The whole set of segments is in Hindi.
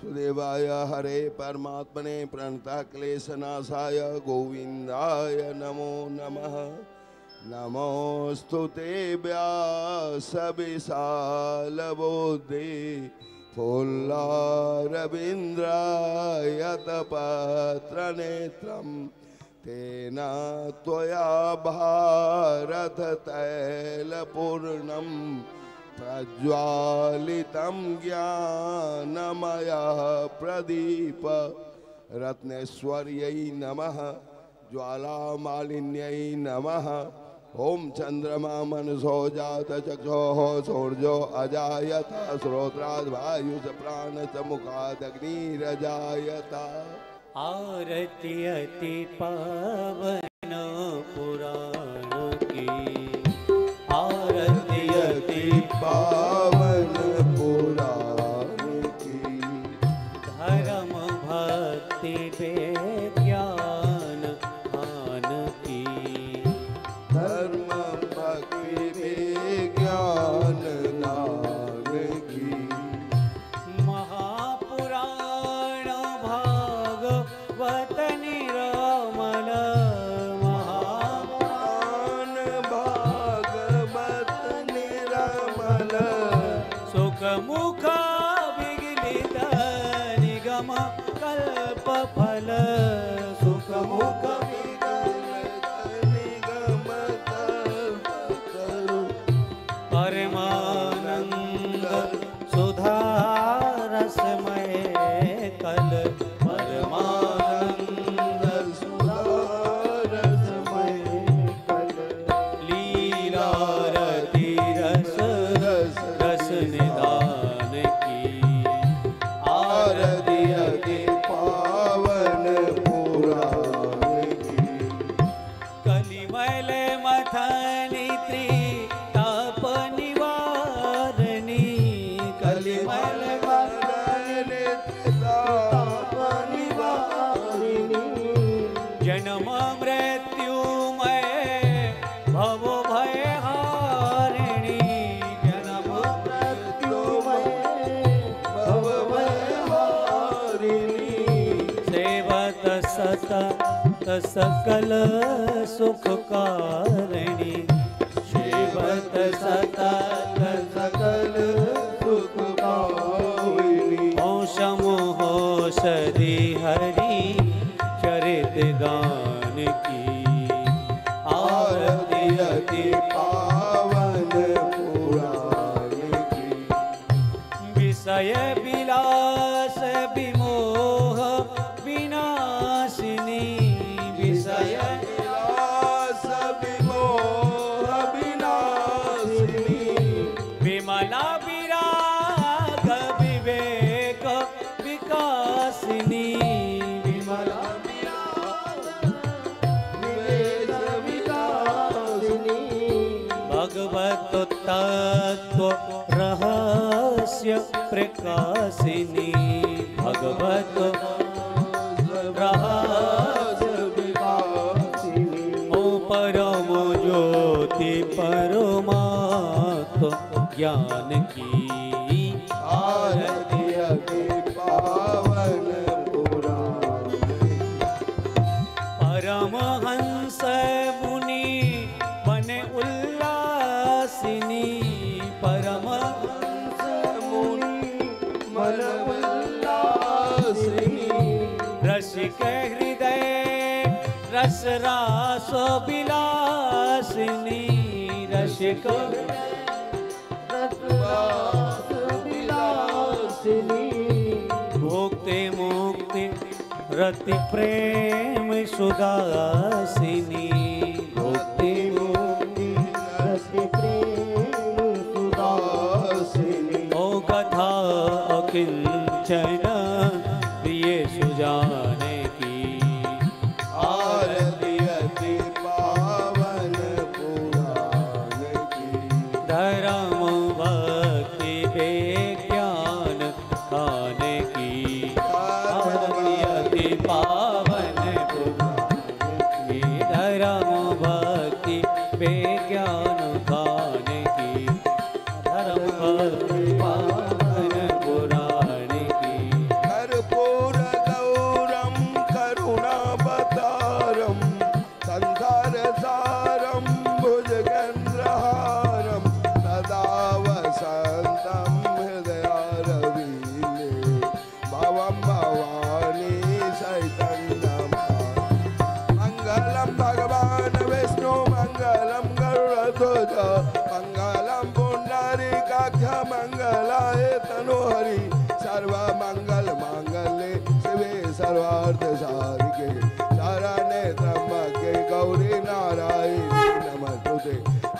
वासुदेवाय हरे परमात्मने प्रणता क्लेशनाशाय गोविंदाय नमो नमः। नमोस्तु ते व्यासविशालबुद्धे फुल्लारविन्द्रायतपत्रनेत्रं तेन त्वया भारततैलपूर्णं प्रज्वालितं ज्ञानमय प्रदीप रत्नेश्वर्यै नमः। ज्वालामालिन्यै नमः। ओम चंद्रमा मनसो जात चक्षोः सूर्यो अजायत श्रोत्राद् वायुः प्राणश्च मुखादग्निरजायत। आरती अति पावन पुराण की, आरती अति पावन पुराण की। धर्म भक्ति विज्ञान आन की, धर्म भक्ति विज्ञान नाम की। महापुराण भागवत निरामल, महापुराण भागवत निरामल। सुख मुख विगलित निगम कल्प फल, सुख मुख परमानंद सुधा रसमय कल, परमानंद सुधा रसमय कल। लीला रति रस रस निदान की, आरती अति पावन पुराण की। कलिमल मथनी त्रिताप निवारणी, कलिमल मथनी त्रिताप निवारिणी। जन्म मृत्युमय भव भय हारिणी, जन्म मृत्युमय भव भय हारिणी। सेवत सतत सकल सुख कारिणी, सेवत सतत सकल सुख पाविनी। होशम होश हरि चरित गान की, आरती अति पावन पुराण की। विषय विलास विमोह विनाशिनी, विषय विलास विमोह विनाशिनी। विमला विराग विवेक विकासिनी, विमला विवेक विलासिनी। भगवत तत्व रहस्य प्रकाशिनी, भगवत रहस्य विकासिनी। ओ परम ज्योति परमात्म ज्ञान की, आरती अति पावन पुराण की। परमहंस मुनि बने उल्लासिनी, परमहंस मुनि मन उल्लासिनी। रसिक हृदय रस रास विलासिनी, रसिक रस विलासिनी। भोक्ते मुक्ति रति प्रेम सुदासिनी, भोक्ते मुक्ति रति प्रेम सुदासिनी। ओ कथा अकिंचन प्रिय सुजाने की, आरती अति पावन पुराण की। धर्म भक्ति विज्ञान खाने की, आरती अति पावन पुराण की। धर्म भक्ति विज्ञान खाने की, धर्म भक्ति पावन पुराण की। शिवे सर्वार्थ साधिके शरण्ये त्र्यंबके गौरी नारायणी नमस्तुते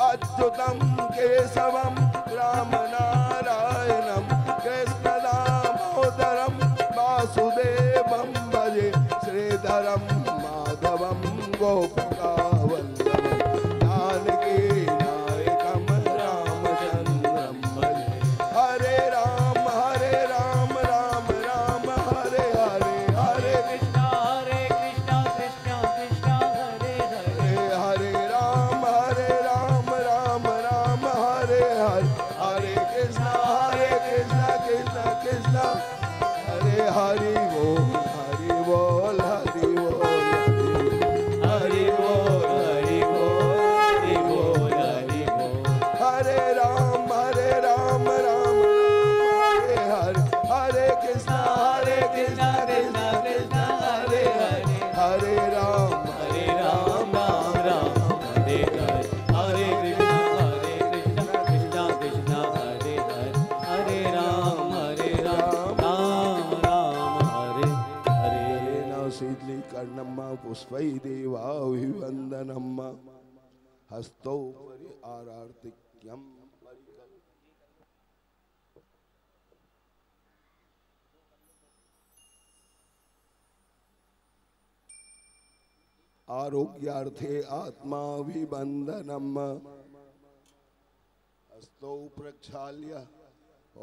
अच्युतं केशवं राम नारायणं कृष्ण दामोदरं वासुदेवं भजे श्रीधरं माधवं गोपिकावल्लभं जानकी नायकं रामचन्द्रं भजे हरे राम राम राम हरे हरे हरे कृष्णा कृष्णा कृष्णा हरे हरे हरे राम राम राम हरे हरे हरे कृष्णा कृष्णा कृष्णा हरे हरि बोल हरि बोल हरि बोल हरि बोल हरि बोल हरि बोल हरि बोल हरे राम राम हरे हरे हरे कृष्णा कृष्णा कृष्णा हरे हरे हरे राम राम राम हरे हरे हरे कृष्णा कृष्णा कृष्णा हरे हरे हरे राम राम राम हरे हरे न शीतली कर्णम पुष्पै देवाभिवंदनम हस्तौ परि आरार्तिक्यम आरोग्यार्थे आत्माभिवंदनम हस्तौ प्रक्षाल्य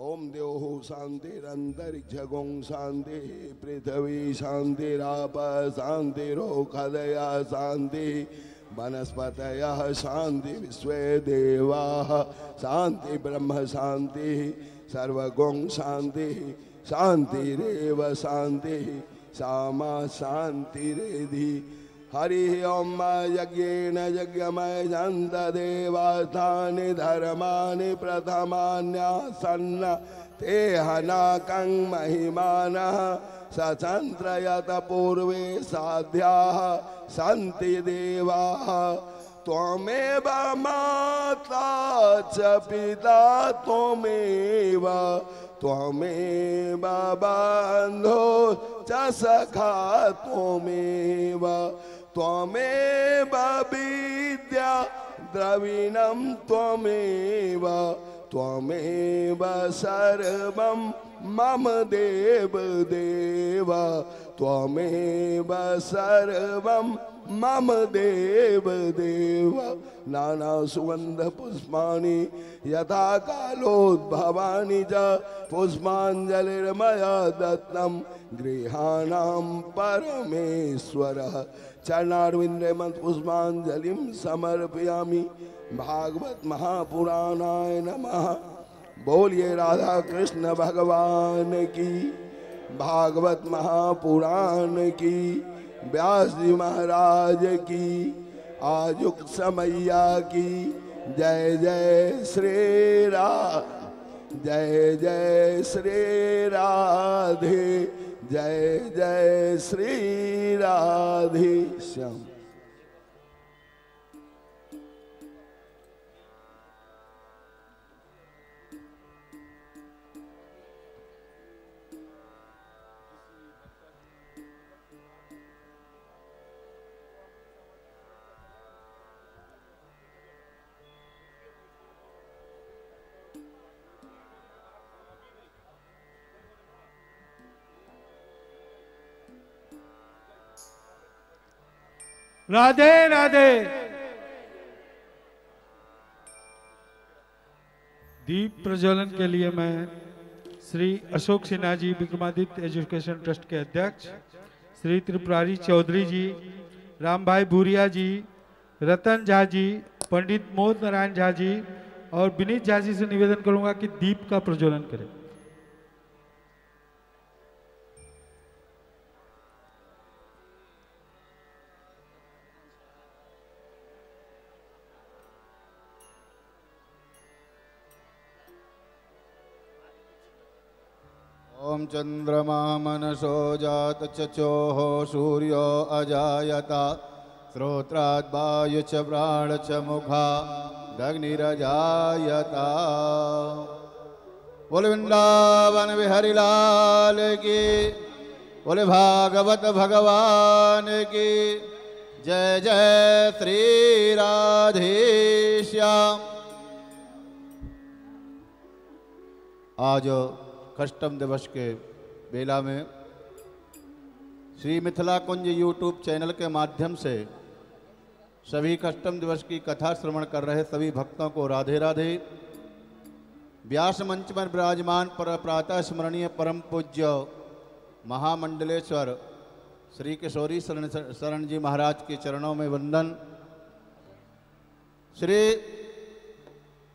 ओम देवो शांतिरंतरिक्षगों शांति पृथ्वी शांतिराप शांतिरोखदया शांति वनस्पतयः शांति विश्वे देवाः शांति ब्रह्म शांति सर्वगों शांति शांतिरेव शांति सामा शांतिरेधि हरि ओम यज्ञेन यज्ञमय देवास्थानि धर्माणि प्रथमान्यासन्न ते हनाकं महिमानः सचन्द्रयत पूर्वे साध्याः सन्ति देवाः त्वमेव माता च पिता त्वमेव त्वमेव बन्धो च सखा त्वमेव त्वमेव विद्या द्रविणं त्वमेव त्वमेव सर्वं मम देव देव त्वमेव सर्वं मम देव देव नाना सुगंध पुष्पाणि यथा कालोद्भवानि च पुष्पाञ्जलिर्मया दत्तं गृहाणां परमेश्वरः चरणारविन्दे मत् पुष्पाञ्जलिं समर्पयामि भागवत महापुराणाय नमः। बोलिए राधा कृष्ण भगवान की, भागवत महापुराण की, व्यास जी महाराज की, आजुक समैया की। जय जय श्री जय जय श्री राधे, जय जय श्री राधे श्याम। राधे राधे। दीप प्रज्वलन के लिए मैं श्री अशोक सिन्हा जी विक्रमादित्य एजुकेशन ट्रस्ट के अध्यक्ष, श्री त्रिपुरारी चौधरी जी, राम भाई भूरिया जी, रतन झा जी, पंडित मोहन नारायण झा जी और विनीत झा जी से निवेदन करूंगा कि दीप का प्रज्वलन करें। ओम चंद्रमा मनसो जात चचोः सूर्यो अजायता श्रोत्राद् वायु च प्राण च मुखा दग्निरजायता। बोल वृंदावन बिहारी लाल की, बोले भागवत भगवान की जय जय श्री राधे श्याम। आज कस्टम दिवस के बेला में श्री मिथिला कुंज यूट्यूब चैनल के माध्यम से सभी कस्टम दिवस की कथा श्रवण कर रहे सभी भक्तों को राधे राधे। व्यास मंच पर विराजमान पर प्रातः स्मरणीय परम पूज्य महामंडलेश्वर श्री किशोरी शरण जी महाराज के चरणों में वंदन। श्री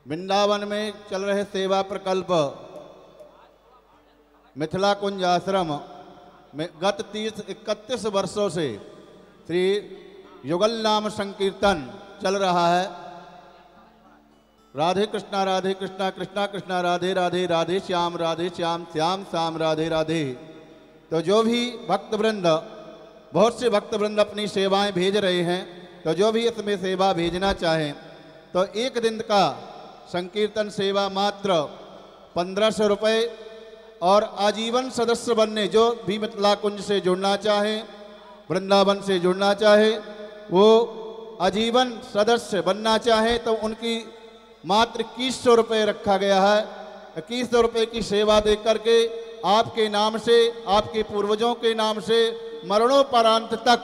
वृंदावन में चल रहे सेवा प्रकल्प मिथिला कुंज आश्रम में गत 31 वर्षों से श्री युगल नाम संकीर्तन चल रहा है। राधे कृष्णा कृष्णा कृष्णा राधे राधे, राधे श्याम श्याम श्याम राधे राधे। तो जो भी भक्तवृंद, बहुत से भक्तवृंद अपनी सेवाएं भेज रहे हैं, तो जो भी इसमें सेवा भेजना चाहें तो एक दिन का संकीर्तन सेवा मात्र 1500 रुपये और आजीवन सदस्य बनने, जो भी मिथिला कुंज से जुड़ना चाहे, वृंदावन से जुड़ना चाहे, वो आजीवन सदस्य बनना चाहे तो उनकी मात्र 2100 रुपये रखा गया है। 2100 रुपये की सेवा दे करके आपके नाम से, आपके पूर्वजों के नाम से मरणोपरांत तक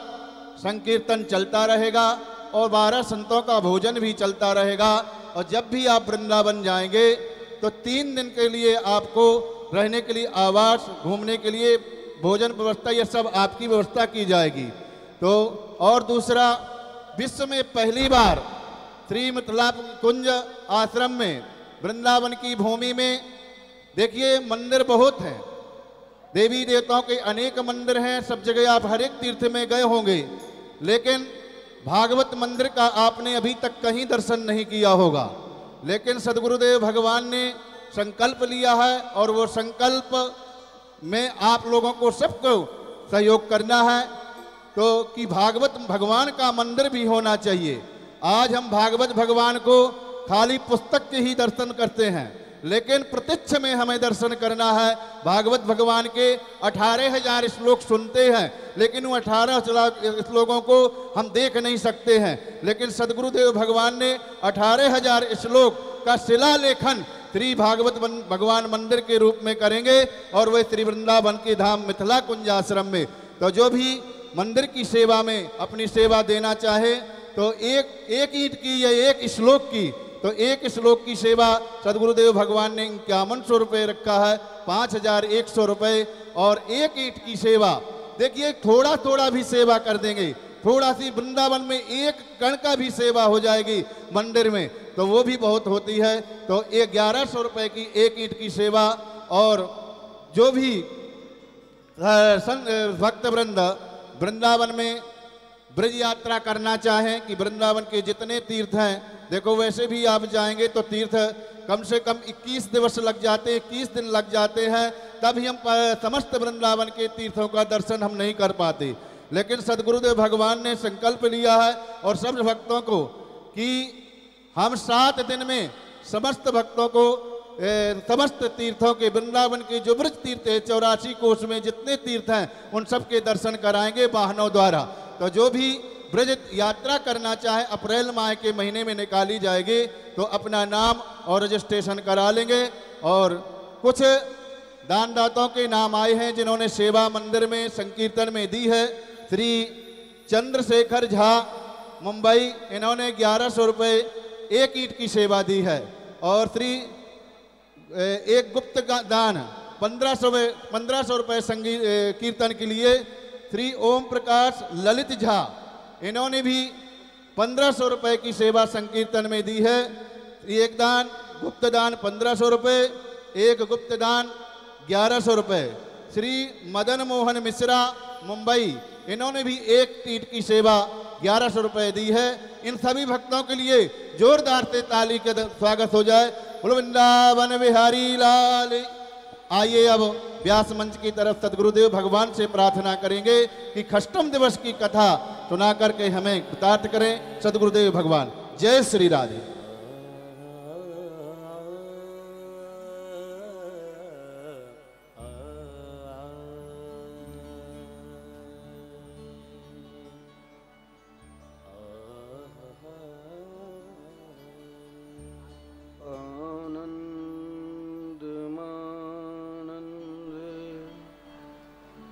संकीर्तन चलता रहेगा और 12 संतों का भोजन भी चलता रहेगा। और जब भी आप वृंदावन जाएंगे तो 3 दिन के लिए आपको रहने के लिए आवास, घूमने के लिए भोजन व्यवस्था, यह सब आपकी व्यवस्था की जाएगी। तो और दूसरा, विश्व में पहली बार श्री मिथिला कुंज आश्रम में वृंदावन की भूमि में, देखिए मंदिर बहुत हैं, देवी देवताओं के अनेक मंदिर हैं, सब जगह आप हर एक तीर्थ में गए होंगे, लेकिन भागवत मंदिर का आपने अभी तक कहीं दर्शन नहीं किया होगा। लेकिन सदगुरुदेव भगवान ने संकल्प लिया है और वो संकल्प में आप लोगों को सबको सहयोग करना है, तो कि भागवत भगवान का मंदिर भी होना चाहिए। आज हम भागवत भगवान को खाली पुस्तक के ही दर्शन करते हैं, लेकिन प्रत्यक्ष में हमें दर्शन करना है। भागवत भगवान के 18,000 श्लोक सुनते हैं, लेकिन वो 18 श्लोकों को हम देख नहीं सकते हैं। लेकिन सदगुरुदेव भगवान ने 18,000 श्लोक का शिलालेखन श्री भागवत भगवान मंदिर के रूप में करेंगे और वह श्री वृंदावन के धाम मिथिला कुंज आश्रम में। तो जो भी मंदिर की सेवा में अपनी सेवा देना चाहे तो एक ईंट की या एक श्लोक की, तो एक श्लोक की सेवा सदगुरुदेव भगवान ने 5100 रुपये रखा है, 5100 रुपये। और एक ईंट की सेवा, देखिए थोड़ा थोड़ा भी सेवा कर देंगे, थोड़ा सी वृंदावन में एक कण का भी सेवा हो जाएगी मंदिर में, तो वो भी बहुत होती है। तो 1100 रुपये की एक ईंट की सेवा। और जो भी भक्तवृंद वृंदावन में ब्रज यात्रा करना चाहें, कि वृंदावन के जितने तीर्थ हैं, देखो वैसे भी आप जाएंगे तो तीर्थ कम से कम 21 दिवस लग जाते हैं, 21 दिन लग जाते हैं, तभी हम समस्त वृंदावन के तीर्थों का दर्शन हम नहीं कर पाते। लेकिन सदगुरुदेव भगवान ने संकल्प लिया है और सब भक्तों को कि हम 7 दिन में समस्त भक्तों को समस्त तीर्थों के, वृंदावन के जो ब्रज तीर्थ है, 84 कोष में जितने तीर्थ हैं, उन सब के दर्शन कराएंगे वाहनों द्वारा। तो जो भी ब्रज यात्रा करना चाहे अप्रैल माह के महीने में निकाली जाएगी, तो अपना नाम और रजिस्ट्रेशन करा लेंगे। और कुछ दानदाताओं के नाम आए हैं जिन्होंने सेवा मंदिर में संकीर्तन में दी है। श्री चंद्रशेखर झा मुंबई, इन्होंने 1100 रुपये एक ईंट की सेवा दी है। और श्री एक गुप्त दान 1500 रुपये संगीत कीर्तन के लिए श्री ओम प्रकाश ललित झा, इन्होंने भी 1500 रुपये की सेवा संकीर्तन में दी है। एक दान गुप्त दान 1500 रुपये, एक गुप्त दान 1100 रुपये। श्री मदन मोहन मिश्रा मुंबई, इन्होंने भी एक ईंट की सेवा 1100 रुपये दी है। इन सभी भक्तों के लिए जोरदार से ताली का स्वागत हो जाए। वृंदावन बिहारी लाल। आइए अब व्यास मंच की तरफ सदगुरुदेव भगवान से प्रार्थना करेंगे कि खष्टम दिवस की कथा सुना करके हमें कृतार्थ करें सदगुरुदेव भगवान। जय श्री राधे।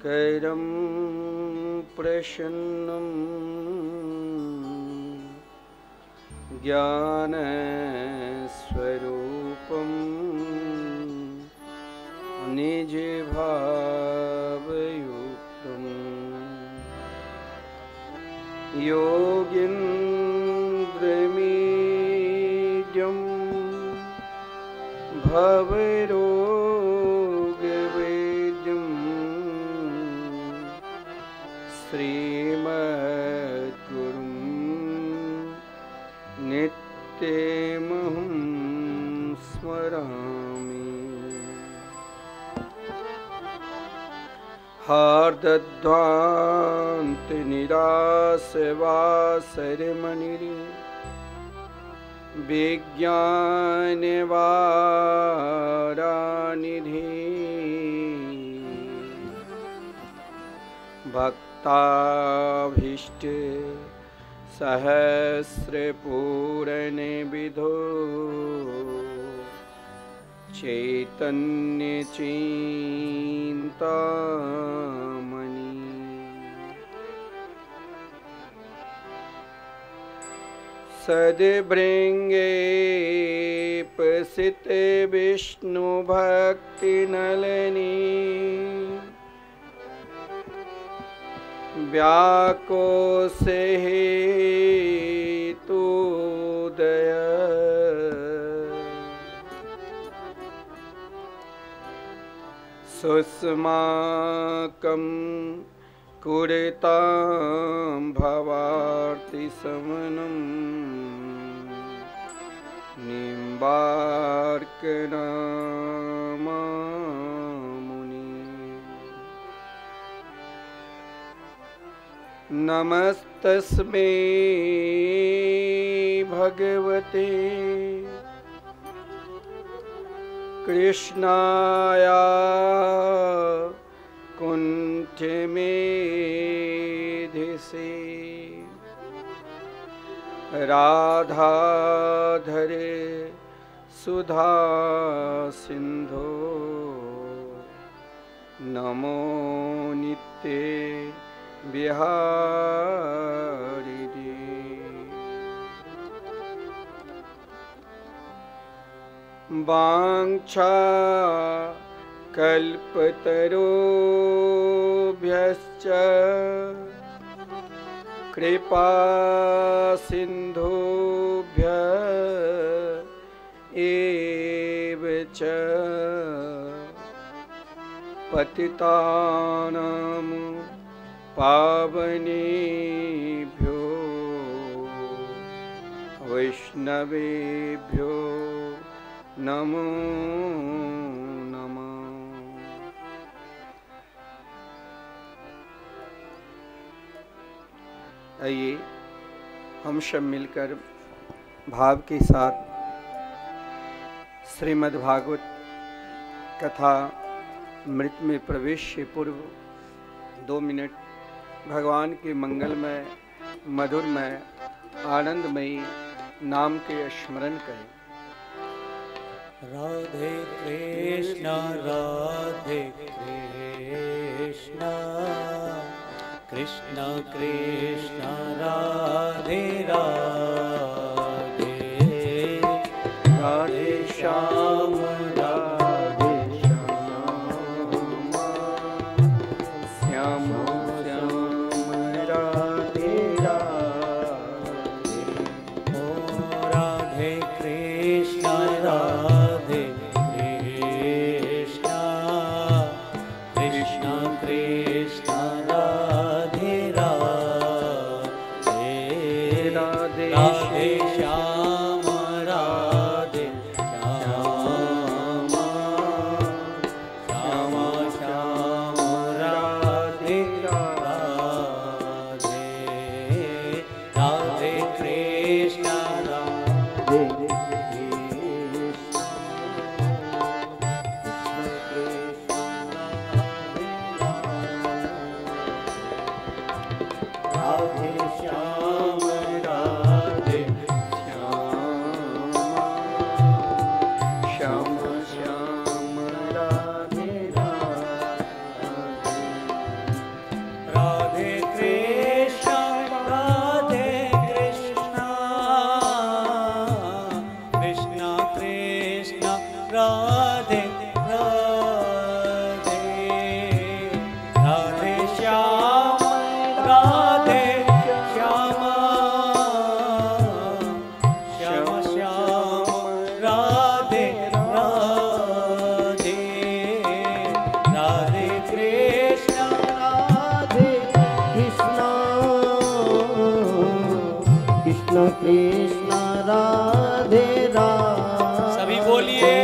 करं प्रसन्नं ज्ञानस्वरूपं निजभावयुक्तं योगीन्द्रमीड्यं भवरोगवेद्यं श्रीमद्गुरुं नित्यमहं स्मरामि। हार्दध्वान्तनिरासवासरमणिः विज्ञानवारानिधि भक्ताभीष्ट सहस्रपूरणविधो चैतन्यचिन्तामणि सद्भृङ्गे प्रसित विष्णुभक्तिनलिनी व्याकोसे हेतुदय सुस्माकं कुरुतां भवार्तिशमनं निम्बार्कनामामुनि। नमस्तस्मै भगवते कृष्णाय कुण्ठमेधिसे राधाधरे सुधा सिन्धो नमो नित्ये बिहारिणे। वाञ्छा कल्पतरुभ्यश्च कृपा सिन्धुभ्यः एव च पतितानां पावनेभ्यो वैष्णवेभ्यो नमो नमः। आइए हम सब मिलकर भाव के साथ श्रीमद् भागवत कथा मृत में प्रवेश से पूर्व 2 मिनट भगवान के मंगलमय मधुरमय आनंदमयी नाम के स्मरण करें। राधे कृष्ण कृष्ण कृष्ण राधे राधे राधे श्याम राधे श्याम श्याम राधे राधे। ओ राधे कृष्ण राधे कृष्ण कृष्ण कृष्ण राधे राधे राधे राधे श्याम राधे श्याम श्याम श्याम राधे राधे राधे कृष्ण राधे राधे श्याम राधे श्याम श्याम राधे राधे। राधे श्यामा श्याम श्याम राधे राधे राधे कृष्ण राधे कृष्ण कृष्ण कृष्ण राधे राधे सभी बोलिए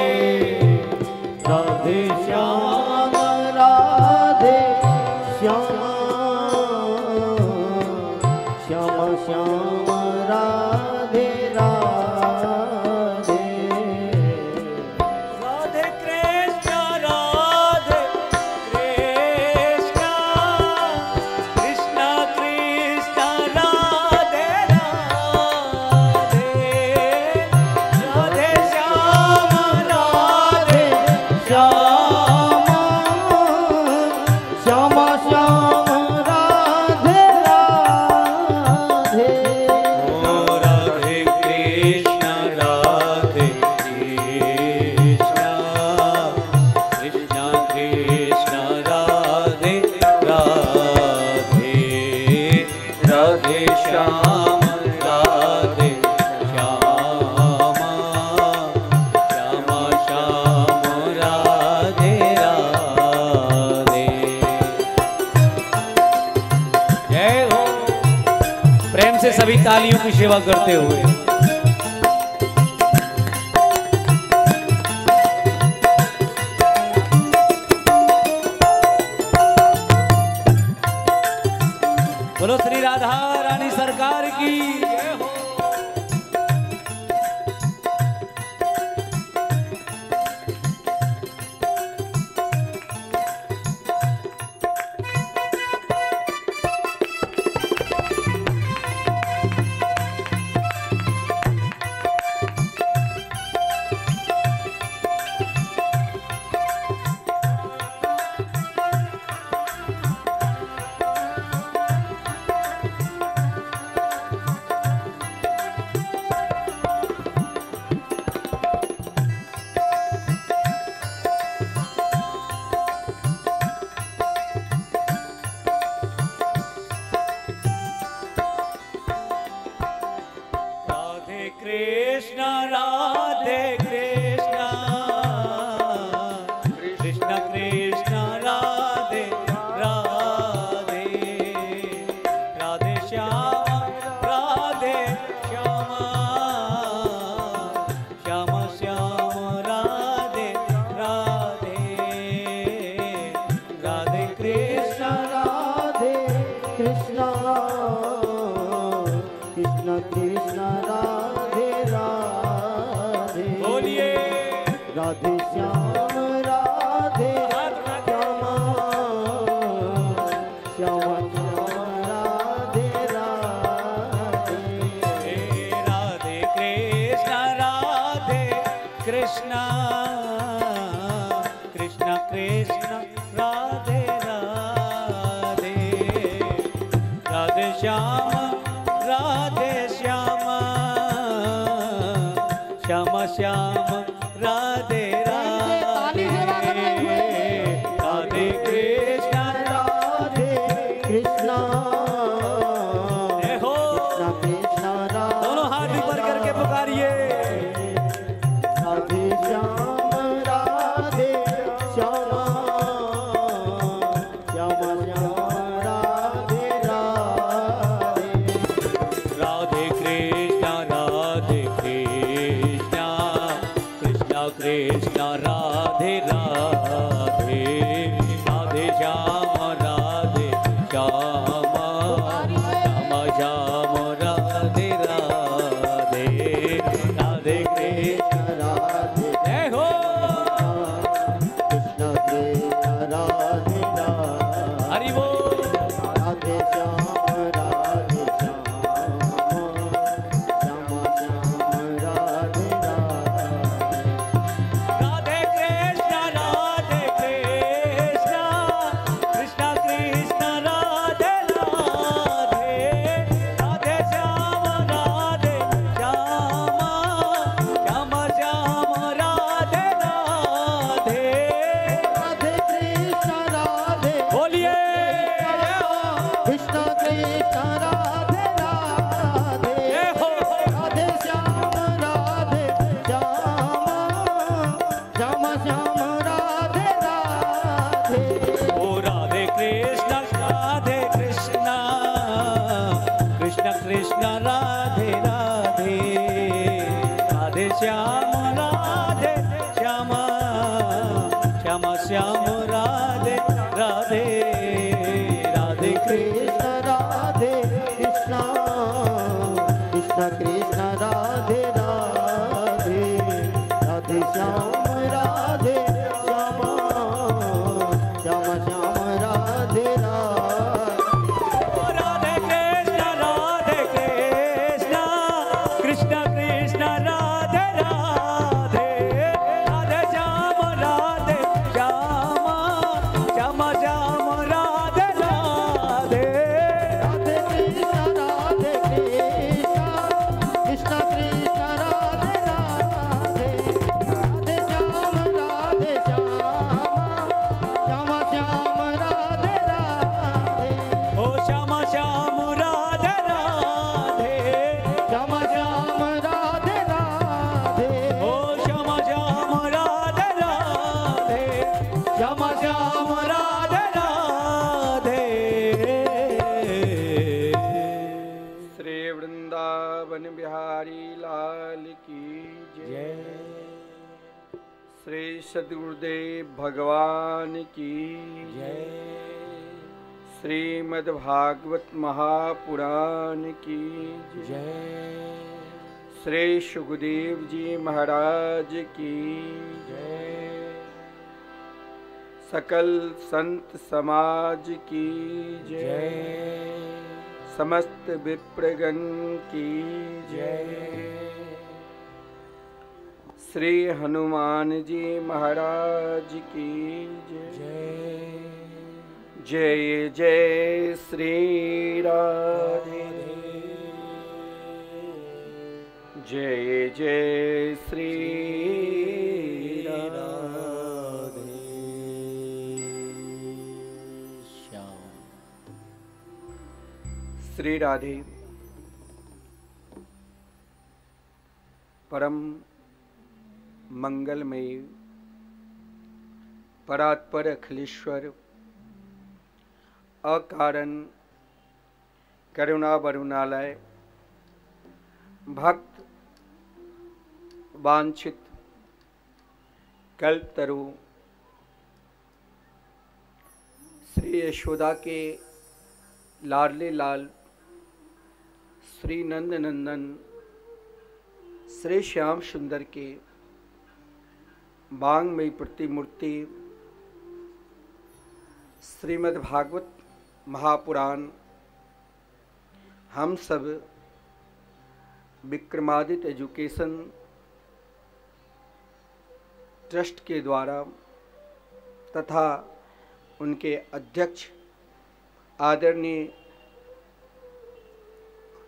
राधे श्याम राधे श्याम श्याम श्याम राधे राधे राधे कृष्ण राधे कृष्ण कृष्ण कृष्ण राधे राधे राधे श्याम राधे श्याम श्याम श्याम राधे राधे राधे कृष्ण राधे कृष्ण कृष्ण कृष्ण राधे राधे राधे श्याम राधे श्याम श्याम श्याम राधे राधे जय हो। प्रेम से सभी तालियों की सेवा करते हुए बोलो श्री राधा रानी सरकार की जय हो। राधे कृष्ण राधे कृष्ण कृष्ण कृष्ण राधे राधे राधे श्याम राधे श्याम श्याम श्याम राधे राधे राधे कृष्ण राधे कृष्ण कृष्ण कृष्ण राधे राधे बोलिए राधे श्याम राधे श्याम श्याम श्याम राधे राधे राधे कृष्ण राधे कृष्ण कृष्ण कृष्ण राधे राधे राधे श्याम राधे श्याम श्याम श्याम राधे राधे राधे कृष्ण राधे कृष्ण जय हो। कृष्ण कृष्ण दोनों हाथ ऊपर करके पुकारिए राधे श्याम राधे श्याम श्याम श्याम राधे राधे राधे कृष्ण कृष्ण कृष्ण राधे राधे राधे श्याम कृष्ण राधे राधे राधे श्याम राधे श्याम श्याम श्याम राधे राधे ओ राधे कृष्ण कृष्ण कृष्ण राधे राधे राधे श्याम राधे श्याम श्याम श्याम राधे राधे राधे कृष्ण कृष्ण राधे कृष्ण कृष्ण कृष्ण राधे राधे राधे श्याम राधे श्याम श्याम श्याम राधे राधे राधे कृष्ण कृष्ण कृष्ण राधे राधे राधे श्याम राधे श्याम श्याम श्याम राधे राधे राधे कृष्ण राधे कृष्ण कृष्ण कृष्ण राधे राधे राधे श्याम राधे श्याम श्याम श्याम राधे राधे ओ श्याम श्याम राधे राधे श्याम श्याम राधे राधे ओ श्याम श्याम राधे राधे श्याम श्याम राधे राधे श्री वृंदावन बिहारी लाल की जय। श्री सद्गुरुदेव भगवान की जय। श्रीमद्भागवत महापुराण की जय। श्री सुखदेव जी महाराज की जय। सकल संत समाज की जय। समस्त विप्रगण की जय। श्री हनुमान जी महाराज की जय। जय जय श्री राधे जय जय श्री राधे श्री राधे परम मंगलमय परात्पर अखिलेश्वर अकारण करुणा वरुणालय भक्त वांछित कल्पतरु श्री यशोदा के लाडले लाल श्री नंद नंदन श्री श्याम सुंदर के वांगमयी प्रतिमूर्ति श्रीमद्भागवत महापुराण हम सब विक्रमादित्य एजुकेशन ट्रस्ट के द्वारा तथा उनके अध्यक्ष आदरणीय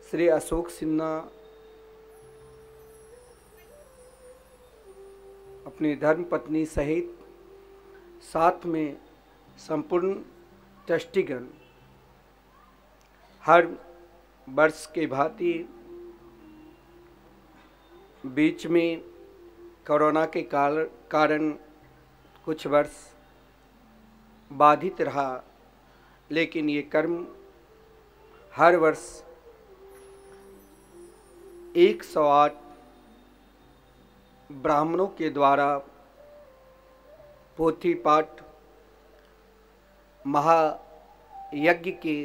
श्री अशोक सिन्हा अपनी धर्मपत्नी सहित साथ में संपूर्ण ट्रस्टीगण हर वर्ष के भांति बीच में कोरोना के कारण कुछ वर्ष बाधित रहा, लेकिन ये कर्म हर वर्ष 108 ब्राह्मणों के द्वारा पोथी पाठ महायज्ञ के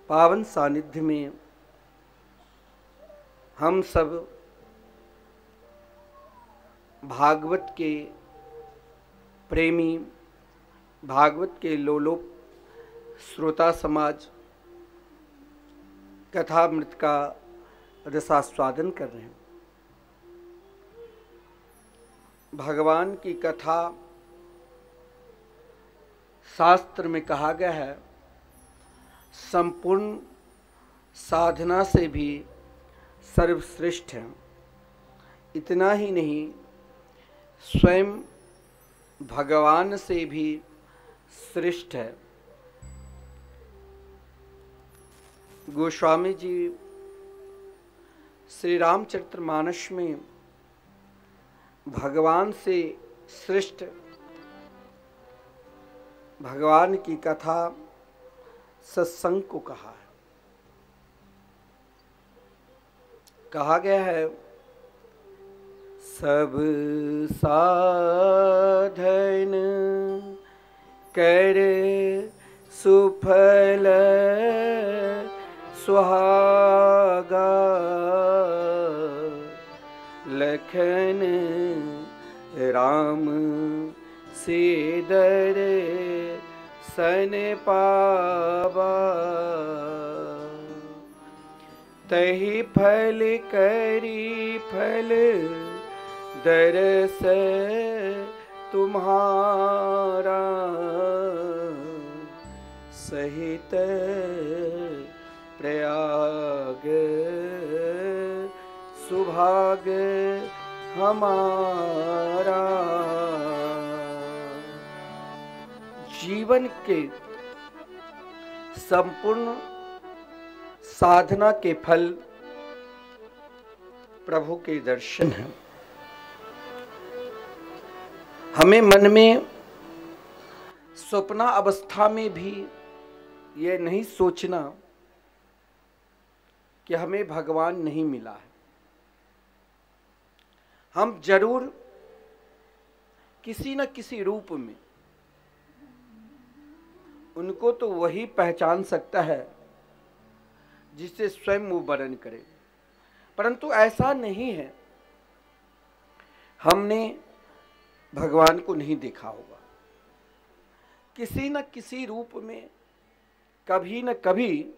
पावन सानिध्य में हम सब भागवत के प्रेमी, भागवत के लोलोप श्रोता समाज कथामृत का रसास्वादन कर रहे हैं। भगवान की कथा शास्त्र में कहा गया है संपूर्ण साधना से भी सर्वश्रेष्ठ है। इतना ही नहीं, स्वयं भगवान से भी श्रेष्ठ है। गोस्वामी जी श्री रामचरितमानस में भगवान से श्रेष्ठ भगवान की कथा सत्संग को कहा है। कहा गया है, सब साधन कर सुफल सुहागा, लखन राम से दर्शन पावा, तहि फल करी फल दरस तुम्हारा, सहित प्रयाग सुभाग हमारा। जीवन के संपूर्ण साधना के फल प्रभु के दर्शन हैं। हमें मन में स्वप्न अवस्था में भी ये नहीं सोचना कि हमें भगवान नहीं मिला है। हम जरूर किसी न किसी रूप में उनको तो वही पहचान सकता है जिससे स्वयं वो वर्णन करे, परंतु ऐसा नहीं है हमने भगवान को नहीं देखा होगा। किसी न किसी रूप में कभी न कभी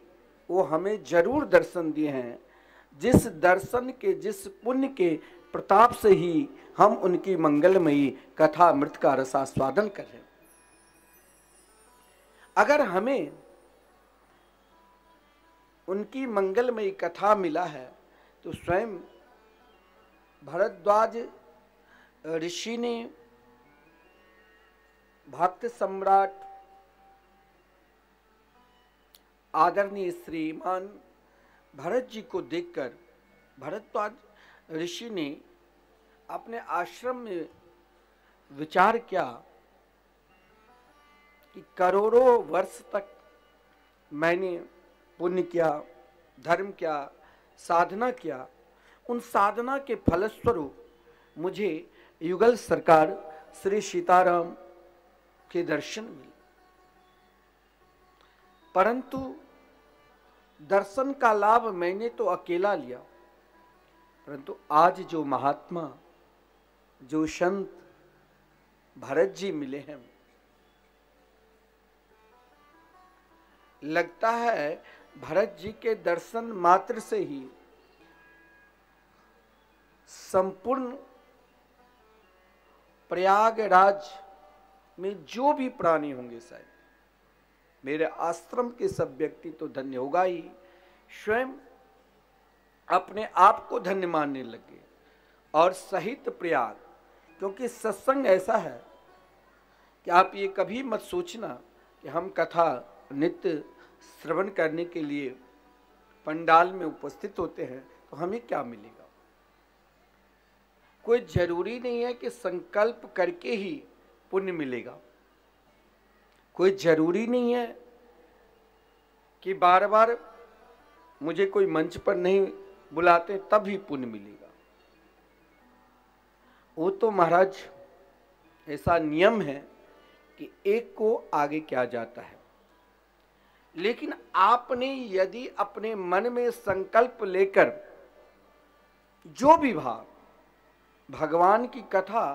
वो हमें जरूर दर्शन दिए हैं, जिस दर्शन के जिस पुण्य के प्रताप से ही हम उनकी मंगलमयी कथा अमृत का रसास्वादन कर रहे हैं। अगर हमें उनकी मंगलमयी कथा मिला है तो स्वयं भरद्वाज ऋषि ने भक्त सम्राट आदरणीय श्रीमान भरत जी को देखकर भरद्वाज ऋषि ने अपने आश्रम में विचार किया कि करोड़ों वर्ष तक मैंने पुण्य किया, धर्म किया, साधना किया, उन साधना के फलस्वरूप मुझे युगल सरकार श्री सीताराम के दर्शन मिले, परंतु दर्शन का लाभ मैंने तो अकेला लिया, परंतु आज जो महात्मा जो संत भरत जी मिले हैं, लगता है भरत जी के दर्शन मात्र से ही संपूर्ण प्रयागराज में जो भी प्राणी होंगे, शायद मेरे आश्रम के सब व्यक्ति तो धन्य होगा ही, स्वयं अपने आप को धन्य मानने लगे और सहित प्रयाग। क्योंकि सत्संग ऐसा है कि आप ये कभी मत सोचना कि हम कथा नित्य श्रवण करने के लिए पंडाल में उपस्थित होते हैं तो हमें क्या मिलेगा। कोई जरूरी नहीं है कि संकल्प करके ही पुण्य मिलेगा। कोई जरूरी नहीं है कि बार बार मुझे कोई मंच पर नहीं बुलाते तब ही पुण्य मिलेगा। वो तो महाराज ऐसा नियम है कि एक को आगे किया जाता है, लेकिन आपने यदि अपने मन में संकल्प लेकर जो भी भाव भगवान की कथा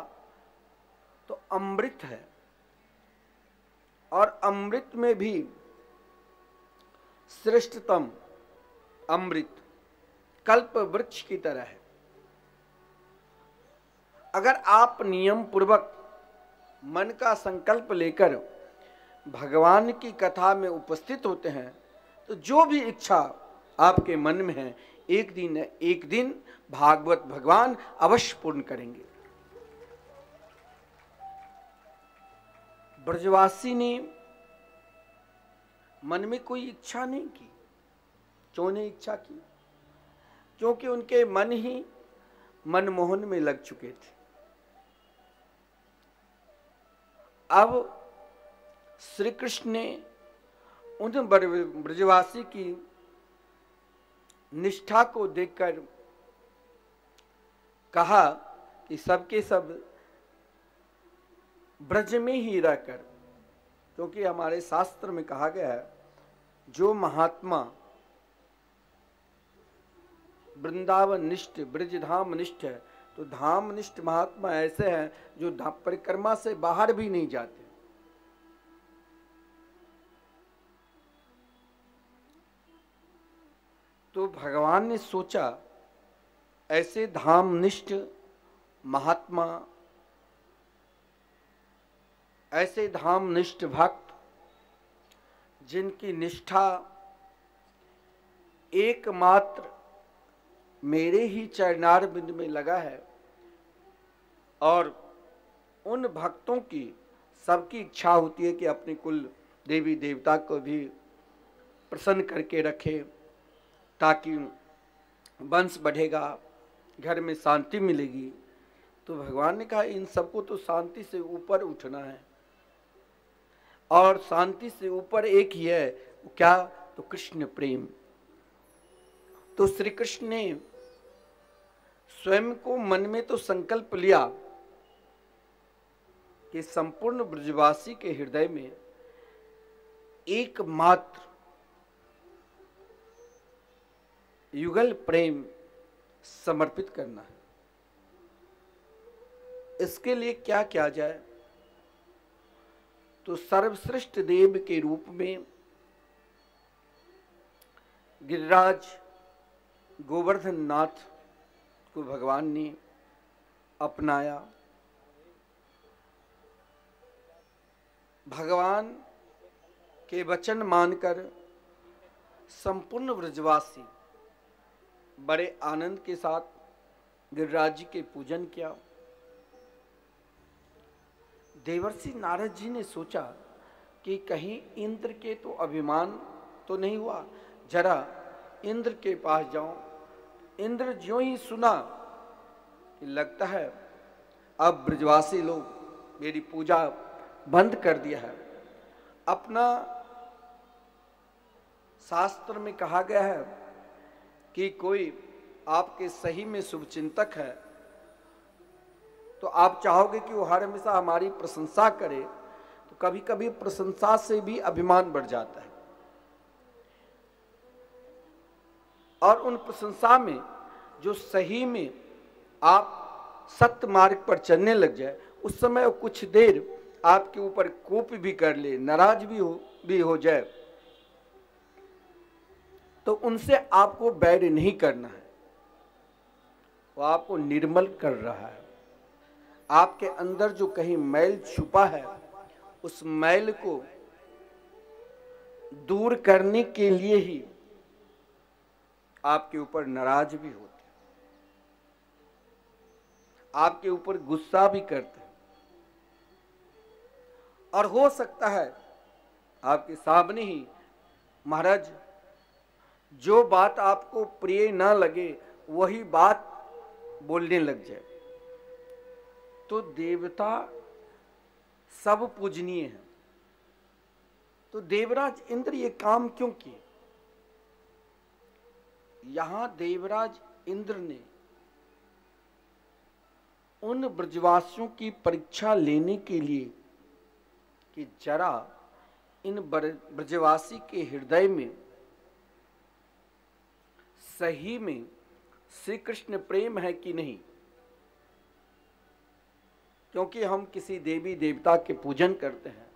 तो अमृत है, और अमृत में भी श्रेष्ठतम अमृत कल्प वृक्ष की तरह है। अगर आप नियम पूर्वक मन का संकल्प लेकर भगवान की कथा में उपस्थित होते हैं तो जो भी इच्छा आपके मन में है एक दिन भागवत भगवान अवश्य पूर्ण करेंगे। ब्रजवासी ने मन में कोई इच्छा नहीं की, क्यों नहीं इच्छा की? क्योंकि उनके मन ही मनमोहन में लग चुके थे। अब श्री कृष्ण ने उन ब्रजवासी की निष्ठा को देखकर कहा कि सबके सब ब्रज में ही रहकर, क्योंकि हमारे शास्त्र में कहा गया है जो महात्मा वृंदावन निष्ठ ब्रजधाम निष्ठ है, तो धाम निष्ठ महात्मा ऐसे हैं जो परिक्रमा से बाहर भी नहीं जाते। तो भगवान ने सोचा ऐसे धाम निष्ठ महात्मा, ऐसे धाम निष्ठ भक्त जिनकी निष्ठा एकमात्र मेरे ही चरणार बिंद में लगा है, और उन भक्तों की सबकी इच्छा होती है कि अपने कुल देवी देवता को भी प्रसन्न करके रखे, ताकि वंश बढ़ेगा, घर में शांति मिलेगी। तो भगवान ने कहा इन सबको तो शांति से ऊपर उठना है, और शांति से ऊपर एक ही है, क्या? तो कृष्ण प्रेम। तो श्री कृष्ण ने स्वयं को मन में तो संकल्प लिया कि संपूर्ण ब्रजवासी के हृदय में एकमात्र युगल प्रेम समर्पित करना है। इसके लिए क्या किया जाए? तो सर्वश्रेष्ठ देव के रूप में गिरिराज गोवर्धन नाथ को भगवान ने अपनाया। भगवान के वचन मानकर संपूर्ण ब्रजवासी बड़े आनंद के साथ गिरिराज जी के पूजन किया। देवर्षि नारद जी ने सोचा कि कहीं इंद्र के तो अभिमान तो नहीं हुआ, जरा इंद्र के पास जाऊं। इंद्र ज्यों ही सुना कि लगता है अब ब्रजवासी लोग मेरी पूजा बंद कर दिया है। अपना शास्त्र में कहा गया है कि कोई आपके सही में शुभचिंतक है तो आप चाहोगे कि वो हर हमेशा हमारी प्रशंसा करे, तो कभी कभी प्रशंसा से भी अभिमान बढ़ जाता है, और उन प्रशंसा में जो सही में आप सत्य मार्ग पर चलने लग जाए, उस समय कुछ देर आपके ऊपर कोप भी कर ले, नाराज भी हो जाए, तो उनसे आपको बैर नहीं करना है। वो आपको निर्मल कर रहा है। आपके अंदर जो कहीं मैल छुपा है, उस मैल को दूर करने के लिए ही आपके ऊपर नाराज भी होते, आपके ऊपर गुस्सा भी करते, और हो सकता है आपके सामने ही महाराज जो बात आपको प्रिय ना लगे वही बात बोलने लग जाए। तो देवता सब पूजनीय हैं, तो देवराज इंद्र ये काम क्यों किए? यहां देवराज इंद्र ने उन ब्रजवासियों की परीक्षा लेने के लिए कि जरा इन ब्रजवासी के हृदय में सही में श्री कृष्ण प्रेम है कि नहीं, क्योंकि हम किसी देवी देवता के पूजन करते हैं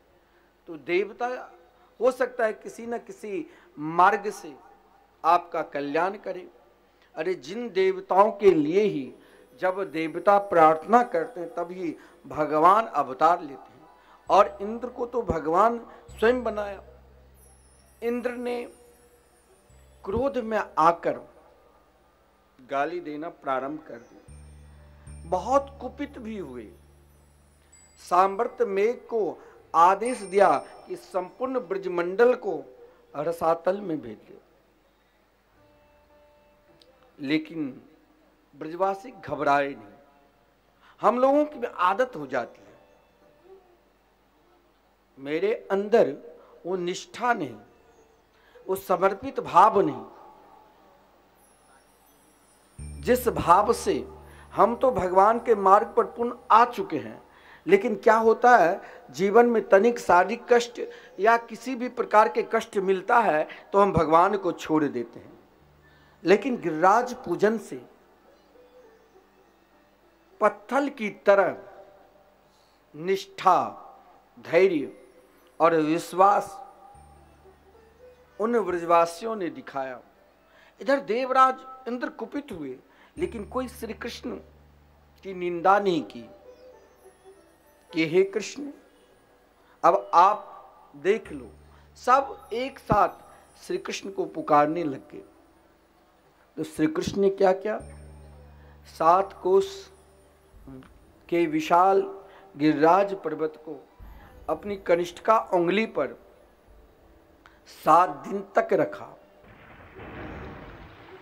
तो देवता हो सकता है किसी न किसी मार्ग से आपका कल्याण करे। अरे जिन देवताओं के लिए ही जब देवता प्रार्थना करते हैं तभी भगवान अवतार लेते हैं, और इंद्र को तो भगवान स्वयं बनाया। इंद्र ने क्रोध में आकर गाली देना प्रारंभ कर दिया, बहुत कुपित भी हुए। सांवर्त मेघ को आदेश दिया कि संपूर्ण ब्रजमंडल को रसातल में भेज दे। लेकिन ब्रजवासी घबराए नहीं। हम लोगों की आदत हो जाती है, मेरे अंदर वो निष्ठा नहीं, वो समर्पित भाव नहीं, जिस भाव से हम तो भगवान के मार्ग पर पूर्ण आ चुके हैं, लेकिन क्या होता है जीवन में तनिक शारीरिक कष्ट या किसी भी प्रकार के कष्ट मिलता है तो हम भगवान को छोड़ देते हैं। लेकिन गिरिराज पूजन से पत्थर की तरह निष्ठा, धैर्य और विश्वास उन ब्रजवासियों ने दिखाया। इधर देवराज इंद्र कुपित हुए, लेकिन कोई श्री कृष्ण की निंदा नहीं की कि हे कृष्ण अब आप देख लो। सब एक साथ श्री कृष्ण को पुकारने लग गए। तो श्री कृष्ण ने क्या किया, 7 कोस के विशाल गिरिराज पर्वत को अपनी कनिष्ठिका उंगली पर 7 दिन तक रखा।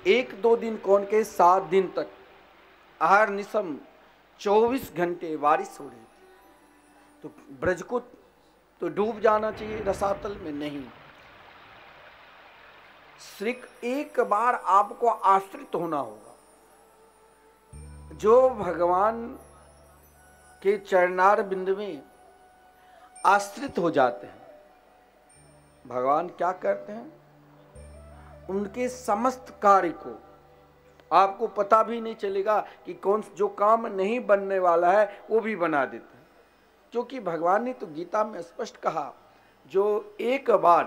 1-2 दिन कौन के 7 दिन तक आहार निशम 24 घंटे बारिश हो रही थी। तो ब्रज को तो डूब जाना चाहिए रसातल में, नहीं। सिर्फ एक बार आपको आश्रित होना होगा। जो भगवान के चरणार बिंद में आश्रित हो जाते हैं, भगवान क्या करते हैं, उनके समस्त कार्य को आपको पता भी नहीं चलेगा कि कौन जो काम नहीं बनने वाला है वो भी बना देते हैं। क्योंकि भगवान ने तो गीता में स्पष्ट कहा, जो एक बार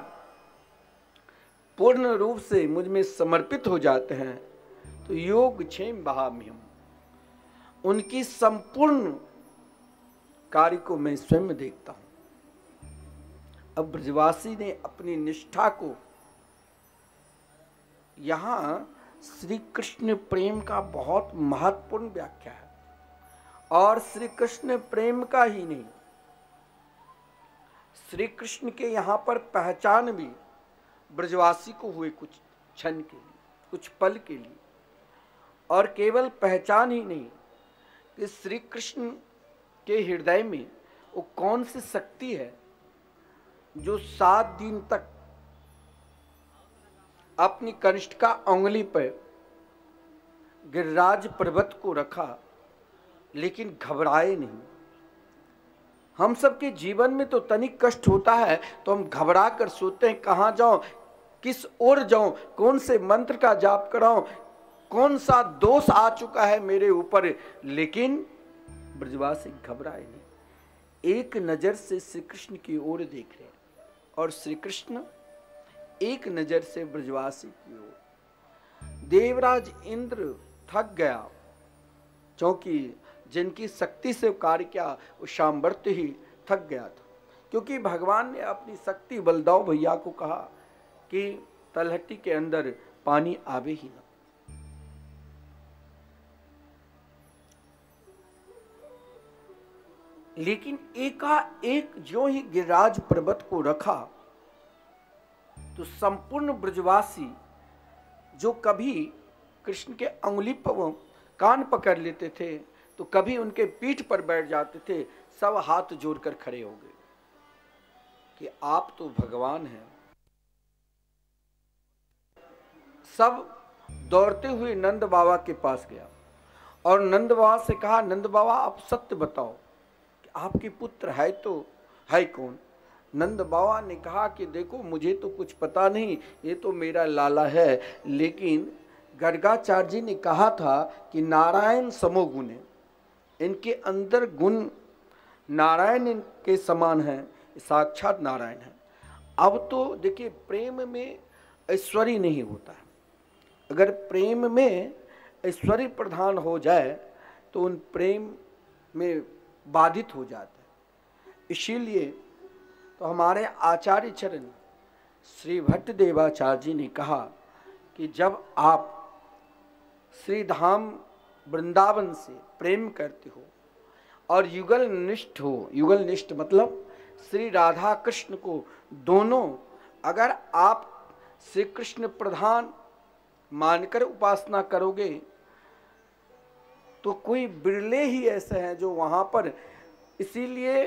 पूर्ण रूप से मुझ में समर्पित हो जाते हैं तो योग क्षेम बहाम्यहम्, उनकी संपूर्ण कार्य को मैं स्वयं देखता हूं। अब ब्रजवासी ने अपनी निष्ठा को, यहां श्री कृष्ण प्रेम का बहुत महत्वपूर्ण व्याख्या है। और श्री कृष्ण प्रेम का ही नहीं, श्री कृष्ण के यहां पर पहचान भी ब्रजवासी को हुए कुछ क्षण के लिए, कुछ पल के लिए। और केवल पहचान ही नहीं कि श्री कृष्ण के हृदय में वो कौन सी शक्ति है जो 7 दिन तक अपनी कनिष्ठिका उंगली पर गिरिराज पर्वत को रखा, लेकिन घबराए नहीं। हम सबके जीवन में तो तनिक कष्ट होता है तो हम घबरा कर सोचते हैं कहाँ जाऊं, किस ओर जाऊं, कौन से मंत्र का जाप कराऊं, कौन सा दोष आ चुका है मेरे ऊपर। लेकिन ब्रजवासी घबराए नहीं, एक नजर से श्री कृष्ण की ओर देख रहे हैं और श्री कृष्ण एक नजर से ब्रजवासी की ओर। देवराज इंद्र थक गया, क्योंकि जिनकी शक्ति से कार्य किया वो शाम्बर्त ही थक गया था। क्योंकि भगवान ने अपनी शक्ति बलदाव भैया को कहा कि तलहटी के अंदर पानी आवे ही ना। लेकिन एकाएक जो ही गिरिराज पर्वत को रखा तो संपूर्ण ब्रजवासी जो कभी कृष्ण के अंगुली पर कान पकड़ लेते थे तो कभी उनके पीठ पर बैठ जाते थे, सब हाथ जोड़कर खड़े हो गए कि आप तो भगवान हैं। सब दौड़ते हुए नंद बाबा के पास गया और नंद बाबा से कहा, नंद बाबा आप सत्य बताओ कि आपके पुत्र है तो है कौन। नंद बाबा ने कहा कि देखो मुझे तो कुछ पता नहीं, ये तो मेरा लाला है, लेकिन गर्गाचार्य जी ने कहा था कि नारायण समो गुण है, इनके अंदर गुण नारायण के समान है, साक्षात नारायण है। अब तो देखिए प्रेम में ऐश्वर्य नहीं होता है, अगर प्रेम में ऐश्वर्य प्रधान हो जाए तो उन प्रेम में बाधित हो जाता है। इसीलिए तो हमारे आचार्य चरण श्री भट्ट देवाचार्य जी ने कहा कि जब आप श्री धाम वृंदावन से प्रेम करते हो और युगल निष्ठ हो, युगल निष्ठ मतलब श्री राधा कृष्ण को दोनों, अगर आप श्री कृष्ण प्रधान मानकर उपासना करोगे तो कोई बिरले ही ऐसे हैं जो वहां पर, इसीलिए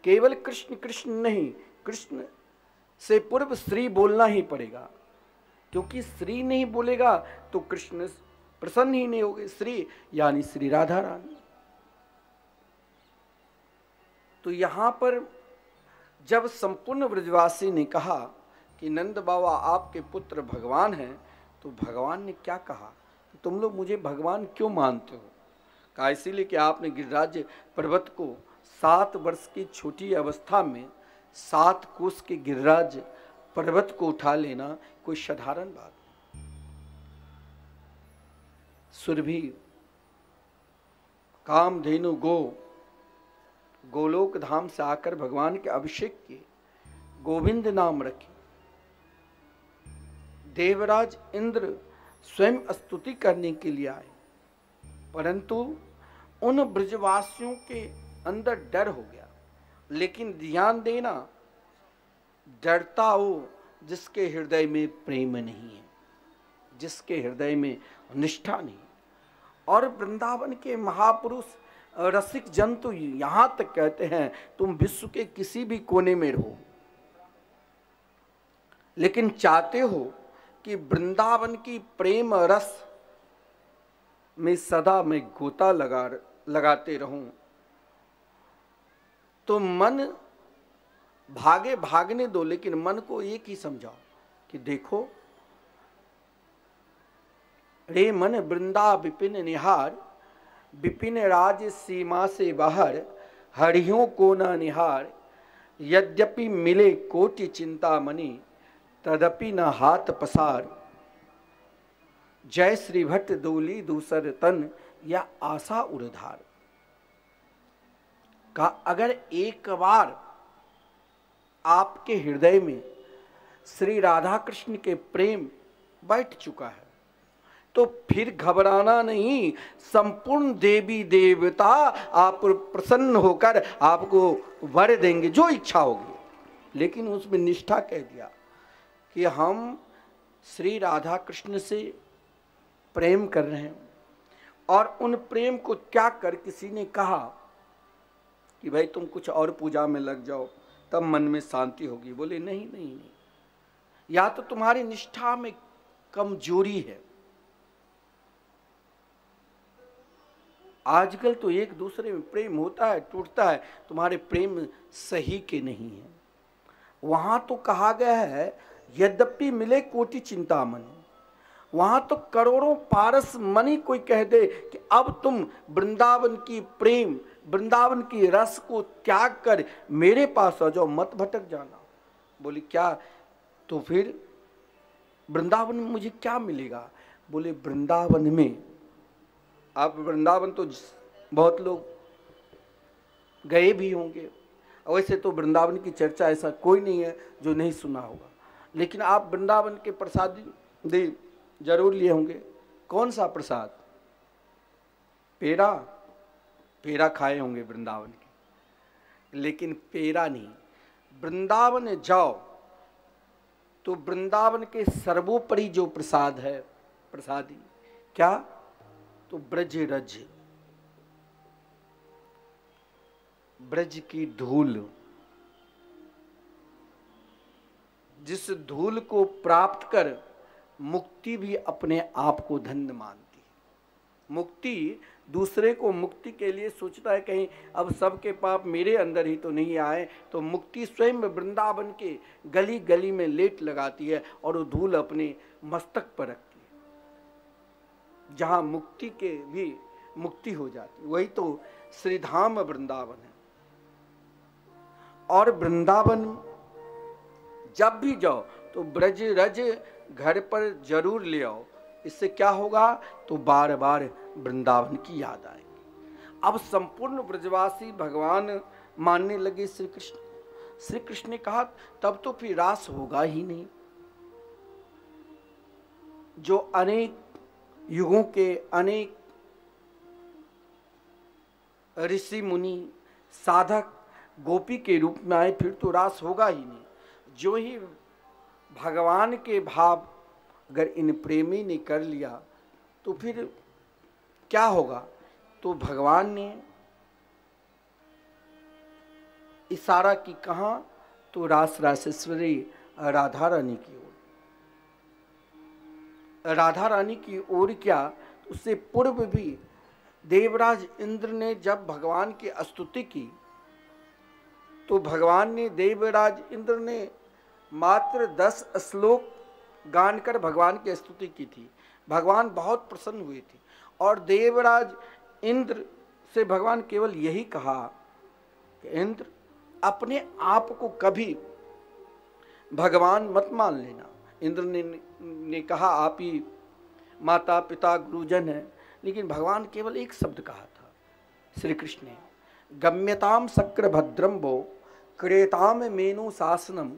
केवल कृष्ण कृष्ण नहीं, कृष्ण से पूर्व श्री बोलना ही पड़ेगा, क्योंकि श्री नहीं बोलेगा तो कृष्ण प्रसन्न ही नहीं होगे। श्री यानी श्री राधा रानी। तो यहां पर जब संपूर्ण ब्रजवासी ने कहा कि नंद बाबा आपके पुत्र भगवान हैं, तो भगवान ने क्या कहा, तुम लोग मुझे भगवान क्यों मानते हो? कहा इसीलिए कि आपने गिरिराज पर्वत को 7 वर्ष की छोटी अवस्था में 7 कोस के गिरिराज पर्वत को उठा लेना कोई साधारण बात नहीं। सुरभि कामधेनु गोलोक धाम से आकर भगवान के अभिषेक किए, गोविंद नाम रखे। देवराज इंद्र स्वयं स्तुति करने के लिए आए, परंतु उन ब्रजवासियों के अंदर डर हो गया। लेकिन ध्यान देना, डरता हो जिसके हृदय में प्रेम नहीं है, जिसके हृदय में निष्ठा नहीं। और वृंदावन के महापुरुष रसिक जन तो यहां तक कहते हैं तुम विश्व के किसी भी कोने में रहो, लेकिन चाहते हो कि वृंदावन की प्रेम रस में सदा मैं गोता लगाते रहूं, तो मन भागने दो, लेकिन मन को एक ही समझाओ कि देखो रे मन वृंदा विपिन निहार, विपिन राज सीमा से बाहर, हरियों को न निहार, यद्यपि मिले कोटि चिंता मणि, तदपि न हाथ पसार। जय श्री भट्ट दोली दूसर तन, या आशा उड़धार। का अगर एक बार आपके हृदय में श्री राधा कृष्ण के प्रेम बैठ चुका है, तो फिर घबराना नहीं। संपूर्ण देवी देवता आप प्रसन्न होकर आपको वर देंगे, जो इच्छा होगी। लेकिन उसमें निष्ठा कह दिया कि हम श्री राधा कृष्ण से प्रेम कर रहे हैं, और उन प्रेम को त्याग कर किसी ने कहा कि भाई तुम कुछ और पूजा में लग जाओ, तब मन में शांति होगी। बोले नहीं नहीं नहीं, या तो तुम्हारी निष्ठा में कमजोरी है। आजकल तो एक दूसरे में प्रेम होता है, टूटता है, तुम्हारे प्रेम सही के नहीं है। वहां तो कहा गया है यद्यपि मिले कोटि चिंतामणि, वहां तो करोड़ों पारस मणि कोई कह दे कि अब तुम वृंदावन की प्रेम, वृंदावन की रस को त्याग कर मेरे पास आ जाओ, मत भटक जाना। बोली क्या? तो फिर वृंदावन में मुझे क्या मिलेगा? बोले वृंदावन में, आप वृंदावन तो बहुत लोग गए भी होंगे, वैसे तो वृंदावन की चर्चा ऐसा कोई नहीं है जो नहीं सुना होगा, लेकिन आप वृंदावन के प्रसाद दे जरूर लिए होंगे। कौन सा प्रसाद? पेड़ा, पेड़ा खाए होंगे वृंदावन के, लेकिन पेड़ा नहीं। वृंदावन जाओ तो वृंदावन के सर्वोपरि जो प्रसाद है, प्रसादी क्या? तो ब्रज रज, ब्रज की धूल, जिस धूल को प्राप्त कर मुक्ति भी अपने आप को धन्य मानती है। मुक्ति दूसरे को मुक्ति के लिए सोचता है कहीं अब सबके पाप मेरे अंदर ही तो नहीं आए, तो मुक्ति स्वयं वृंदावन के गली गली में लेट लगाती है और वो धूल अपने मस्तक पर रखती है, जहां मुक्ति के भी मुक्ति हो जाती। वही तो श्रीधाम वृंदावन है। और वृंदावन जब भी जाओ तो ब्रज रज घर पर जरूर ले आओ। इससे क्या होगा? तो बार बार वृंदावन की याद आएगी। अब संपूर्ण ब्रजवासी भगवान मानने लगे श्री कृष्ण। श्री कृष्ण ने कहा तब तो फिर रास होगा ही नहीं। जो अनेक युगों के अनेक ऋषि मुनि साधक गोपी के रूप में आए, फिर तो रास होगा ही नहीं। जो ही भगवान के भाव अगर इन प्रेमी ने कर लिया तो फिर क्या होगा। तो भगवान ने इशारा की कहाँ, तो रास रासेश्वरी राधा रानी की ओर। राधा रानी की ओर क्या, उससे पूर्व भी देवराज इंद्र ने जब भगवान की स्तुति की तो भगवान ने, देवराज इंद्र ने मात्र 10 श्लोक गान कर भगवान की स्तुति की थी। भगवान बहुत प्रसन्न हुए थे और देवराज इंद्र से भगवान केवल यही कहा कि इंद्र, अपने आप को कभी भगवान मत मान लेना। इंद्र ने कहा आप ही माता पिता गुरुजन है, लेकिन भगवान केवल एक शब्द कहा था, श्री कृष्ण ने, गम्यताम शक्र भद्रम वो क्रेताम मेनु शासनम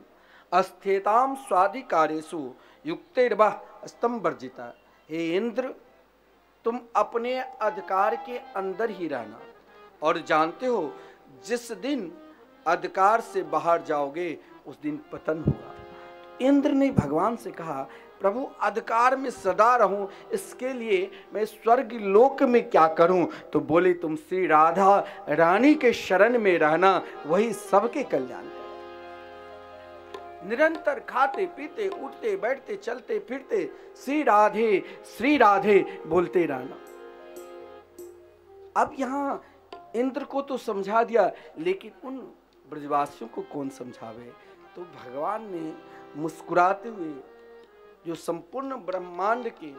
अस्थिताम स्वाधिकारेषु युक्तिर्वा स्तंभ वर्जिता। हे इंद्र, तुम अपने अधिकार के अंदर ही रहना, और जानते हो जिस दिन अधिकार से बाहर जाओगे उस दिन पतन होगा। इंद्र ने भगवान से कहा, प्रभु अधिकार में सदा रहूं, इसके लिए मैं स्वर्ग लोक में क्या करूं। तो बोले, तुम श्री राधा रानी के शरण में रहना, वही सबके कल्याण करें। निरंतर खाते पीते उठते बैठते चलते फिरते श्री राधे बोलते रहना। अब यहां इंद्र को तो समझा दिया, लेकिन उन ब्रजवासियों को कौन समझावे। तो भगवान ने मुस्कुराते हुए, जो संपूर्ण ब्रह्मांड के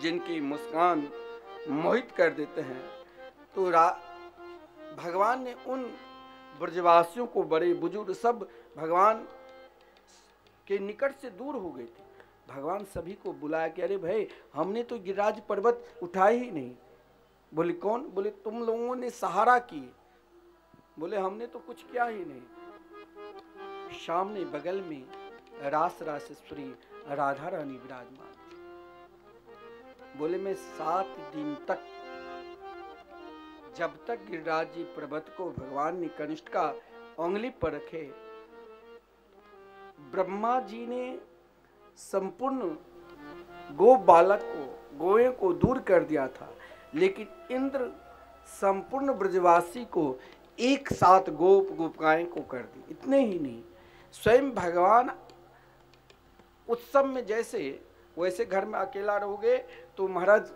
जिनकी मुस्कान मोहित कर देते हैं, तो भगवान ने उन ब्रजवासियों को, बड़े बुजुर्ग सब भगवान के निकट से दूर हो गए थे। भगवान सभी को बुलाया कि अरे भाई, हमने तो गिरिराज पर्वत उठाए ही नहीं। बोले कौन? बोले तुम लोगों ने सहारा की। बोले हमने तो कुछ किया ही नहीं। सामने बगल में रास रासेश्वरी राधा रानी विराजमान थी। बोले मैं 7 दिन तक, जब तक गिरिराज जी पर्वत को भगवान ने कनिष्ठ का उंगली पर रखे, ब्रह्मा जी ने संपूर्ण गो बालक को, गोए को दूर कर दिया था, लेकिन इंद्र संपूर्ण ब्रजवासी को एक साथ गोप गोपिकाएं को कर दी। इतने ही नहीं, स्वयं भगवान उत्सव में जैसे वैसे घर में अकेला रहोगे तो महाराज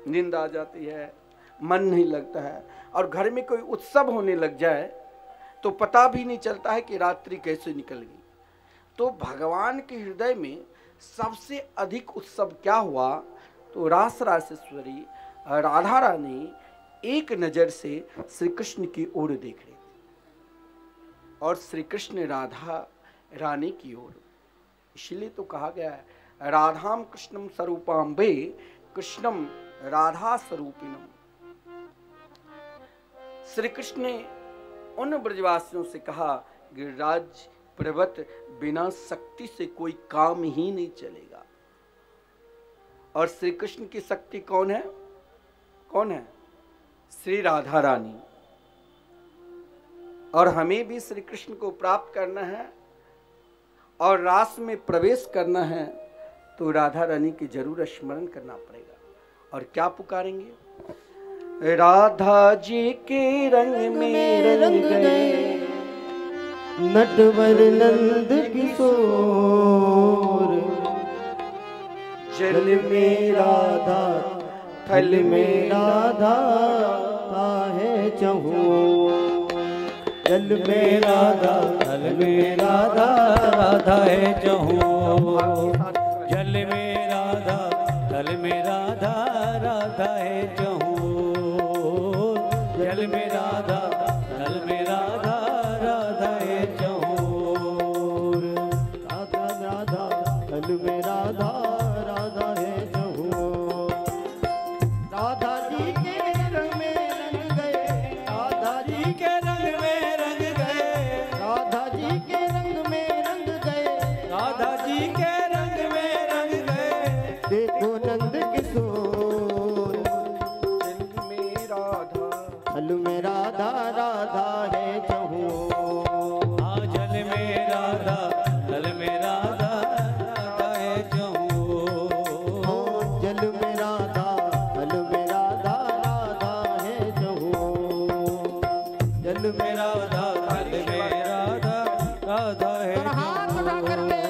नींद आ जाती है, मन नहीं लगता है, और घर में कोई उत्सव होने लग जाए तो पता भी नहीं चलता है कि रात्रि कैसे निकल गई। तो भगवान के हृदय में सबसे अधिक उत्सव क्या हुआ, तो रास रासेश्वरी राधा रानी एक नजर से श्री कृष्ण की ओर देख रही थी और श्री कृष्ण राधा रानी की ओर। इसलिए तो कहा गया है, राधाम कृष्णम स्वरूपाम्बे कृष्णम राधा स्वरूपिणम। श्री कृष्ण ने उन ब्रजवासियों से कहा, गिरिराज पर्वत बिना शक्ति से कोई काम ही नहीं चलेगा। और श्री कृष्ण की शक्ति कौन है? कौन है? श्री राधा रानी। और हमें भी श्री कृष्ण को प्राप्त करना है और रास में प्रवेश करना है, तो राधा रानी की जरूर स्मरण करना पड़ेगा। और क्या पुकारेंगे? राधा जी के रंग में रंग गए नटवर नंद किशोर, जल में राधा थल में राधा आहे चहु, जल में राधा थल में राधा राधा है जहूं, जल में राधा थल में राधा राधा है जहूं, जल में राधा थल में राधा राधा है जहूं, राधा राधा थल में राधा राधा है चहु। राधा जी के रंग में रंग गए, राधा जी के रंग में रंग गए, राधा जी के रंग में रंग गए, राधा जी के रंग में रंग गए। देखो नंद किशोर, जल में राधा थल में राधा राधा है चहु। हाँ, जल में राधा थल में राधा राधा है जल में राधा, जल में राधा, राधा है हाथ उठा करके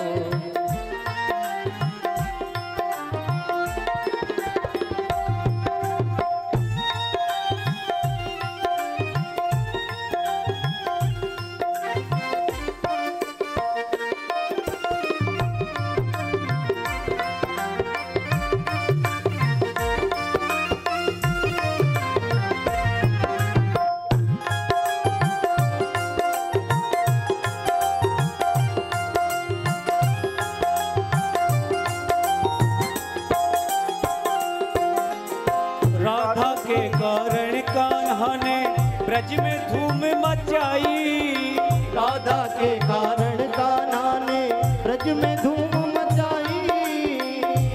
राधा के कारण कान्हा ने ब्रज में धूम मचाई, राधा के कारण कान्हा ने ब्रज में धूम मचाई,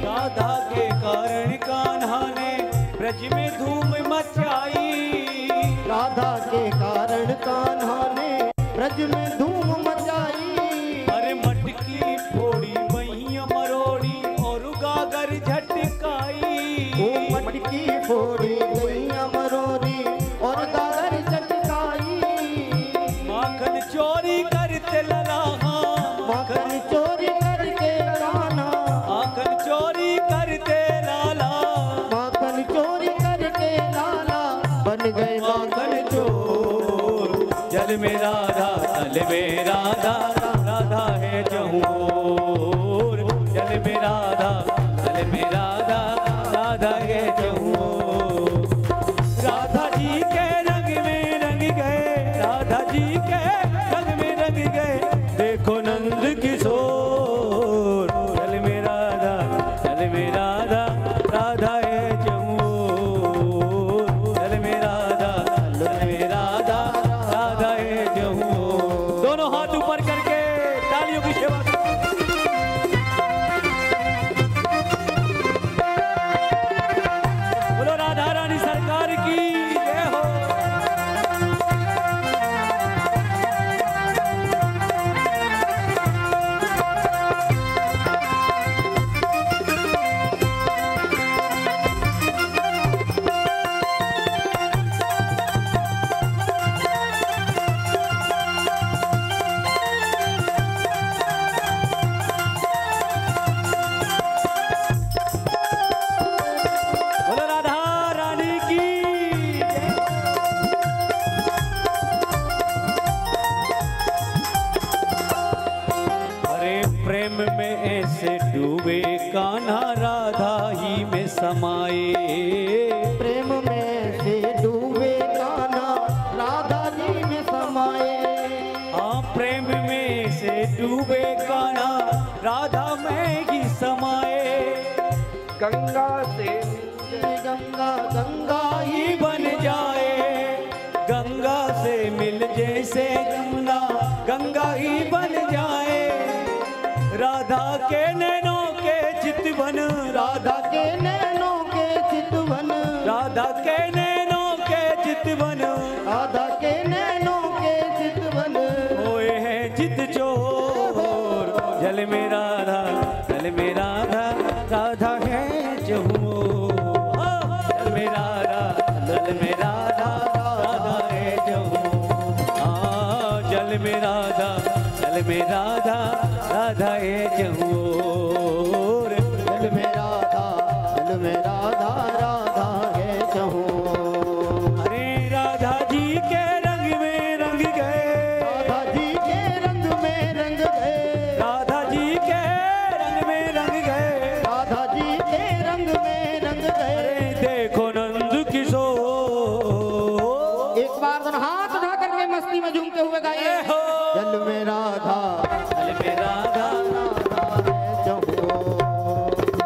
राधा के कारण कान्हा ने ब्रज में धूम मचाई, राधा के कारण कान्हा ने ब्रज में धूम मचाई। अरे मटकी फोड़ी वहीं मरोड़ी और गागर झटकाई, वो मटकी फोड़ी गई अमरोरी और गागर चटकाई, माखन चोरी करते ललाहा, माखन चोरी करके कान्हा, माखन चोरी करते लाला, माखन चोरी करके लाला बन गए माखन चोर। जल में राधा, जल में राधा, राधा है जहूर, जल में राधा, जल में राधा, राधा है जहूर। राधा जी के रंग में रंग गए, राधा जी के रंग में रंग गए, देखो नंद किशोर। जल में राधा, जल में राधा, राधा है जहूर, जल में राधा, जल में राधा, राधा है जहूर। दोनों हाथ ऊपर करके तालियों की सेवा करो। बोलो राधा रानी सरकार की जय हो। बोलो राधा रानी की जय। अरे प्रेम में ऐसे डूबे कान्हा राधा ही में समाए, प्रेम में से डूबे कान्हा राधा जी में समाए, हाँ प्रेम में से डूबे कान्हा राधा में ही समाए। गंगा से गंगा गंगा ही बन जाए, गंगा से मिल जैसे यमुना गंगा ही बन जाए। राधा के नैनों के चितवन, राधा के नैनों के चितवन, राधा के नैनों के चितवन, राधा के नैनों के चितवन, होए हैं चित चोर। जल में राधा, जल में राधा, राधा है जहूर। जल में राधा, जल में राधा, राधा है जहूर। हाँ जल में राधा, जल में राधा, राधा है जहूर। जल में राधा, जल में राधा, राधा है जहूर। अरे राधा जी के रंग में रंग गए, राधा जी के रंग में रंग गए, राधा जी के रंग में रंग गए। राधा जी के रंग में रंग गए। अरे देखो नंद किशोर। एक बार दोनों हाथ उठा करके मस्ती में झूमते हुए गाइए। जल में राधा, जल में राधा, राधा है जहूर।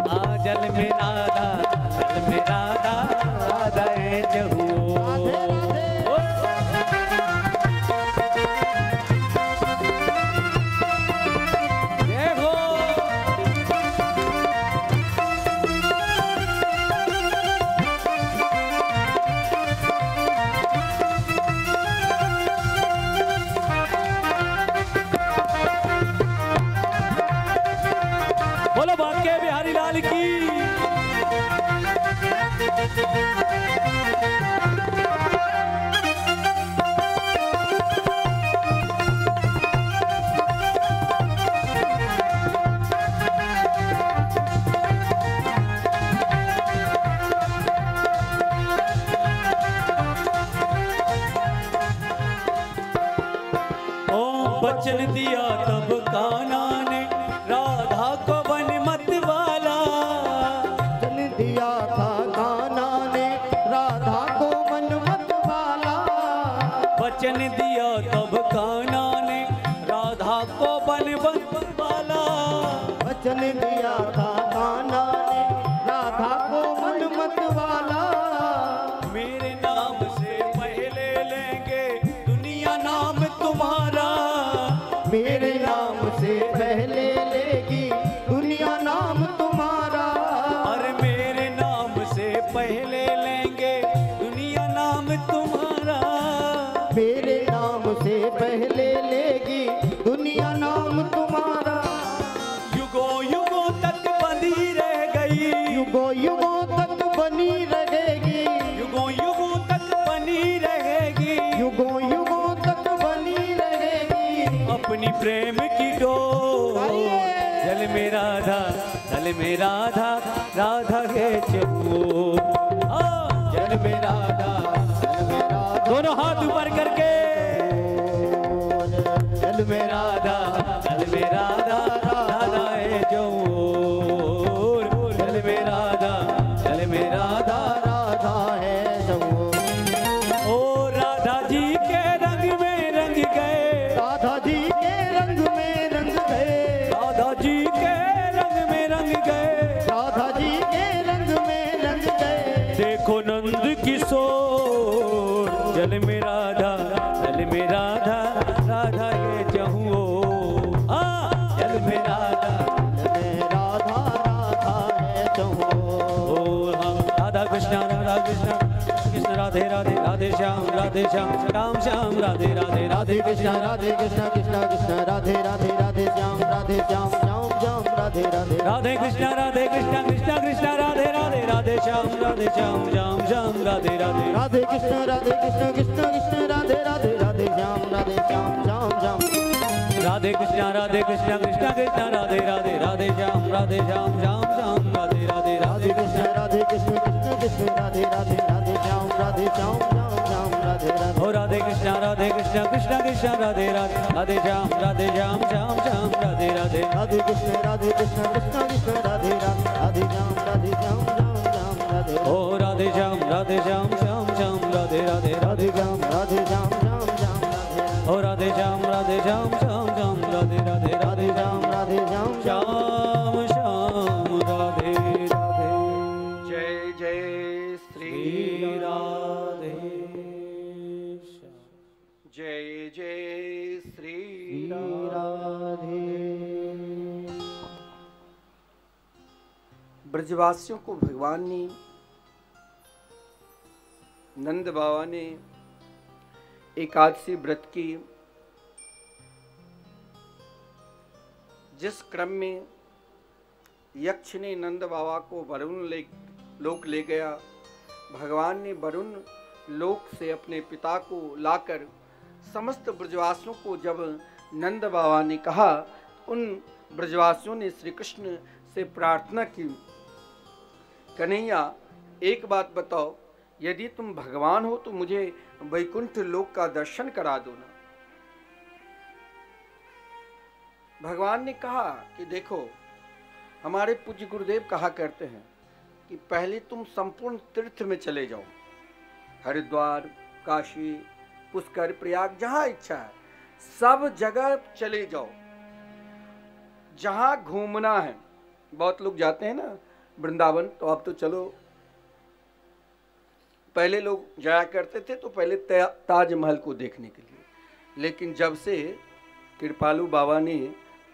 हाँ जल में राधा, जल में राधा, राधा है जहूर। राधे राधे। जय हो। बोलो बांके बिहारी लाल की। बनाया था कान्हा ने राधा को मन मत वाला। मेरे नाम से पहले लेंगे दुनिया नाम तुम्हारा। मेरे नाम से पहले लेगी दुनिया नाम तुम्हारा। अरे मेरे नाम से पहले लेंगे दुनिया नाम तुम्हारा। मेरे नाम से पहले लेगी दुनिया नाम तुम्हारा। युगों युगों तक बनी रह गई। युगों युगों तक बनी रहेगी। युगों युगों तक बनी रहेगी। युगों युगों तक बनी रहेगी। अपनी प्रेम की डोर जल में राधा, जल में राधा, राधा के चकोर। जल में राधा, जल में राधा, दोनों हाथ ऊपर करके जल में राधा, जल में राधा, राधा है चकोर। जल में राधा, जल में राधा, राधा है चकोर। ओ राधा जी के रंग में रंग गए। राधा जी के रंग में रंग गए। राधा जी के रंग में रंग गए। राधा जी के रंग में रंग गए। देखो नंद किशोर। जल में राधा, जल में राधा, राधा के चहुओ। जल में राधा, जल में राधा, राधा है चकोर। राधा कृष्ण, राधा कृष्ण, कृष्ण राधे राधे, राधे श्याम, राधे श्याम, राम श्याम, राधे राधे, राधे कृष्ण, राधे कृष्ण कृष्ण कृष्ण राधे राधे, राधे श्याम, राधे श्याम, श्याम श्याम, राधे राधे। राधे कृष्ण, राधे कृष्ण, कृष्ण कृष्ण, राधे राधे, राधे श्याम, राधे श्याम, श्याम श्याम, राधे राधे। राधे कृष्ण कृष्ण कृष्ण राधे राधे, राधे श्याम, राधे श्याम, श्याम श्याम। राधे कृष्ण, राधे कृष्ण, कृष्ण कृष्ण, राधे राधे, राधे श्याम, राधे श्याम, श्याम श्याम, राधे राधे। राधे कृष्ण कृष्ण कृष्ण राधे राधे, राधे श्याम, राधे श्याम, श्याम श्याम, राधे राधे। ओ राधे कृष्ण, राधे कृष्ण, कृष्ण कृष्ण, राधे राधे, राधे श्याम, राधे श्याम, श्याम श्याम, राधे राधे। राधे कृष्ण कृष्ण कृष्ण राधे राधे, राधे श्याम, राधे श्याम, श्याम श्याम, राधे। ओ राधे श्याम, राधे श्याम, श्याम श्याम, राधे राधे, राधे श्याम, राधे श्याम, श्याम श्याम, राधे। ओ राधे श्याम, राधे श्याम, श्याम श्याम, राधे राधे, राधे श्याम, राधे श्याम, श्याम श्याम, राधे राधे। जय जय श्री राधे जय जय श्री राधे। ब्रजवासियों को भगवान ने, नंद बाबा ने एकादशी व्रत की जिस क्रम में यक्ष ने नंद बाबा को वरुण लोक ले गया, भगवान ने वरुण लोक से अपने पिता को लाकर समस्त ब्रजवासियों को जब नंद बाबा ने कहा, उन ब्रजवासियों ने श्री कृष्ण से प्रार्थना की, कन्हैया एक बात बताओ, यदि तुम भगवान हो तो मुझे वैकुंठ लोक का दर्शन करा दो ना। भगवान ने कहा कि देखो, हमारे पूज्य गुरुदेव कहा करते हैं कि पहले तुम संपूर्ण तीर्थ में चले जाओ, हरिद्वार, काशी, पुष्कर, प्रयाग, जहां इच्छा है सब जगह चले जाओ, जहां घूमना है। बहुत लोग जाते हैं ना वृंदावन, तो अब तो चलो, पहले लोग जाया करते थे तो पहले ताजमहल को देखने के लिए, लेकिन जब से कृपालु बाबा ने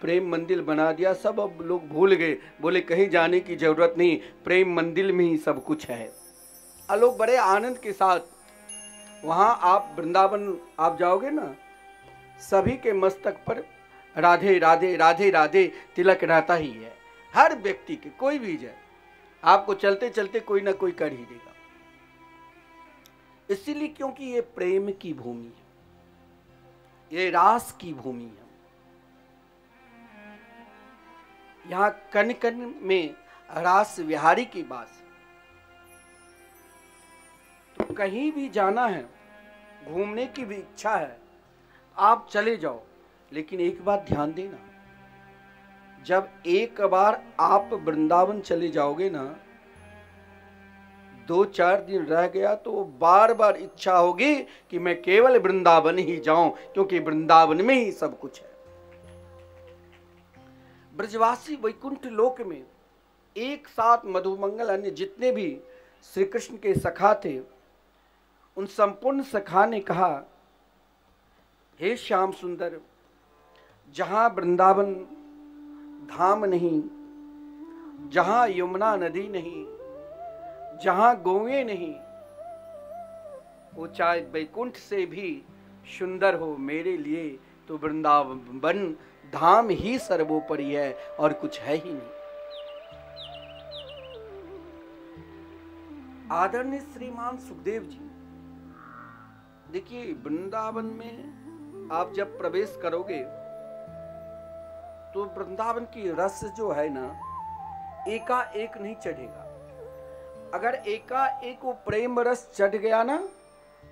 प्रेम मंदिर बना दिया, सब अब लोग भूल गए, बोले कहीं जाने की जरूरत नहीं, प्रेम मंदिर में ही सब कुछ है। और लोग बड़े आनंद के साथ वहाँ, आप वृंदावन आप जाओगे ना, सभी के मस्तक पर राधे राधे राधे राधे तिलक रहता ही है, हर व्यक्ति के, कोई भी जाए, आपको चलते चलते कोई ना कोई कर ही देगा। इसीलिए क्योंकि ये प्रेम की भूमि है, ये रास की भूमि है। यहाँ कण कण में रास विहारी की बात। तो कहीं भी जाना है, घूमने की भी इच्छा है, आप चले जाओ, लेकिन एक बात ध्यान देना, जब एक बार आप वृंदावन चले जाओगे ना, 2-4 दिन रह गया तो बार बार इच्छा होगी कि मैं केवल वृंदावन ही जाऊं, क्योंकि वृंदावन में ही सब कुछ है। ब्रजवासी वैकुंठ लोक में एक साथ मधुमंगल अन्य जितने भी श्री कृष्ण के सखा थे, उन संपूर्ण सखा ने कहा, हे श्याम सुंदर, जहां वृंदावन धाम नहीं, जहां यमुना नदी नहीं, जहां गौएं नहीं, वो चाहे वैकुंठ से भी सुंदर हो, मेरे लिए तो वृंदावन धाम ही सर्वोपरि है और कुछ है ही नहीं। आदरणीय श्रीमान सुखदेव जी, देखिए वृंदावन में आप जब प्रवेश करोगे तो वृंदावन की रस जो है ना, एकाएक नहीं चढ़ेगा। अगर एकाएक वो प्रेम रस चढ़ गया ना,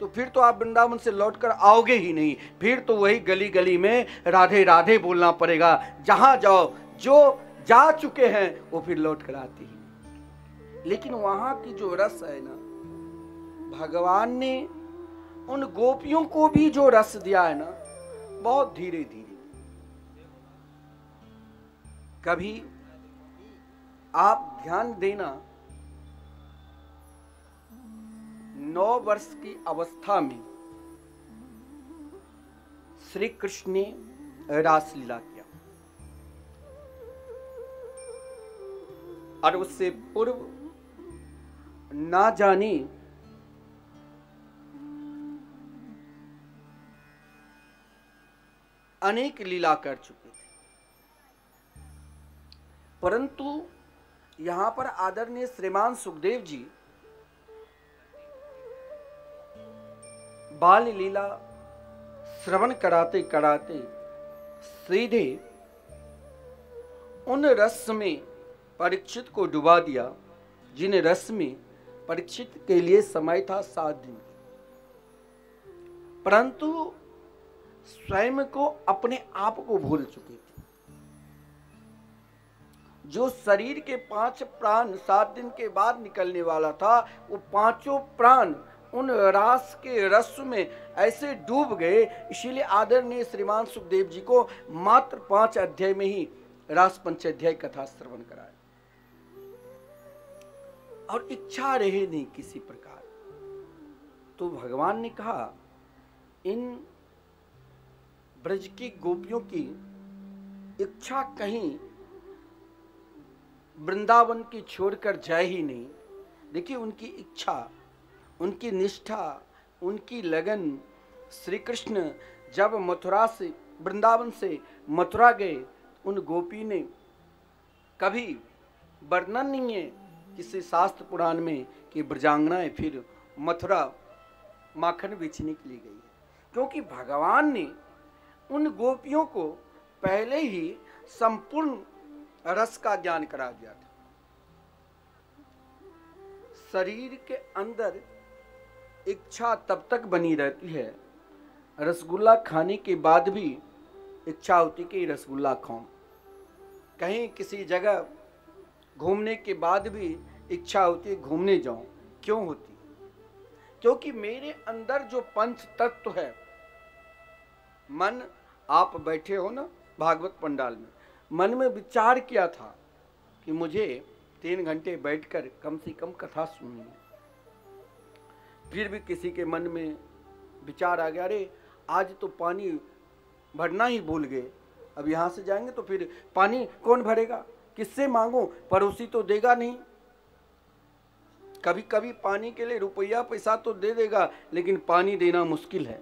तो फिर तो आप वृंदावन से लौटकर आओगे ही नहीं। फिर तो वही गली गली में राधे राधे बोलना पड़ेगा। जहां जाओ, जो जा चुके हैं वो फिर लौट कर आते ही। लेकिन वहां की जो रस है ना, भगवान ने उन गोपियों को भी जो रस दिया है ना, बहुत धीरे धीरे। कभी आप ध्यान देना, 9 वर्ष की अवस्था में श्री कृष्ण ने रासलीला किया, और उससे पूर्व ना जाने अनेक लीला कर चुके थे। परंतु यहां पर आदरणीय श्रीमान सुखदेव जी बाल लीला श्रवण कराते कराते सीधे उन रस में परीक्षित को डुबा दिया, जिन रस में परीक्षित के लिए समय था 7 दिन। परंतु स्वयं को, अपने आप को भूल चुके थे। जो शरीर के 5 प्राण 7 दिन के बाद निकलने वाला था, वो 5 प्राण उन रास के रस में ऐसे डूब गए। इसीलिए आदरणीय श्रीमान सुखदेव जी को मात्र 5 अध्याय में ही रास पंचाध्याय कथा श्रवण कराया, और इच्छा रहे नहीं किसी प्रकार। तो भगवान ने कहा, इन ब्रज की गोपियों की इच्छा कहीं वृंदावन की छोड़कर जाए ही नहीं। देखिए उनकी इच्छा, उनकी निष्ठा, उनकी लगन। श्री कृष्ण जब मथुरा से, वृंदावन से मथुरा गए, उन गोपी ने कभी वर्णन नहीं है किसी शास्त्र पुराण में कि ब्रजांगनाएं फिर मथुरा माखन बेचने के लिए गई है, क्योंकि भगवान ने उन गोपियों को पहले ही संपूर्ण रस का ज्ञान करा दिया था। शरीर के अंदर इच्छा तब तक बनी रहती है, रसगुल्ला खाने के बाद भी इच्छा होती कि रसगुल्ला खाऊं। कहीं किसी जगह घूमने के बाद भी इच्छा होती है घूमने जाऊं। क्यों होती? क्योंकि मेरे अंदर जो पंच तत्व है, मन, आप बैठे हो ना भागवत पंडाल में, मन में विचार किया था कि मुझे 3 घंटे बैठकर कम से कम कथा सुननी है। फिर भी किसी के मन में विचार आ गया, अरे आज तो पानी भरना ही भूल गए, अब यहाँ से जाएंगे तो फिर पानी कौन भरेगा, किससे मांगो, पड़ोसी तो देगा नहीं। कभी कभी पानी के लिए रुपया पैसा तो दे देगा, लेकिन पानी देना मुश्किल है।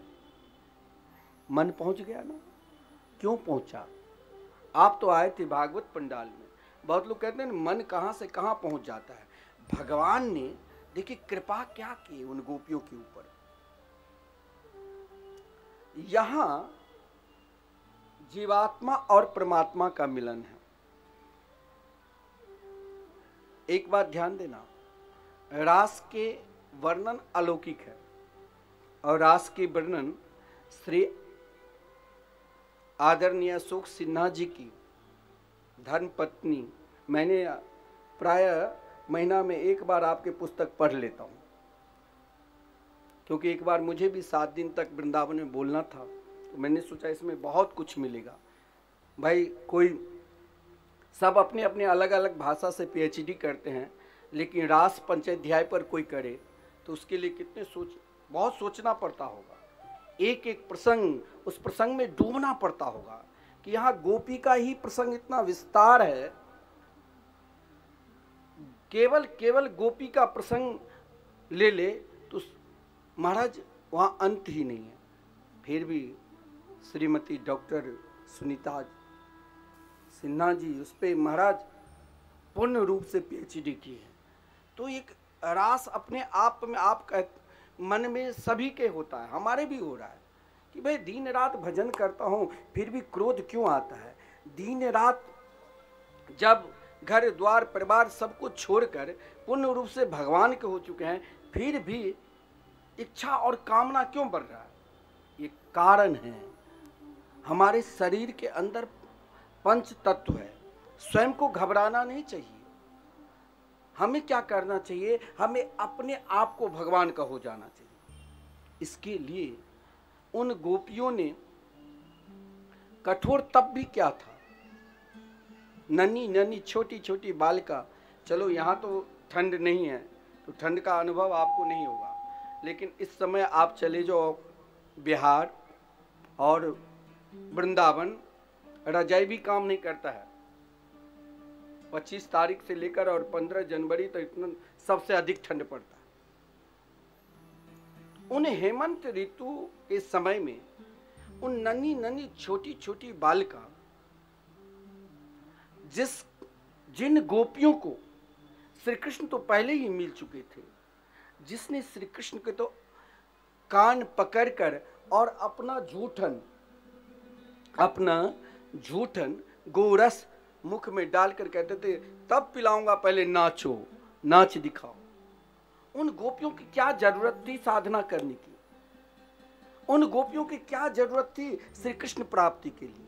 मन पहुंच गया ना। क्यों पहुंचा? आप तो आए थे भागवत पंडाल में। बहुत लोग कहते हैं मन कहां से कहां पहुंच जाता है। भगवान ने देखिए कृपा क्या की उन गोपियों के ऊपर। यहां जीवात्मा और परमात्मा का मिलन है। एक बात ध्यान देना, रास के वर्णन अलौकिक है और रास के वर्णन श्री आदरणीय अशोक सिन्हा जी की धर्म पत्नी, मैंने प्राय महीना में एक बार आपके पुस्तक पढ़ लेता हूँ, क्योंकि एक बार मुझे भी 7 दिन तक वृंदावन में बोलना था, तो मैंने सोचा इसमें बहुत कुछ मिलेगा। भाई कोई सब अपने अपने अलग अलग भाषा से पीएचडी करते हैं, लेकिन रास पंचाध्याय पर कोई करे तो उसके लिए कितने बहुत सोचना पड़ता होगा। एक एक प्रसंग, उस प्रसंग में डूबना पड़ता होगा कि यहाँ गोपी का ही प्रसंग इतना विस्तार है, केवल गोपी का प्रसंग ले तो महाराज वहाँ अंत ही नहीं है। फिर भी श्रीमती डॉक्टर सुनीता सिन्हा जी उस पर महाराज पूर्ण रूप से पीएचडी की है। तो एक रास अपने आप में मन में सभी के होता है, हमारे भी हो रहा है कि भाई दिन रात भजन करता हूँ फिर भी क्रोध क्यों आता है। दिन रात जब घर द्वार परिवार सब कुछ छोड़कर पूर्ण रूप से भगवान के हो चुके हैं, फिर भी इच्छा और कामना क्यों बढ़ रहा है। ये कारण है हमारे शरीर के अंदर पंच तत्व है। स्वयं को घबराना नहीं चाहिए। हमें क्या करना चाहिए, हमें अपने आप को भगवान का हो जाना चाहिए। इसके लिए उन गोपियों ने कठोर तप भी क्या था। नन्ही नन्ही छोटी छोटी बालिका, चलो यहाँ तो ठंड नहीं है तो ठंड का अनुभव आपको नहीं होगा, लेकिन इस समय आप चले जाओ बिहार और वृंदावन, रजाई भी काम नहीं करता है। 25 तारीख से लेकर और 15 जनवरी तक इतना सबसे अधिक ठंड पड़ता है। उन हेमंत ऋतु के समय में उन नन्ही नन्ही छोटी छोटी बालिका, जिन गोपियों को श्री कृष्ण तो पहले ही मिल चुके थे, जिसने श्री कृष्ण के तो कान पकड़कर और अपना जूठन गोरस मुख में डालकर कहते थे तब पिलाऊंगा, पहले नाचो, नाच दिखाओ। उन गोपियों की क्या जरूरत थी साधना करने की। उन गोपियों की क्या जरूरत थी श्री कृष्ण प्राप्ति के लिए।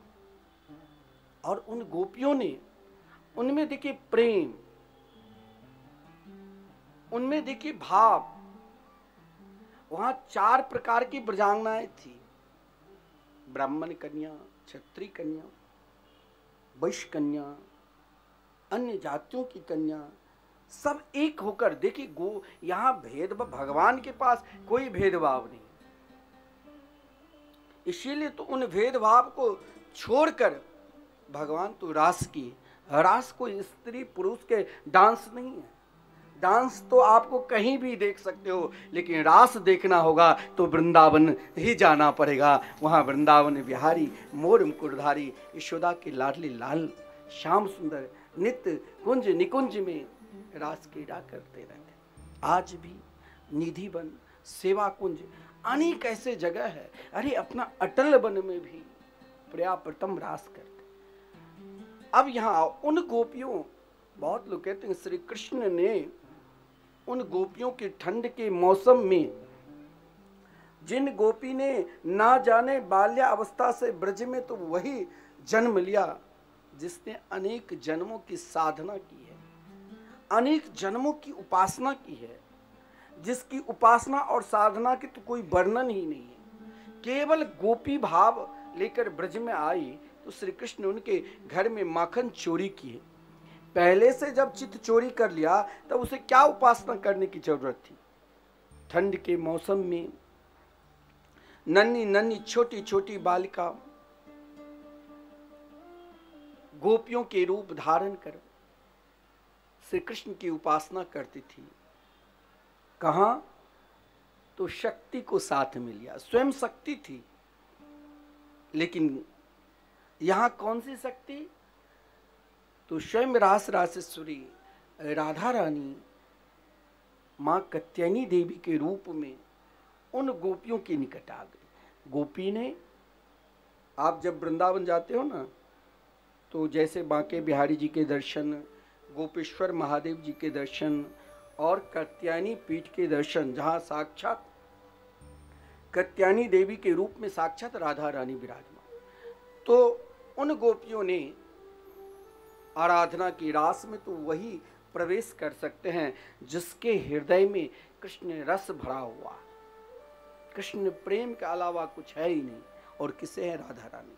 और उन गोपियों ने, उनमें देखिए प्रेम, उनमें देखिए भाव। वहां 4 प्रकार की ब्रजांगनाएं थी, ब्राह्मण कन्या, क्षत्रिय कन्या, वैश्य कन्या, अन्य जातियों की कन्या, सब एक होकर देखिए यहां भेदभाव, भगवान के पास कोई भेदभाव नहीं। इसीलिए तो उन भेदभाव को छोड़कर भगवान तो रास कोई स्त्री पुरुष के डांस नहीं है। डांस तो आपको कहीं भी देख सकते हो, लेकिन रास देखना होगा तो वृंदावन ही जाना पड़ेगा। वहाँ वृंदावन बिहारी मोर मुकुटधारी यशोदा के लाडले लाल श्याम सुंदर नित्य कुंज निकुंज में रास क्रीड़ा करते रहते। आज भी निधि वन, सेवा कुंज, अनेक ऐसे जगह है। अरे अपना अटल वन में भी पर्याप्रतम रास करते। अब यहाँ उन गोपियों, बहुत लोग कहते हैं श्री कृष्ण ने उन गोपियों के ठंड के मौसम में, जिन गोपी ने ना जाने बाल्यावस्था से ब्रज में तो वही जन्म लिया जिसने अनेक जन्मों की साधना की है, अनेक जन्मों की उपासना की है, जिसकी उपासना और साधना की तो कोई वर्णन ही नहीं है। केवल गोपी भाव लेकर ब्रज में आई तो श्री कृष्ण ने उनके घर में माखन चोरी की है। पहले से जब चित्त चोरी कर लिया तब उसे क्या उपासना करने की जरूरत थी। ठंड के मौसम में नन्ही नन्ही छोटी छोटी बालिका गोपियों के रूप धारण कर श्री कृष्ण की उपासना करती थी। कहां? तो शक्ति को साथ में लिया। स्वयं शक्ति थी, लेकिन यहां कौन सी शक्ति? तो स्वयं रास रासेश्वरी राधा रानी माँ कात्यायनी देवी के रूप में उन गोपियों के निकट आ गई। गोपी ने, आप जब वृंदावन जाते हो ना, तो जैसे बांके बिहारी जी के दर्शन, गोपेश्वर महादेव जी के दर्शन और कात्यायनी पीठ के दर्शन, जहाँ साक्षात कात्यायनी देवी के रूप में साक्षात राधा रानी विराजमान, तो उन गोपियों ने आराधना की। रास में तो वही प्रवेश कर सकते हैं जिसके हृदय में कृष्ण रस भरा हुआ। कृष्ण प्रेम के अलावा कुछ है ही नहीं, और किसे है? राधा रानी।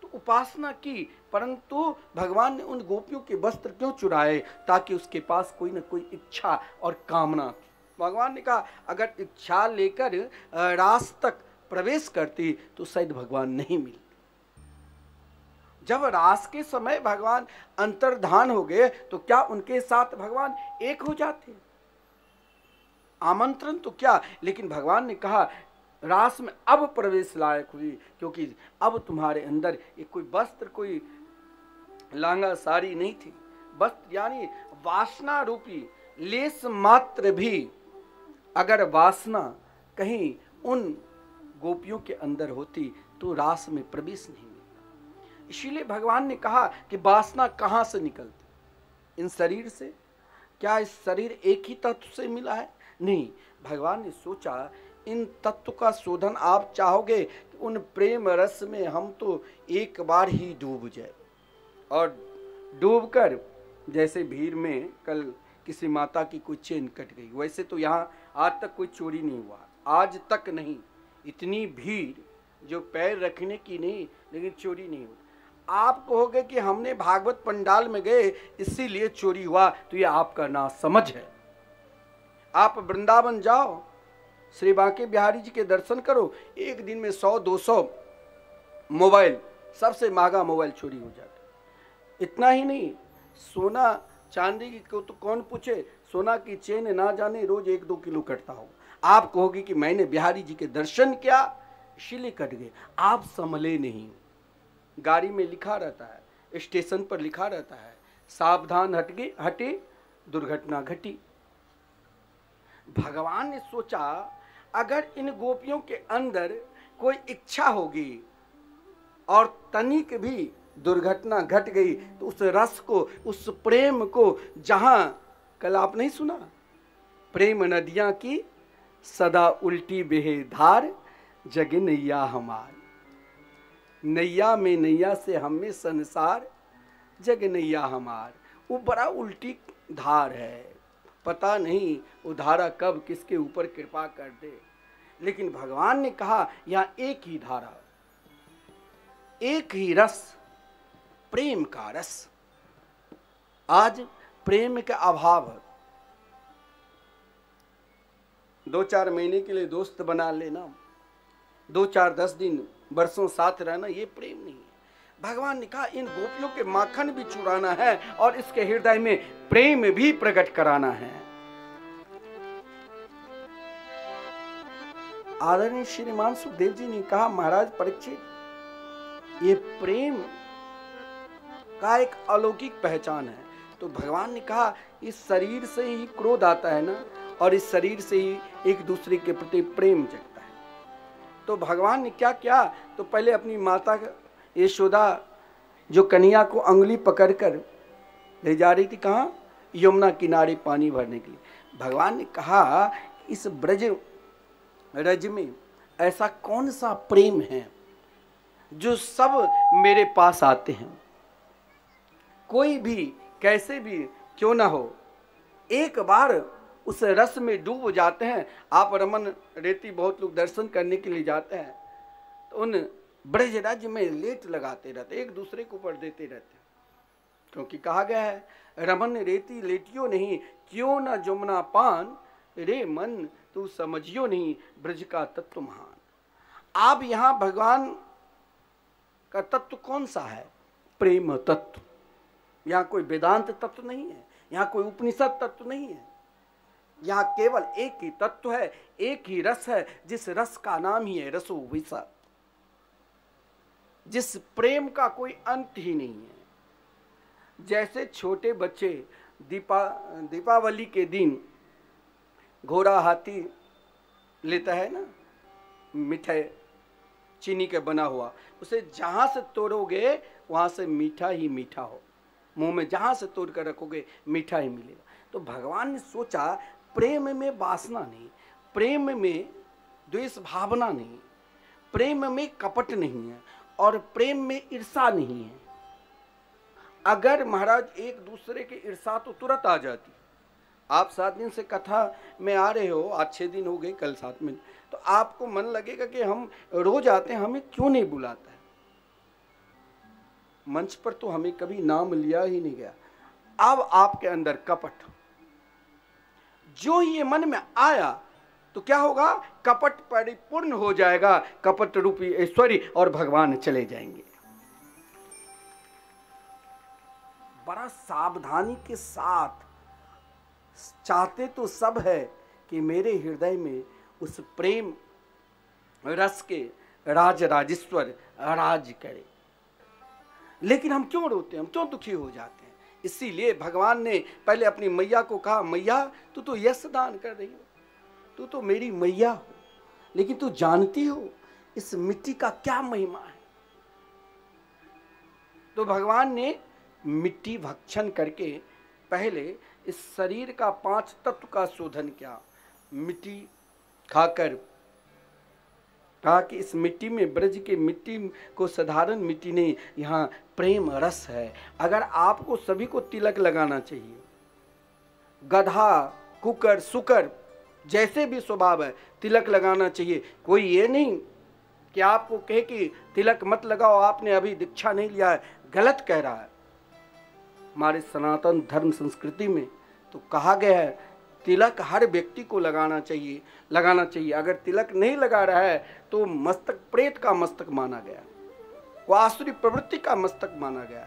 तो उपासना की, परंतु भगवान ने उन गोपियों के वस्त्र क्यों चुराए? ताकि उसके पास कोई ना कोई इच्छा और कामना थी। भगवान ने कहा अगर इच्छा लेकर रास तक प्रवेश करती तो शायद भगवान नहीं मिलते। जब रास के समय भगवान अंतर्धान हो गए तो क्या उनके साथ भगवान एक हो जाते? आमंत्रण तो क्या, लेकिन भगवान ने कहा रास में अब प्रवेश लायक हुई, क्योंकि अब तुम्हारे अंदर एक कोई वस्त्र, कोई लांगा साड़ी नहीं थी। वस्त्र यानी वासना रूपी लेस मात्र भी अगर वासना कहीं उन गोपियों के अंदर होती तो रास में प्रवेश नहीं मिलता। इसीलिए भगवान ने कहा कि वासना कहाँ से निकलती? इन शरीर से। क्या इस शरीर एक ही तत्व से मिला है? नहीं। भगवान ने सोचा इन तत्व का शोधन आप चाहोगे कि उन प्रेम रस में हम तो एक बार ही डूब जाए, और डूबकर जैसे भीड़ में कल किसी माता की कोई चेन कट गई, वैसे तो यहाँ आज तक कोई चोरी नहीं हुआ, आज तक नहीं। इतनी भीड़ जो पैर रखने की नहीं, लेकिन चोरी नहीं हुई। आप कहोगे कि हमने भागवत पंडाल में गए इसीलिए चोरी हुआ, तो ये आपका नासमझ है। आप वृंदावन जाओ, श्री बांके बिहारी जी के दर्शन करो, एक दिन में 100-200 मोबाइल, सबसे महंगा मोबाइल चोरी हो जाता है। इतना ही नहीं, सोना चांदी की को तो कौन पूछे, सोना की चेन ना जाने रोज 1-2 किलो कटता हो। आप कहोगे कि मैंने बिहारी जी के दर्शन किया इसीलिए कट गए। आप संभले नहीं। गाड़ी में लिखा रहता है, स्टेशन पर लिखा रहता है, सावधान हटे दुर्घटना घटी। भगवान ने सोचा अगर इन गोपियों के अंदर कोई इच्छा होगी और तनिक भी दुर्घटना घट गई तो उस रस को, उस प्रेम को, जहां कल आप नहीं सुना, प्रेम नदियां की सदा उल्टी बहे धार, जग नैया हमार, नैया में नैया से हमें संसार, जग नैया हमार। वो बड़ा उल्टी धार है, पता नहीं वो धारा कब किसके ऊपर कृपा कर दे। लेकिन भगवान ने कहा यहाँ एक ही धारा, एक ही रस, प्रेम का रस। आज प्रेम का अभाव है। 2-4 महीने के लिए दोस्त बना लेना, 2-4-10 दिन बरसों साथ रहना, ये प्रेम नहीं है। भगवान ने कहा इन गोपियों के माखन भी चुराना है और इसके हृदय में प्रेम भी प्रकट कराना है। आदरणीय श्रीमान सुखदेव जी ने कहा महाराज परीक्षित, ये प्रेम का एक अलौकिक पहचान है। तो भगवान ने कहा इस शरीर से ही क्रोध आता है ना, और इस शरीर से ही एक दूसरे के प्रति प्रेम जगता है। तो भगवान ने क्या किया, तो पहले अपनी माता यशोदा जो कन्हैया को अंगुली पकड़कर ले जा रही थी, कहाँ? यमुना किनारे पानी भरने के लिए। भगवान ने कहा इस ब्रज रज में ऐसा कौन सा प्रेम है जो सब मेरे पास आते हैं, कोई भी कैसे भी क्यों ना हो, एक बार उस रस में डूब जाते हैं। आप रमन रेती बहुत लोग दर्शन करने के लिए जाते हैं तो उन ब्रज राज्य में लेट लगाते रहते, एक दूसरे के ऊपर देते रहते, क्योंकि कहा गया है रमन रेती लेटियो नहीं, क्यों न जमुना पान, रे मन तू समझियो नहीं, ब्रज का तत्व महान। आप यहाँ भगवान का तत्व कौन सा है? प्रेम तत्व। यहाँ कोई वेदांत तत्व नहीं है, यहाँ कोई उपनिषद तत्व नहीं है, यहाँ केवल एक ही तत्व है, एक ही रस है, जिस रस का नाम ही है रसो विसा, जिस प्रेम का कोई अंत ही नहीं है। जैसे छोटे बच्चे दीपावली के दिन घोड़ा हाथी लेता है ना, मिठाई चीनी का बना हुआ, उसे जहाँ से तोड़ोगे वहाँ से मीठा ही मीठा हो, मुंह में जहाँ से तोड़ कर रखोगे मीठा ही मिलेगा। तो भगवान ने सोचा प्रेम में वासना नहीं, प्रेम में द्वेष भावना नहीं, प्रेम में कपट नहीं है और प्रेम में ईर्षा नहीं है। अगर महाराज एक दूसरे की ईर्षा तो तुरंत आ जाती। आप 7 दिन से कथा में आ रहे हो, आज 6 दिन हो गए, कल 7 दिन, तो आपको मन लगेगा कि हम रोज आते हैं, हमें क्यों नहीं बुलाता है। मंच पर तो हमें कभी नाम लिया ही नहीं गया। अब आपके अंदर कपट, जो ही ये मन में आया तो क्या होगा, कपट परिपूर्ण हो जाएगा, कपट रूपी ऐश्वर्य और भगवान चले जाएंगे। बड़ा सावधानी के साथ, चाहते तो सब है कि मेरे हृदय में उस प्रेम रस के राज राजेश्वर राज करे, लेकिन हम क्यों रोते हैं, हम क्यों दुखी हो जाते हैं। इसीलिए भगवान ने पहले अपनी मैया को कहा, मैया तू तो यश दान कर रही हो, तू तो मेरी मैया हो, लेकिन तू जानती हो इस मिट्टी का क्या महिमा है। तो भगवान ने मिट्टी भक्षण करके पहले इस शरीर का 5 तत्व का शोधन किया। मिट्टी खाकर कहा कि इस मिट्टी में, ब्रज के मिट्टी को साधारण मिट्टी नहीं, यहाँ प्रेम रस है। अगर आपको सभी को तिलक लगाना चाहिए, गधा कुकर सुकर जैसे भी स्वभाव है तिलक लगाना चाहिए। कोई ये नहीं कि आपको कहे कि तिलक मत लगाओ, आपने अभी दीक्षा नहीं लिया है, गलत कह रहा है। हमारे सनातन धर्म संस्कृति में तो कहा गया है तिलक हर व्यक्ति को लगाना चाहिए। अगर तिलक नहीं लगा रहा है तो मस्तक प्रेत का मस्तक माना गया, वो आसुरी प्रवृत्ति का मस्तक माना गया।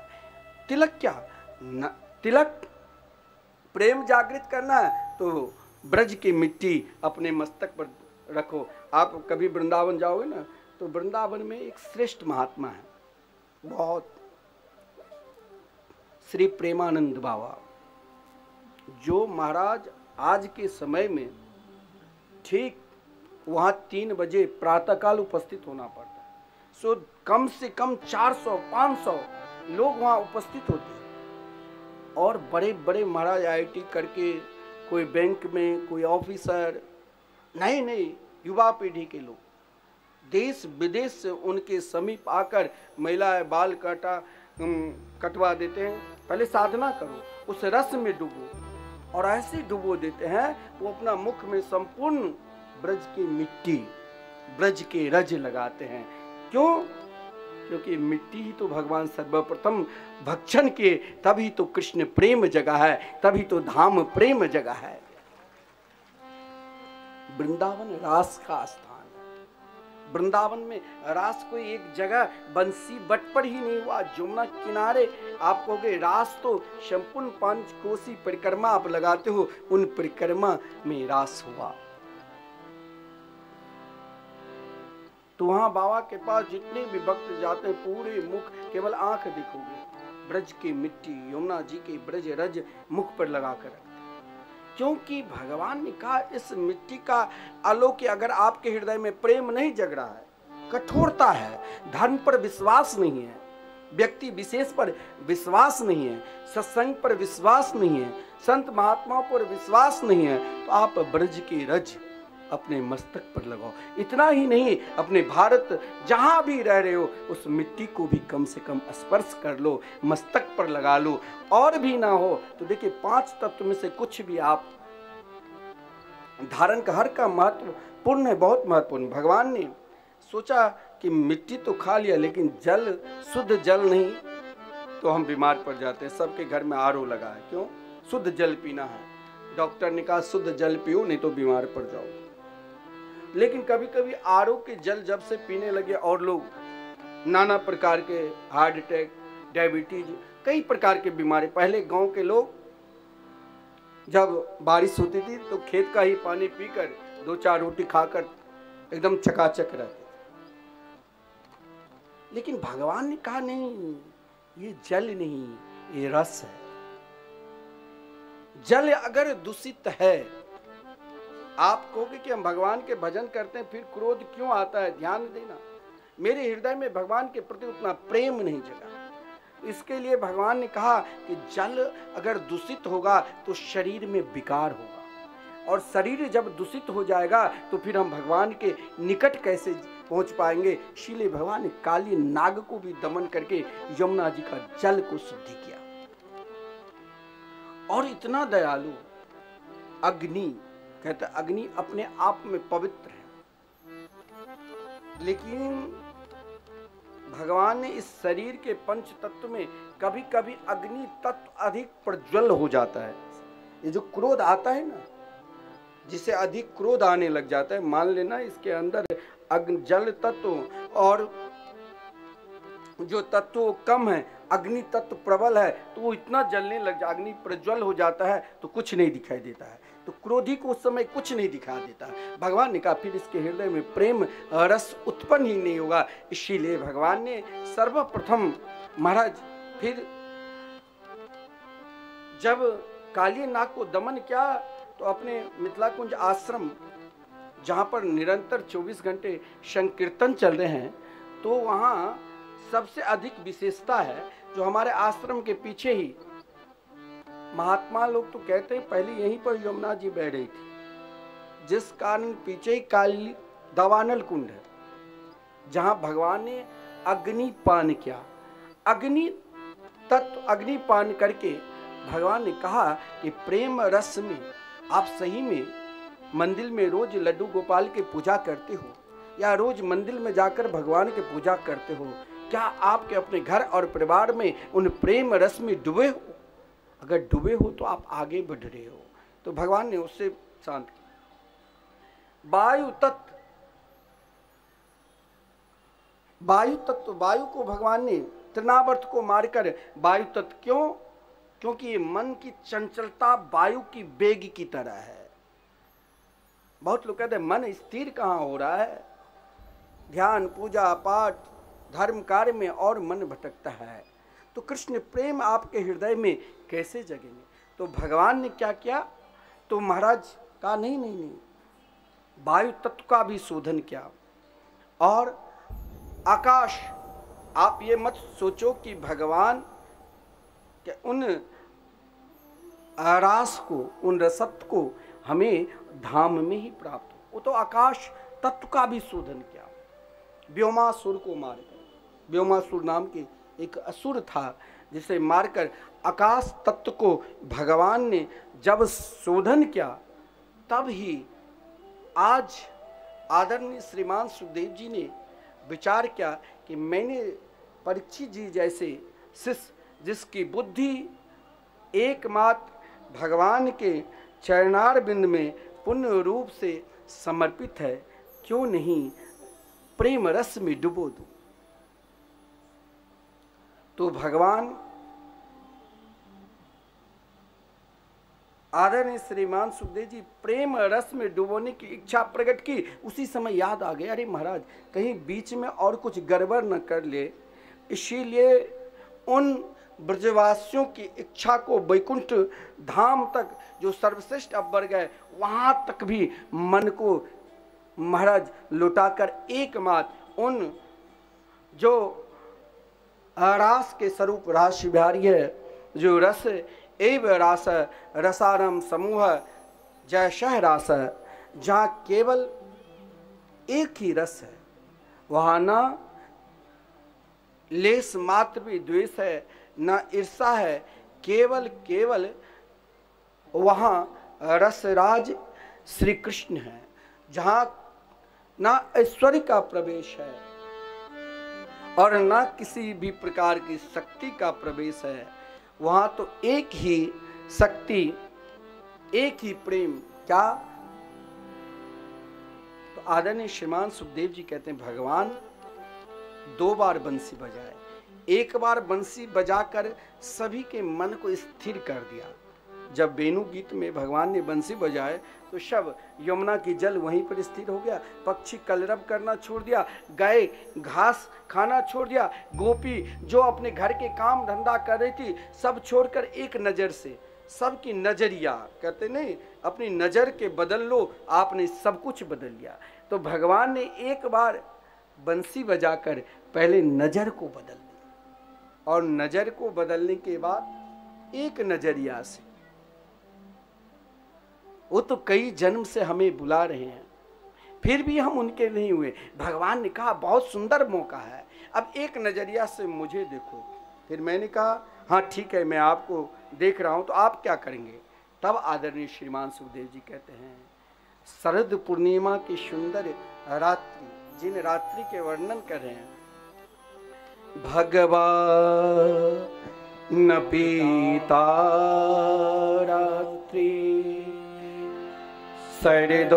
तिलक क्या तिलक प्रेम जागृत करना है तो ब्रज की मिट्टी अपने मस्तक पर रखो। आप कभी वृंदावन जाओगे ना, तो वृंदावन में एक श्रेष्ठ महात्मा है, बहुत, श्री प्रेमानंद बाबा, जो महाराज आज के समय में ठीक वहाँ 3 बजे प्रातःकाल उपस्थित होना पड़ता है। सो कम से कम 400-500 लोग वहाँ उपस्थित होते हैं। और बड़े बड़े महाराज IIT करके, कोई बैंक में, कोई ऑफिसर, नहीं युवा पीढ़ी के लोग देश विदेश से उनके समीप आकर महिलाएं बाल कटवा देते हैं। पहले साधना करो, उस रस में डूबो, और ऐसे डुबो देते हैं वो अपना मुख में संपूर्ण ब्रज की मिट्टी, ब्रज के रज लगाते हैं। क्यों? क्योंकि मिट्टी ही तो भगवान सर्वप्रथम भक्षण किए, तभी तो कृष्ण प्रेम जगह है, तभी तो धाम प्रेम जगह है। वृंदावन रास का स्थान है। वृंदावन में रास कोई एक जगह बंसी बट पर ही नहीं हुआ, जमुना किनारे आप कहोगे रास तो संपूर्ण 5 कोसी परिक्रमा आप लगाते हो, उन परिक्रमा में रास हुआ। तो वहां बाबा के पास जितने भी भक्त जाते हैं, पूरे मुख केवल आंख दिखोगे ब्रज की मिट्टी, यमुना जी के ब्रज रज मुख पर लगा कर रखते, क्योंकि भगवान ने कहा इस मिट्टी का आलोक, अगर आपके हृदय में प्रेम नहीं जग रहा है, कठोरता है, धर्म पर विश्वास नहीं है, व्यक्ति विशेष पर विश्वास नहीं है, सत्संग पर विश्वास नहीं है, संत महात्माओं पर विश्वास नहीं है, तो आप ब्रज की रज अपने मस्तक पर लगाओ। इतना ही नहीं, अपने भारत जहां भी रह रहे हो उस मिट्टी को भी कम से कम स्पर्श कर लो, मस्तक पर लगा लो। और भी ना हो तो देखिए 5 तत्व में से कुछ भी आप धारण का, हर का महत्वपूर्ण है, बहुत महत्वपूर्ण। भगवान ने सोचा कि मिट्टी तो खा लिया, लेकिन जल, शुद्ध जल नहीं तो हम बीमार पड़ जाते हैं। सबके घर में RO लगा है, क्यों? शुद्ध जल पीना है। डॉक्टर ने कहा शुद्ध जल पियो, नहीं तो बीमार पड़ जाओ। लेकिन कभी कभी RO के जल जब से पीने लगे और लोग नाना प्रकार के हार्ट अटैक, डायबिटीज, कई प्रकार के बीमारी। पहले गांव के लोग जब बारिश होती थी तो खेत का ही पानी पीकर 2-4 रोटी खाकर एकदम चकाचक रहते थे। लेकिन भगवान ने कहा नहीं, ये जल नहीं, ये रस है। जल अगर दूषित है, आप कहोगे कि हम भगवान के भजन करते हैं, फिर क्रोध क्यों आता है? ध्यान देना, मेरे हृदय में भगवान के प्रति उतना प्रेम नहीं जगा। इसके लिए भगवान ने कहा कि जल अगर दूषित होगा तो शरीर में विकार होगा, और शरीर जब दूषित हो जाएगा तो फिर हम भगवान के निकट कैसे पहुंच पाएंगे। इसीलिए भगवान ने काली नाग को भी दमन करके यमुना जी का जल को शुद्धि किया। और इतना दयालु अग्नि, कहते अग्नि अपने आप में पवित्र है, लेकिन भगवान ने इस शरीर के पंच तत्व में कभी कभी अग्नि तत्व अधिक प्रज्वल हो जाता है। ये जो क्रोध आता है ना, जिसे अधिक क्रोध आने लग जाता है, मान लेना इसके अंदर अग्नि जल तत्व और जो तत्व कम है, अग्नि तत्व प्रबल है, तो वो इतना जलने लग जाता, अग्नि प्रज्वल हो जाता है तो कुछ नहीं दिखाई देता है। तो क्रोधी को उस समय कुछ नहीं दिखा देता। भगवान ने कहा फिर इसके हृदय में प्रेम रस उत्पन्न ही नहीं होगा। इसीलिए भगवान ने सर्वप्रथम महाराज फिर जब काली नाग को दमन किया तो अपने मिथिला कुंज आश्रम जहां पर निरंतर 24 घंटे संकीर्तन चल रहे हैं, तो वहां सबसे अधिक विशेषता है जो हमारे आश्रम के पीछे ही महात्मा लोग तो कहते हैं पहले यहीं पर यमुना जी बह रही थी, जिस कारण पीछे ही काली दवानल कुंड है जहां भगवान ने अग्निपान किया। अग्नि तत्व अग्निपान करके भगवान ने कहा कि प्रेम रस में आप सही में मंदिर में रोज लड्डू गोपाल की पूजा करते हो या रोज मंदिर में जाकर भगवान की पूजा करते हो, क्या आपके अपने घर और परिवार में उन प्रेम रस में डूबे हो? अगर डूबे हो तो आप आगे बढ़ रहे हो। तो भगवान ने उससे शांत किया। वायु तत्व, वायु को भगवान ने तृणावर्त को मारकर वायु तत्व, क्यों? क्योंकि ये मन की चंचलता वायु की वेग की तरह है। बहुत लोग कहते हैं मन स्थिर कहाँ हो रहा है, ध्यान पूजा पाठ धर्म कार्य में और मन भटकता है। तो कृष्ण प्रेम आपके हृदय में कैसे जगेंगे? तो भगवान ने क्या किया? तो महाराज कहा नहीं, वायु तत्व का भी शोधन किया। और आकाश, आप ये मत सोचो कि भगवान के उन रस को, उन रसत्व को हमें धाम में ही प्राप्त हो। वो तो आकाश तत्व का भी शोधन किया। व्योमासुर को मारकर, व्योमासुर नाम के एक असुर था जिसे मारकर आकाश तत्व को भगवान ने जब शोधन किया, तब ही आज आदरणीय श्रीमान सुखदेव जी ने विचार किया कि मैंने परीक्षित जी जैसे शिष्य जिसकी बुद्धि एकमात्र भगवान के चरणार बिंद में पूर्ण रूप से समर्पित है, क्यों नहीं प्रेम रस में डुबो दूं। तो भगवान आदरणीय श्रीमान सुखदेव जी प्रेम रस में डुबोने की इच्छा प्रकट की। उसी समय याद आ गया, अरे महाराज कहीं बीच में और कुछ गड़बड़ न कर ले, इसीलिए उन ब्रजवासियों की इच्छा को वैकुंठ धाम तक जो सर्वश्रेष्ठ अवर्ग है वहां तक भी मन को महाराज लौटाकर एकमात्र उन जो रास के स्वरूप रास बिहारी है, जो रस एव रास रसारम समूह जय शह रास, जहाँ केवल एक ही रस है, वहाँ ना लेस मात्र भी द्वेष है, न ईर्षा है, केवल वहाँ रसराज श्री कृष्ण है, जहाँ ना ऐश्वर्य का प्रवेश है और ना किसी भी प्रकार की शक्ति का प्रवेश है। वहां तो एक ही शक्ति, एक ही प्रेम। क्या? तो आदरणीय श्रीमान सुखदेव जी कहते हैं भगवान 2 बार बंसी बजाए। एक बार बंसी बजाकर सभी के मन को स्थिर कर दिया। जब वेणु गीत में भगवान ने बंसी बजाए तो सब यमुना की जल वहीं पर स्थिर हो गया, पक्षी कलरव करना छोड़ दिया, गाय घास खाना छोड़ दिया, गोपी जो अपने घर के काम धंधा कर रही थी सब छोड़कर एक नज़र से सबकी नजरिया, कहते नहीं अपनी नज़र के बदल लो, आपने सब कुछ बदल लिया। तो भगवान ने एक बार बंसी बजाकर पहले नज़र को बदल दिया और नज़र को बदलने के बाद एक नजरिया से, वो तो कई जन्म से हमें बुला रहे हैं, फिर भी हम उनके नहीं हुए। भगवान ने कहा बहुत सुंदर मौका है, अब एक नज़रिया से मुझे देखो। फिर मैंने कहा हाँ ठीक है, मैं आपको देख रहा हूँ, तो आप क्या करेंगे? तब आदरणीय श्रीमान सुखदेव जी कहते हैं शरद पूर्णिमा की सुंदर रात्रि, जिन रात्रि के वर्णन कर रहे हैं, भगवान पीता रात्रि शरदोत्फुल्ल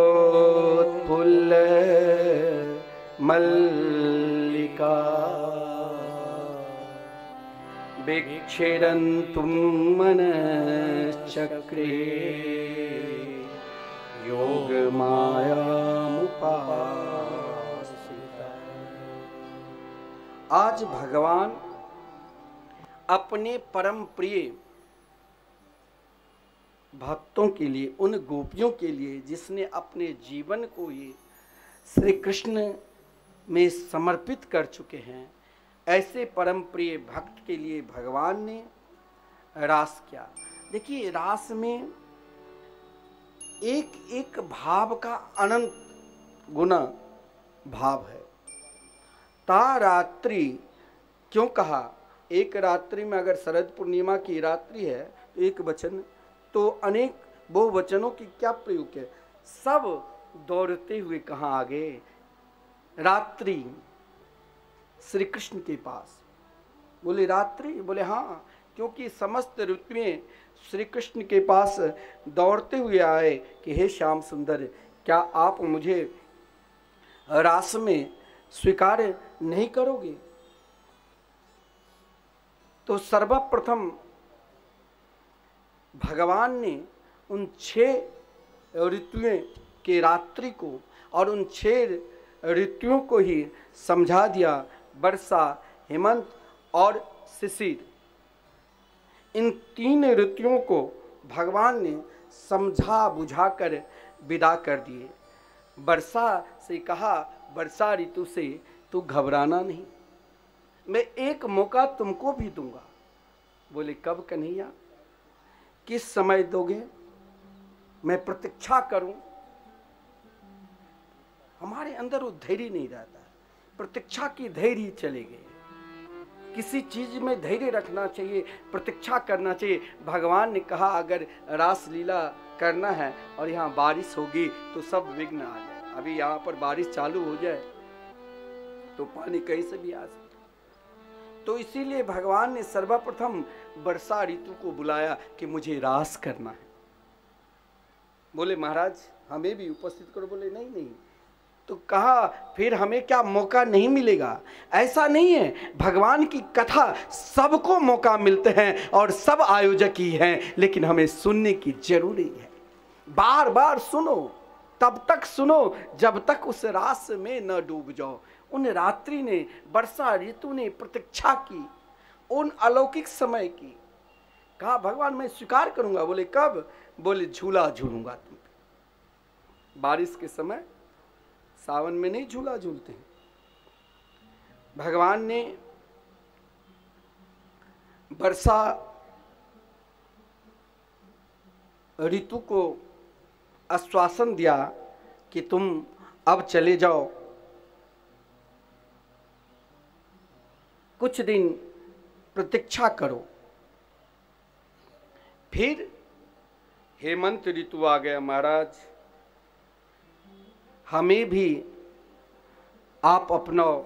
मल्लिका विक्षिरन्तुं मनश्चक्रे योगमायामुपाश्रिता। आज भगवान अपने परम प्रिय भक्तों के लिए, उन गोपियों के लिए जिसने अपने जीवन को ही श्री कृष्ण में समर्पित कर चुके हैं, ऐसे परम प्रिय भक्त के लिए भगवान ने रास किया। देखिए, रास में एक एक भाव का अनंत गुना भाव है। ता रात्रि क्यों कहा? एक रात्रि में अगर शरद पूर्णिमा की रात्रि है तो एक वचन, तो अनेक बहुवचनों की क्या प्रयोग है? सब दौड़ते हुए कहाँ आ गए? रात्रि श्री कृष्ण के पास। बोले रात्रि? बोले हाँ, क्योंकि समस्त ऋतुएं श्री कृष्ण के पास दौड़ते हुए आए कि हे श्याम सुंदर, क्या आप मुझे रास में स्वीकार नहीं करोगे? तो सर्वप्रथम भगवान ने उन 6 ऋतुएं के रात्रि को और उन 6 ऋतुओं को ही समझा दिया। वर्षा, हेमंत और शिशिर, इन 3 ऋतुओं को भगवान ने समझा बुझाकर विदा कर दिए। वर्षा से कहा, वर्षा ऋतु से तू घबराना नहीं, मैं एक मौका तुमको भी दूंगा। बोले कब कन्हैया? किस समय दोगे? मैं प्रतीक्षा करूं? हमारे अंदर वो धैर्य नहीं रहता, प्रतीक्षा की धैर्य चले गए। किसी चीज में धैर्य रखना चाहिए, प्रतीक्षा करना चाहिए। भगवान ने कहा अगर रास लीला करना है और यहाँ बारिश होगी तो सब विघ्न आ जाए। अभी यहाँ पर बारिश चालू हो जाए तो पानी कहीं से भी आ सकता। तो इसीलिए भगवान ने सर्वप्रथम वर्षा ऋतु को बुलाया कि मुझे रास करना है। बोले महाराज हमें भी उपस्थित करो। बोले नहीं नहीं। तो कहा फिर हमें क्या मौका नहीं मिलेगा? ऐसा नहीं है, भगवान की कथा सबको मौका मिलते हैं और सब आयोजक ही हैं, लेकिन हमें सुनने की जरूरी है। बार बार सुनो, तब तक सुनो जब तक उस रास में न डूब जाओ। उन रात्रि ने, वर्षा ऋतु ने प्रतीक्षा की, उन अलौकिक समय की। कहा भगवान मैं स्वीकार करूंगा। बोले कब? बोले झूला झूलूंगा तुम पे। बारिश के समय सावन में नहीं झूला झूलते हैं। भगवान ने वर्षा ऋतु को आश्वासन दिया कि तुम अब चले जाओ, कुछ दिन प्रतीक्षा करो। फिर हेमंत ऋतु आ गया। महाराज हमें भी आप अपनाओ।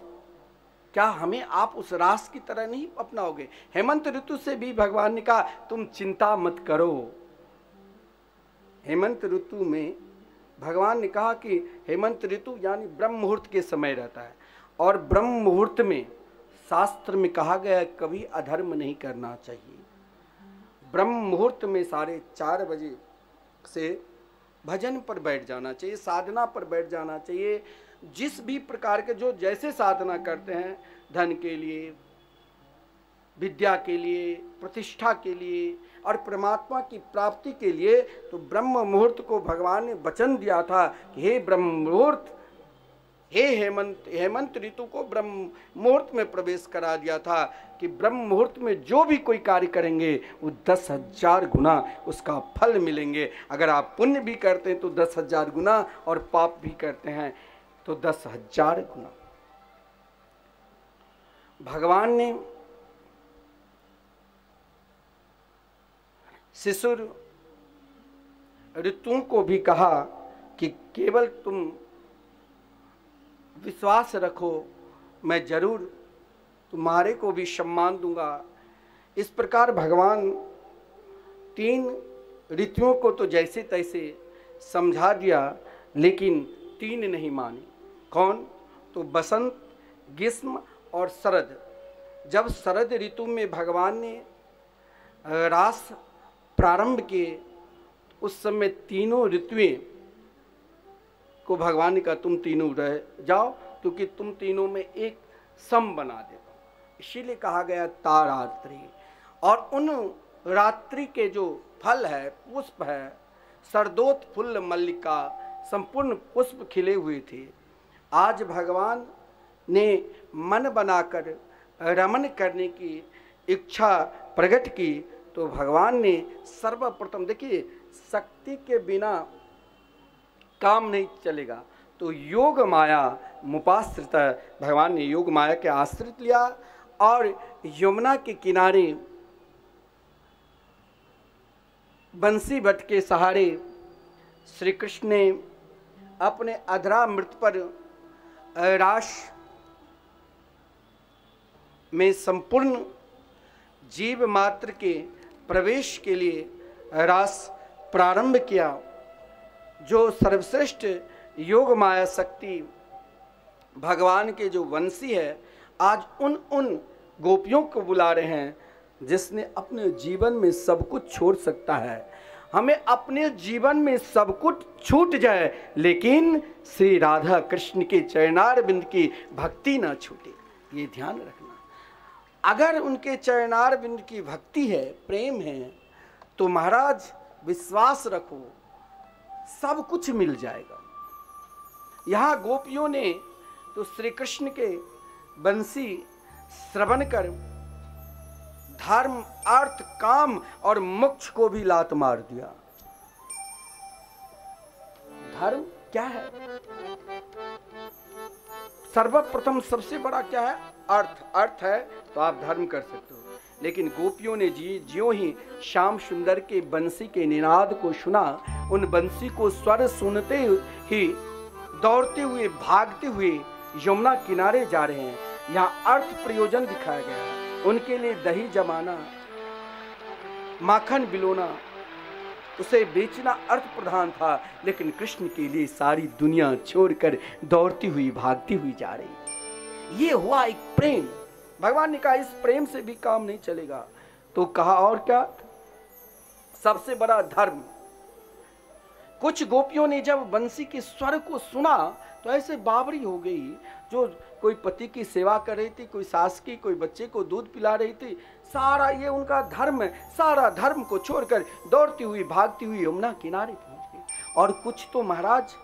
क्या हमें आप उस रास की तरह नहीं अपनाओगे? हेमंत ऋतु से भी भगवान ने कहा तुम चिंता मत करो। हेमंत ऋतु में भगवान ने कहा कि हेमंत ऋतु यानी ब्रह्म मुहूर्त के समय रहता है, और ब्रह्म मुहूर्त में शास्त्र में कहा गया है कभी अधर्म नहीं करना चाहिए। ब्रह्म मुहूर्त में 4:30 बजे से भजन पर बैठ जाना चाहिए, साधना पर बैठ जाना चाहिए। जिस भी प्रकार के जो जैसे साधना करते हैं, धन के लिए, विद्या के लिए, प्रतिष्ठा के लिए और परमात्मा की प्राप्ति के लिए, तो ब्रह्म मुहूर्त को भगवान ने वचन दिया था कि हे ब्रह्म मुहूर्त, हे हेमंत ऋतु को ब्रह्म मुहूर्त में प्रवेश करा दिया था कि ब्रह्म मुहूर्त में जो भी कोई कार्य करेंगे वो 10,000 गुना उसका फल मिलेंगे। अगर आप पुण्य भी करते हैं तो 10,000 गुना, और पाप भी करते हैं तो 10,000 गुना। भगवान ने शिशिर ऋतुओं को भी कहा कि केवल तुम विश्वास रखो, मैं जरूर तुम्हारे को भी सम्मान दूंगा। इस प्रकार भगवान 3 ऋतुओं को तो जैसे तैसे समझा दिया, लेकिन 3 नहीं माने। कौन? तो बसंत, ग्रीष्म और शरद। जब शरद ऋतु में भगवान ने रास प्रारंभ किए, उस समय तीनों ऋतुएं को भगवान ने कहा तुम तीनों रह जाओ, क्योंकि तुम तीनों में एक सम बना देता हूँ। इसीलिए कहा गया तारात्रि। और उन रात्रि के जो फल है, पुष्प है, सरदोत फुल्ल मल्लिका, संपूर्ण पुष्प खिले हुए थे। आज भगवान ने मन बनाकर रमन करने की इच्छा प्रकट की, तो भगवान ने सर्वप्रथम, देखिए शक्ति के बिना काम नहीं चलेगा, तो योग माया मुपाश्रित, भगवान ने योग माया के आश्रित लिया और यमुना के किनारे बंसी बट के सहारे श्री कृष्ण ने अपने अधरा मृत पर रास में संपूर्ण जीव मात्र के प्रवेश के लिए रास प्रारंभ किया। जो सर्वश्रेष्ठ योग माया शक्ति भगवान के जो वंशी है, आज उन गोपियों को बुला रहे हैं जिसने अपने जीवन में सब कुछ छोड़ सकता है। हमें अपने जीवन में सब कुछ छूट जाए, लेकिन श्री राधा कृष्ण के चरणारविंद की भक्ति ना छूटे, ये ध्यान रखना। अगर उनके चरणारविंद की भक्ति है, प्रेम है, तो महाराज विश्वास रखो सब कुछ मिल जाएगा। यहाँ गोपियों ने तो श्री कृष्ण के बंसी श्रवण कर धर्म, अर्थ, काम और मोक्ष को भी लात मार दिया। धर्म क्या है? सर्वप्रथम सबसे बड़ा क्या है? अर्थ। अर्थ है तो आप धर्म कर सकते हो। लेकिन गोपियों ने ज्यों ही श्याम सुंदर के बंसी के निनाद को सुना, उन बंसी को स्वर सुनते ही दौड़ते हुए, भागते हुए यमुना किनारे जा रहे हैं। यहाँ अर्थ प्रयोजन दिखाया गया है। उनके लिए दही जमाना, माखन बिलोना, उसे बेचना अर्थ प्रधान था, लेकिन कृष्ण के लिए सारी दुनिया छोड़कर दौड़ती हुई, भागती हुई जा रही। ये हुआ एक प्रेम। भगवान ने कहा इस प्रेम से भी काम नहीं चलेगा, तो कहा और क्या? सबसे बड़ा धर्म। कुछ गोपियों ने जब बंसी के स्वर को सुना तो ऐसे बावरी हो गई, जो कोई पति की सेवा कर रही थी, कोई सास की, कोई बच्चे को दूध पिला रही थी, सारा ये उनका धर्म है, सारा धर्म को छोड़कर दौड़ती हुई, भागती हुई यमुना किनारे पहुंच गई। और कुछ तो महाराज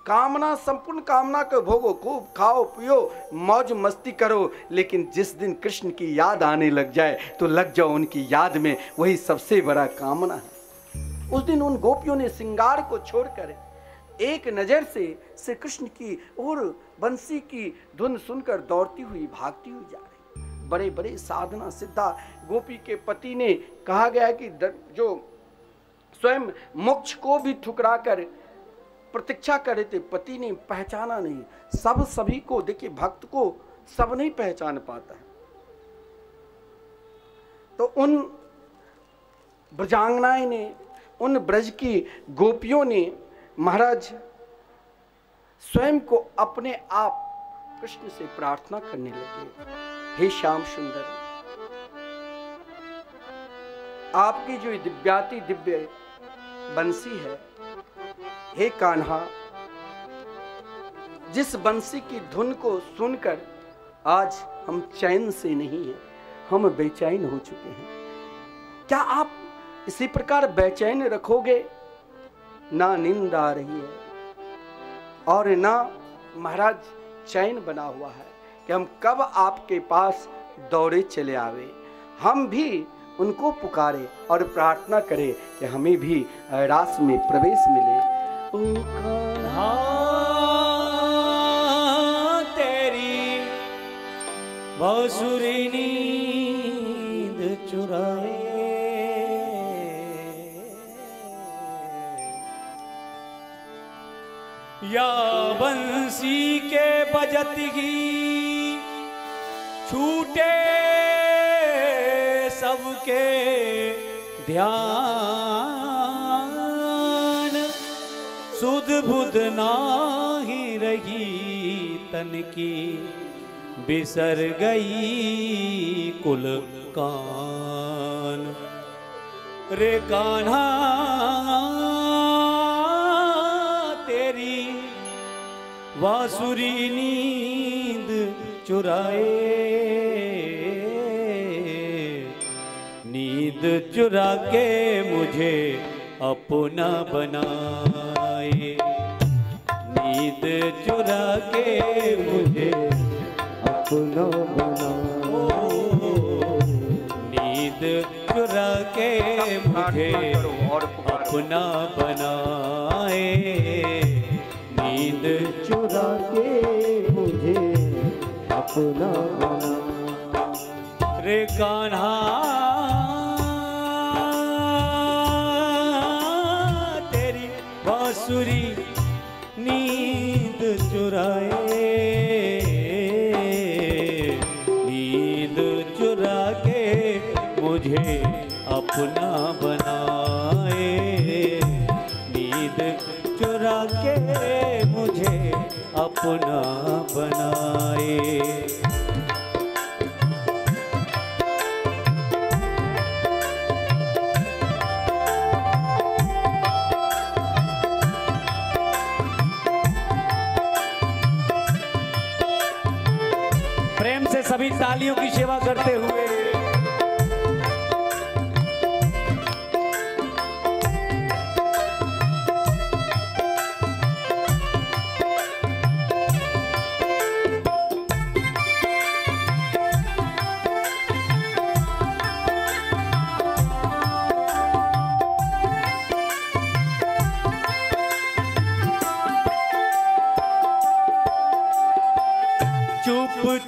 कामना, संपूर्ण कामना को भोगो, खूब खाओ पियो, मौज मस्ती करो, लेकिन जिस दिन कृष्ण की याद आने लग जाए तो लग जाओ उनकी याद में, वही सबसे बड़ा कामना है। उस दिन उन गोपियों ने श्रृंगार को छोड़कर एक नजर से श्री कृष्ण की और बंसी की धुन सुनकर दौड़ती हुई, भागती हुई जा रही। बड़े बड़े साधना सिद्धा गोपी के पति ने, कहा गया कि जो स्वयं मोक्ष को भी ठुकरा कर प्रतीक्षा कर रहे थे, पति ने पहचाना नहीं। सब सभी को, देखिए भक्त को सब नहीं पहचान पाता है। तो उन ब्रजांगनाएं ने, उन ब्रज की गोपियों ने महाराज स्वयं को अपने आप कृष्ण से प्रार्थना करने लगे, हे श्याम सुंदर, आपकी जो दिव्याति दिव्य बंसी है, हे कान्हा, जिस बंसी की धुन को सुनकर आज हम चैन से नहीं हैं, हम बेचैन हो चुके हैं। क्या आप इसी प्रकार बेचैन रखोगे? ना नींद आ रही है और ना महाराज चैन बना हुआ है कि हम कब आपके पास दौड़े चले आवे। हम भी उनको पुकारे और प्रार्थना करें कि हमें भी रास में प्रवेश मिले। तेरी बांसुरी नींद चुराए, या बंसी के बजत ही छूटे सबके ध्यान, सुध बुध नाही रही तन की, बिसर गई कुल कान। रे कान्हा तेरी बांसुरी नींद चुराए, नींद चुरा के मुझे अपना बनाए, नींद चुरा के मुझे अपना बनाए, नींद चुरा के मुझे अपना बनाए, नींद चुरा के मुझे अपना बना। रे कान्हा तेरी बांसुरी नींद चुराए, नींद चुरा के मुझे अपना बनाए, नींद चुरा के मुझे अपना बनाए। प्रेम से सभी तालियों की सेवा करते हुए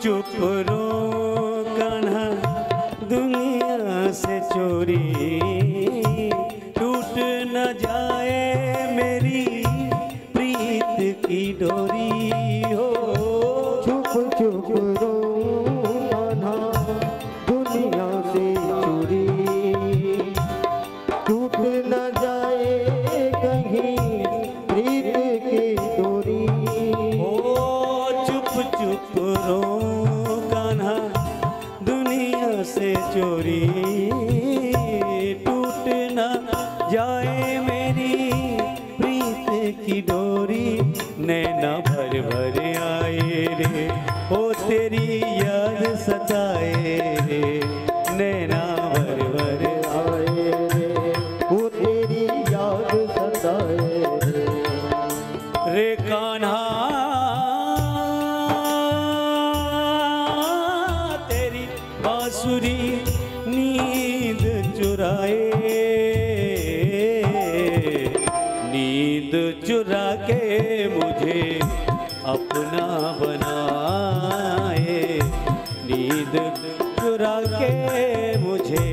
चुप रो कान्हा दुनिया से चोरी, टूट न जाए मेरी प्रीत की डोरी हो। चुप चुप रो कान्हा दुनिया से चोरी, टूट न जाए कहीं प्रीत की डोरी। ओ चुप चुप रो कान्हा दुनिया से चोरी, टूट न जाए मेरी प्रीत की डोरी। नैना भर भर आए रे ओ तेरी याद सताए रे, नैना भर भर आए रे वो तेरी याद सताए रे। रे कान्हा तेरी बांसुरी नींद चुराए, नींद चुरा के मुझे अपना बनाए, नींद चुरा के मुझे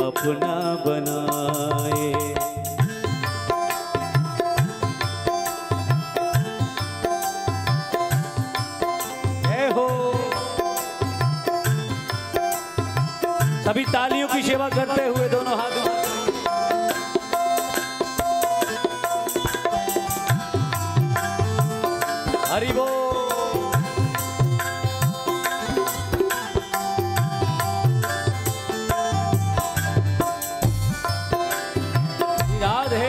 अपना बनाए। सभी तालियों की सेवा करते हुए दोनों हाथ हरि बोल। राधे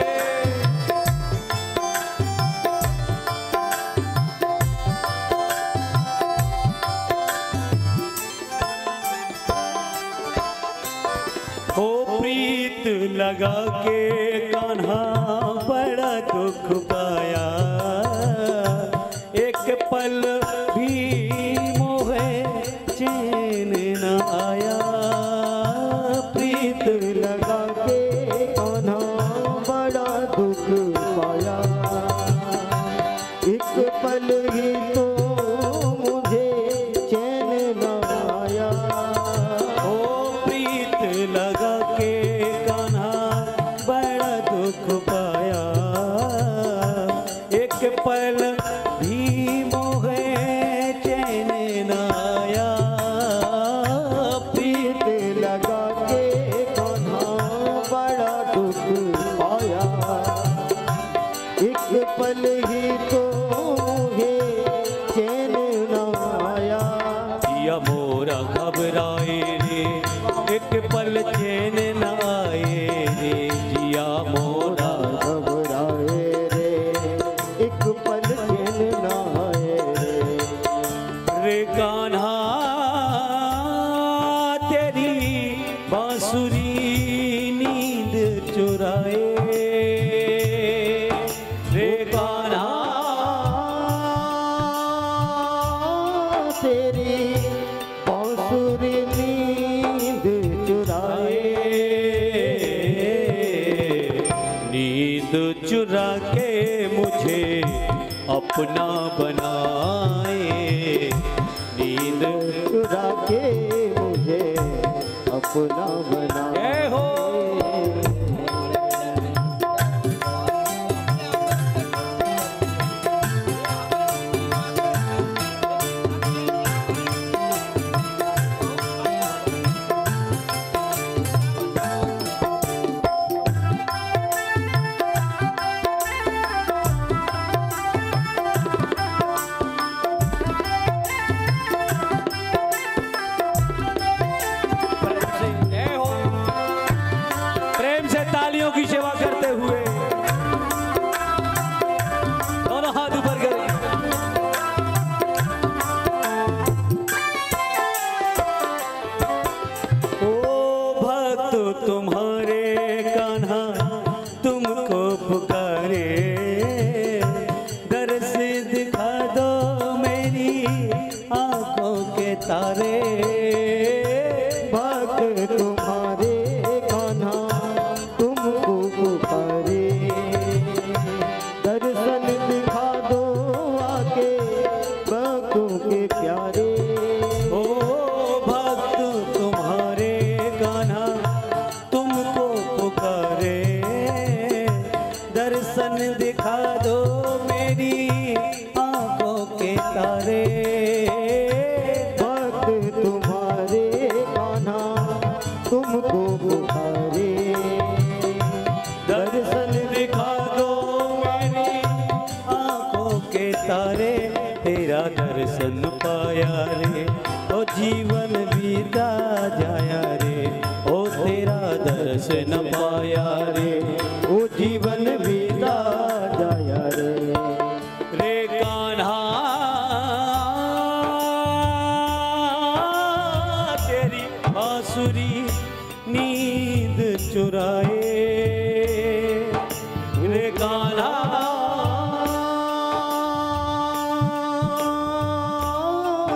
हो प्रीत लगा के कान्हा बड़ा दुख पाया, एक पल भी मोहे चैन न आया। प्रीत लगा के कान्हा बड़ा दुख पाया, एक पल ही तो मुझे चैन न आया। ओ प्रीत लगा के कान्हा बड़ा दुख पाया, एक पल भी मोहे चैन न आया। पल ही तो मुझे चैन न आया। जिया मोरा घबराए रे एक पल चैन न आए रे। जिया मोरा घबराए रे एक पल चैन न आए रे। रे कान्हा तेरी बांसुरी नींद चुराए। रे कान्हा तेरी बांसुरी नींद चुराए। नींद चुरा के मुझे अपना बनाए। नींद चुरा के मुझे अपना बना। जय हो। जय हो। प्रेम से तालियों की सेवा करते हुए दोनों हाथ ऊपर करें। ओ भक्त तुम्हारे कान्हा तुमको पुकारे। दर्श दिखा दो मेरी आंखों के तारे। भक्त तुम्हारे कान्हा तुमको पुकारे। दर्शन दिखा दो आके भक्तों के प्यारे। ओ भक्त तुम्हारे कान्हा तुमको पुकारे। दर्शन दिखा दो मेरी आंखों के तारे। भक्त तुम्हारे कान्हा तुमको पुकारे। दर्शन दिखा दो मेरी आंखों के तारे। तेरा दर्शन पाया रे ओ जीवन बीता जाया रे। ओ तेरा दर्शन पाया रे ओ जीवन बीता जाया रे। रे कान्हा तेरी बांसुरी नींद चुराए। रे कान्हा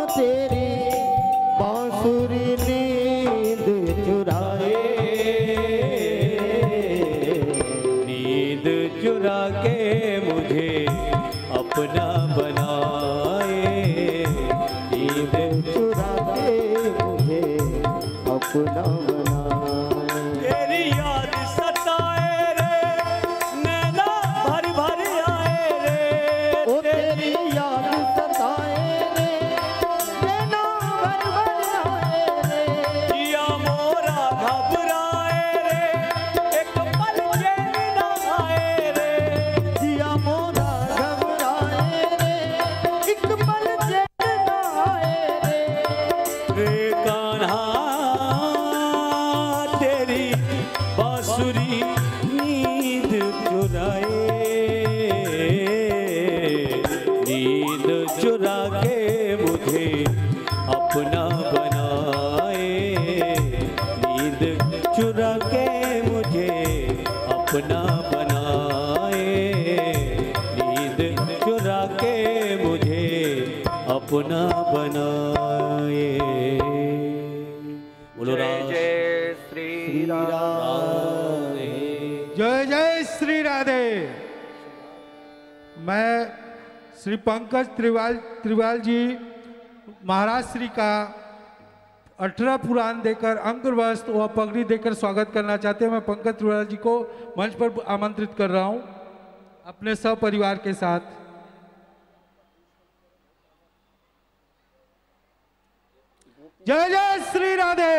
तेरी बांसुरी नींद चुराए। नींद चुरा के मुझे अपना बनाए। नींद चुरा के मुझे अपना बनाए। तेरी याद सताए रे नैना भर भर आए रे। ओ तेरी याद सताए रे नैना भर भर आए रे। जिया मोरा घबराए रे एक पल चैन न आए रे। जिया मोरा घबराए रे एक पल चैन न आए रे। रे कान्हा तेरी बांसुरी नींद चुराए। नींद चुरा के मुझे अपना बनाए। नींद चुरा के मुझे अपना बनाए। नींद चुरा के मुझे अपना बनाए। बोलो राम। जय श्री राम। जय जय श्री राधे। मैं श्री पंकज त्रिवाल जी महाराज श्री का 18 पुराण देकर अंकुर वस्त्र व पगड़ी देकर स्वागत करना चाहते हैं। मैं पंकज त्रिवाल जी को मंच पर आमंत्रित कर रहा हूं अपने सपरिवार के साथ। जय जय श्री राधे।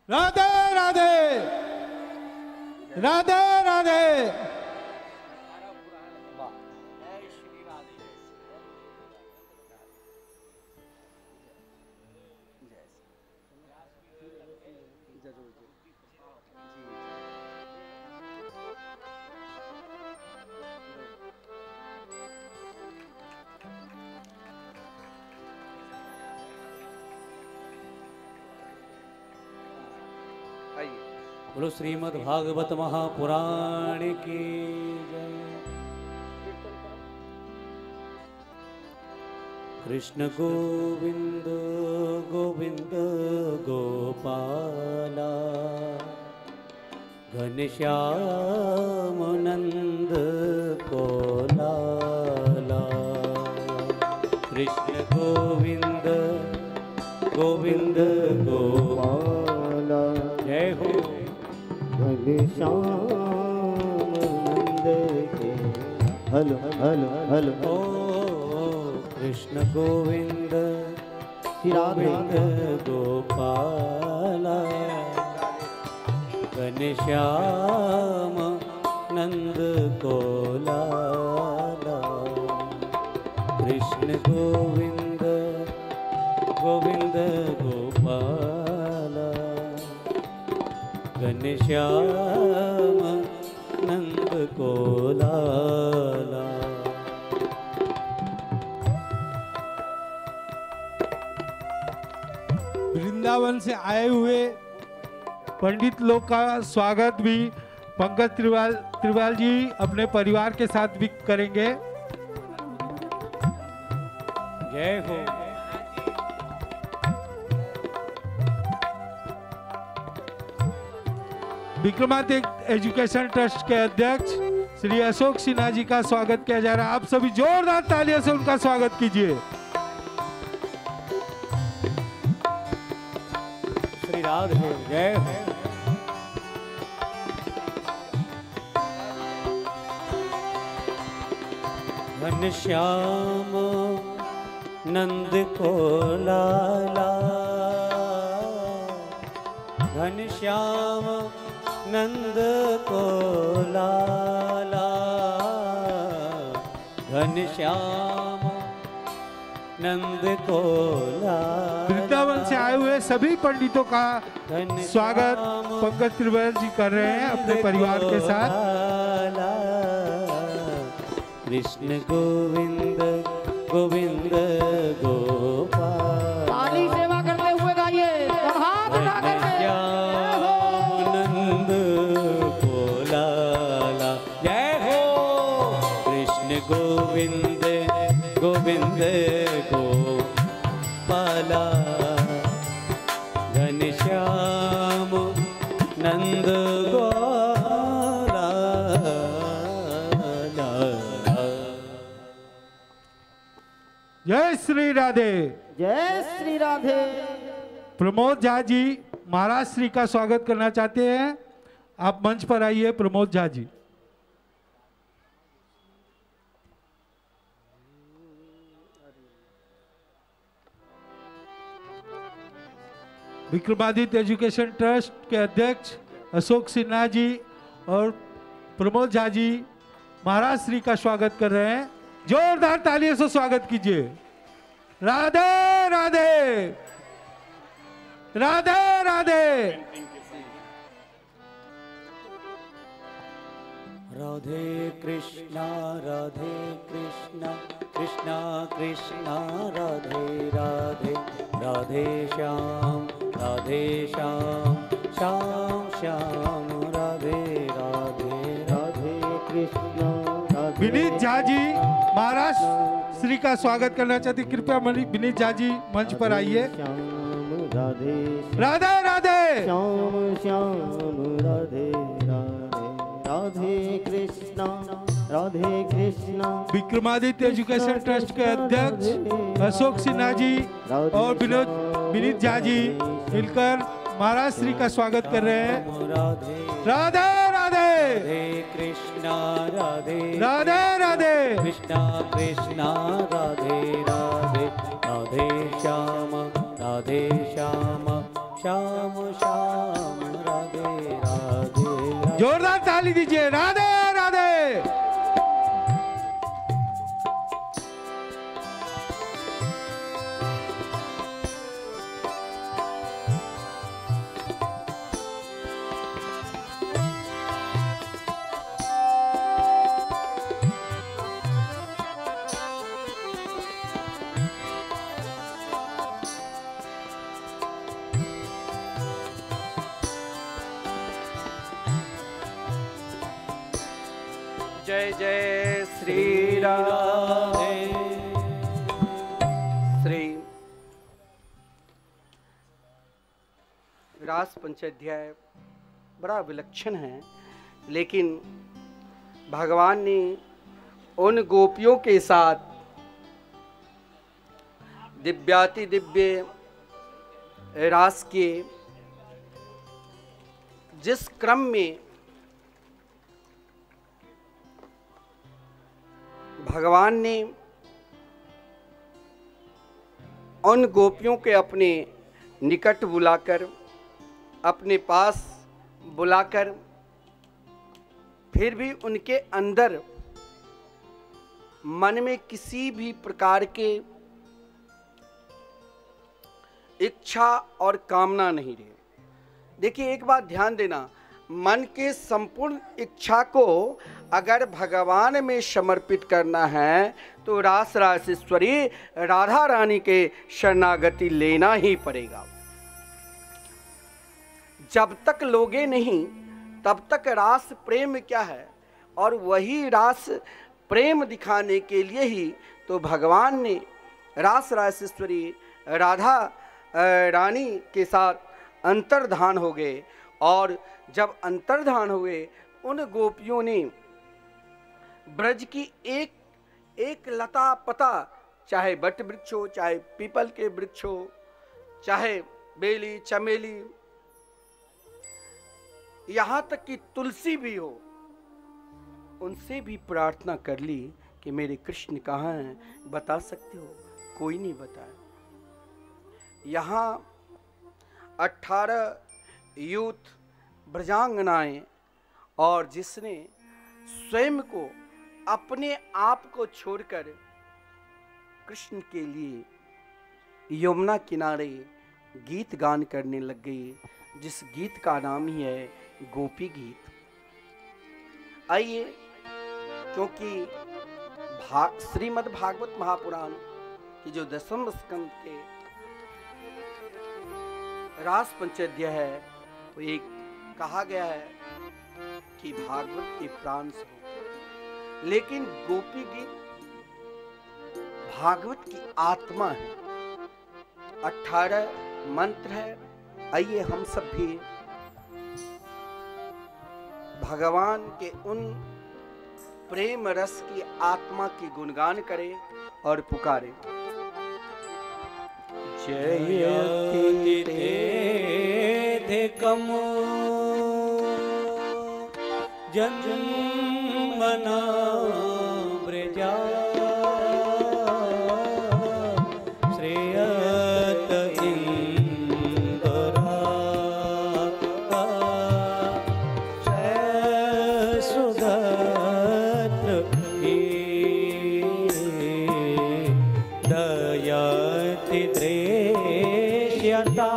राधे राधे राधे राधे। बोलो श्रीमद् भागवत महापुराण की जय। कृष्ण गोविंद गोविंद गोपाला घनश्याम नंद को लाला। कृष्ण गोविंद गोविंद गोपाला जय हो। घनश्याम नंद के हलो हलो हलो। ओ कृष्ण गोविंद गोविंद गोपाला घनश्याम नंद को लाला। कृष्ण गोविंद गोविंद गोपाला घनश्याम नंद को लाला। वृंदावन से आए हुए पंडित लोग का स्वागत भी पंकज त्रिवाल जी अपने परिवार के साथ भी करेंगे। जय हो। विक्रमादित्य एजुकेशन ट्रस्ट के अध्यक्ष श्री अशोक सिन्हा जी का स्वागत किया जा रहा है। आप सभी जोरदार तालियों से उनका स्वागत कीजिए। श्री राधे जय हो। घनश्याम नंद को लाला घनश्याम नंद को लाला घनश्याम नंद को लाला। वृंदावन से आए हुए सभी पंडितों का स्वागत पंकज त्रिवाल जी कर रहे हैं अपने परिवार के साथ। कृष्ण गोविंद गोविंद गोपाल। ताली सेवा करते हुए गाइए हाथ उठा करके। नंद को लाला जय हो। कृष्ण गोविंद गोविंद गोपाला घनश्याम नंद गोपाला। जय श्री राधे। जय श्री राधे। प्रमोद झा जी महाराज श्री का स्वागत करना चाहते हैं। आप मंच पर आइए प्रमोद झा जी। विक्रमादित्य एजुकेशन ट्रस्ट के अध्यक्ष अशोक सिन्हा जी और प्रमोद झा जी महाराज श्री का स्वागत कर रहे हैं। जोरदार तालियों से स्वागत कीजिए। राधे राधे राधे राधे। राधे कृष्णा कृष्णा कृष्णा राधे राधे राधे श्याम श्याम श्याम राधे राधे राधे कृष्णा। विनीत झा जी महाराज श्री का स्वागत करना चाहते, कृपया विनीत झा जी मंच पर आइए। राधे राधे राधे श्याम श्याम राधे राधे राधे कृष्णा विक्रमादित्य एजुकेशन ट्रस्ट के अध्यक्ष अशोक सिन्हा जी और विनीत झा जी मिलकर महाराज श्री का स्वागत कर रहे हैं। राधे राधे कृष्ण कृष्णा राधे राधे राधे कृष्णा कृष्णा राधे राधे राधे श्याम श्याम श्याम राधे राधे। जोरदार ताली दीजिए। राधे राधे। जय जय श्री राम। श्री रास पंचाध्याय बड़ा विलक्षण है, लेकिन भगवान ने उन गोपियों के साथ दिव्याति दिव्य रास के जिस क्रम में भगवान ने उन गोपियों के अपने निकट बुलाकर, अपने पास बुलाकर, फिर भी उनके अंदर मन में किसी भी प्रकार के इच्छा और कामना नहीं रही। देखिए, एक बात ध्यान देना, मन के संपूर्ण इच्छा को अगर भगवान में समर्पित करना है तो रास रासेश्वरी राधा रानी के शरणागति लेना ही पड़ेगा। जब तक लोगे नहीं तब तक रास प्रेम क्या है, और वही रास प्रेम दिखाने के लिए ही तो भगवान ने रास रासेश्वरी राधा रानी के साथ अंतर्धान हो गए। और जब अंतर्धान हुए, उन गोपियों ने ब्रज की एक एक लता पता, चाहे बट वृक्ष हो, चाहे पीपल के वृक्ष हो, चाहे बेली चमेली, यहां तक कि तुलसी भी हो, उनसे भी प्रार्थना कर ली कि मेरे कृष्ण कहाँ हैं, बता सकते हो? कोई नहीं बताया। यहाँ 18 यूथ ब्रजांगनाएं, और जिसने स्वयं को अपने आप को छोड़कर कृष्ण के लिए यमुना किनारे गीत गान करने लग गई, जिस गीत का नाम ही है गोपी गीत। आइए, क्योंकि श्रीमद् भागवत महापुराण की जो 10वें स्कंद के रास पंचाध्याय है, वो एक कहा गया है कि भागवत के प्राण से, लेकिन गोपी गीत भागवत की आत्मा है। 18 मंत्र है। आइए हम सब भी भगवान के उन प्रेम रस की आत्मा की गुणगान करें और पुकारें। जयति तेधिकम जन्मना व्रजा श्रेयत इंदरा सुदत दयति दृश्यता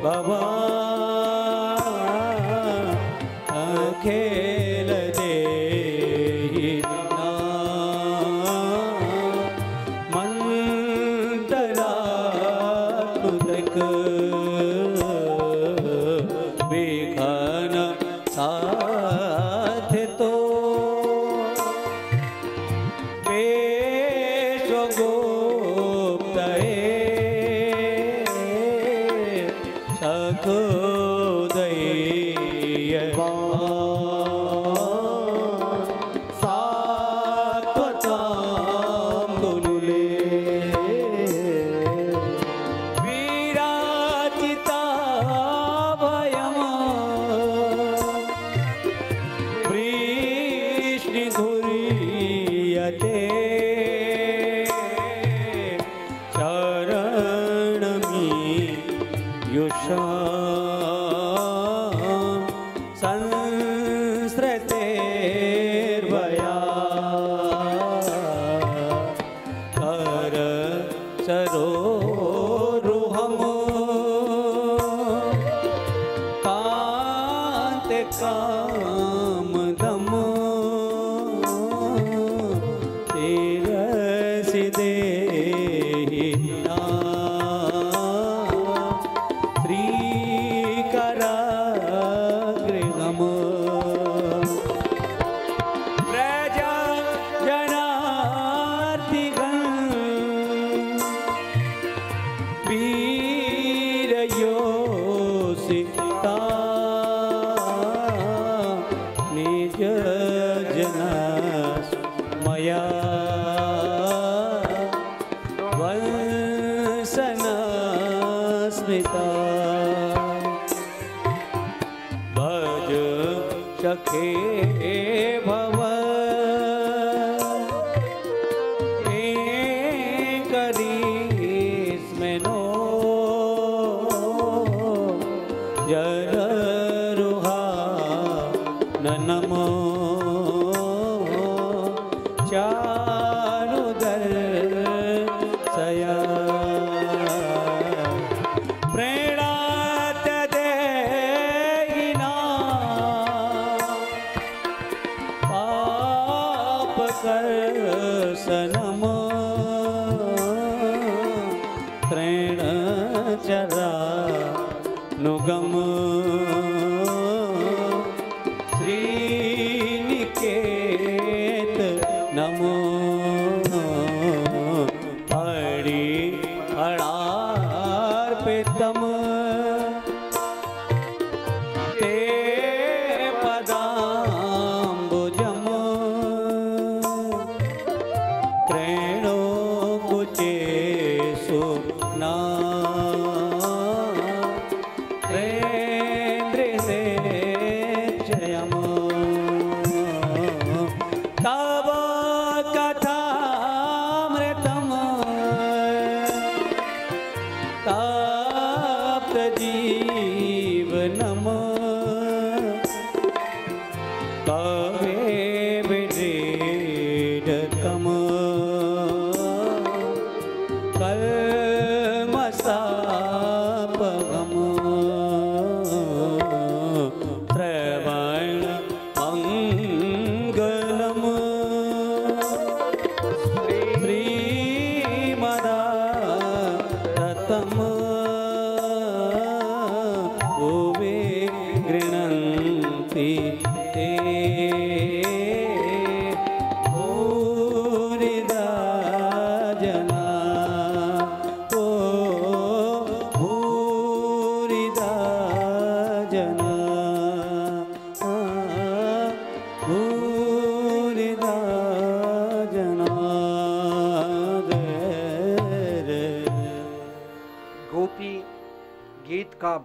बाबा खेल दे मंतरा तक विघन साथ तो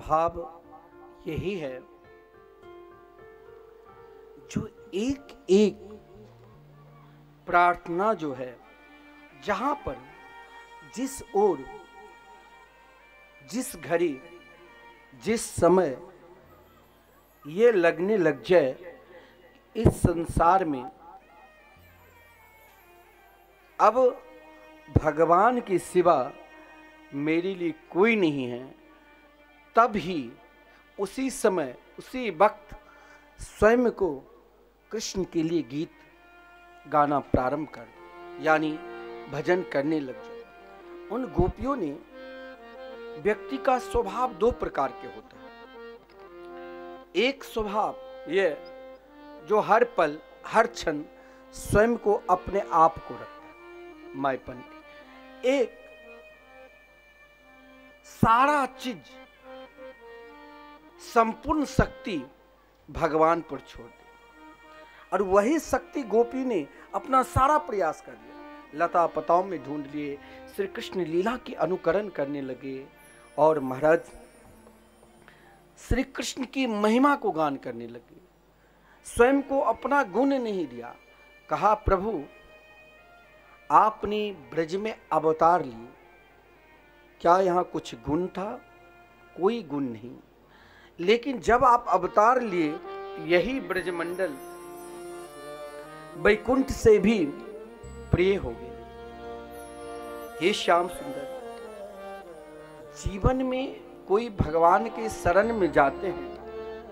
भाव यही है जो एक एक प्रार्थना जो है जहां पर जिस ओर जिस घड़ी जिस समय ये लगने लग जाए इस संसार में अब भगवान के सिवा मेरे लिए कोई नहीं है, तब ही उसी समय उसी वक्त स्वयं को कृष्ण के लिए गीत गाना प्रारंभ कर, यानी भजन करने लग जाए। उन गोपियों ने, व्यक्ति का स्वभाव दो प्रकार के होता है। एक स्वभाव यह जो हर पल हर क्षण स्वयं को अपने आप को रखता है, मायपन की। एक सारा चीज, संपूर्ण शक्ति भगवान पर छोड़ दी, और वही शक्ति गोपी ने अपना सारा प्रयास कर लिया, लता पताओं में ढूंढ लिए, श्री कृष्ण लीला की अनुकरण करने लगे और महाराज श्री कृष्ण की महिमा को गान करने लगे। स्वयं को अपना गुण नहीं दिया। कहा, प्रभु आपने ब्रज में अवतार लिए, क्या यहाँ कुछ गुण था? कोई गुण नहीं, लेकिन जब आप अवतार लिए यही ब्रजमंडल वैकुंठ से भी प्रिय हो गए। हे श्याम सुंदर, जीवन में कोई भगवान के शरण में जाते हैं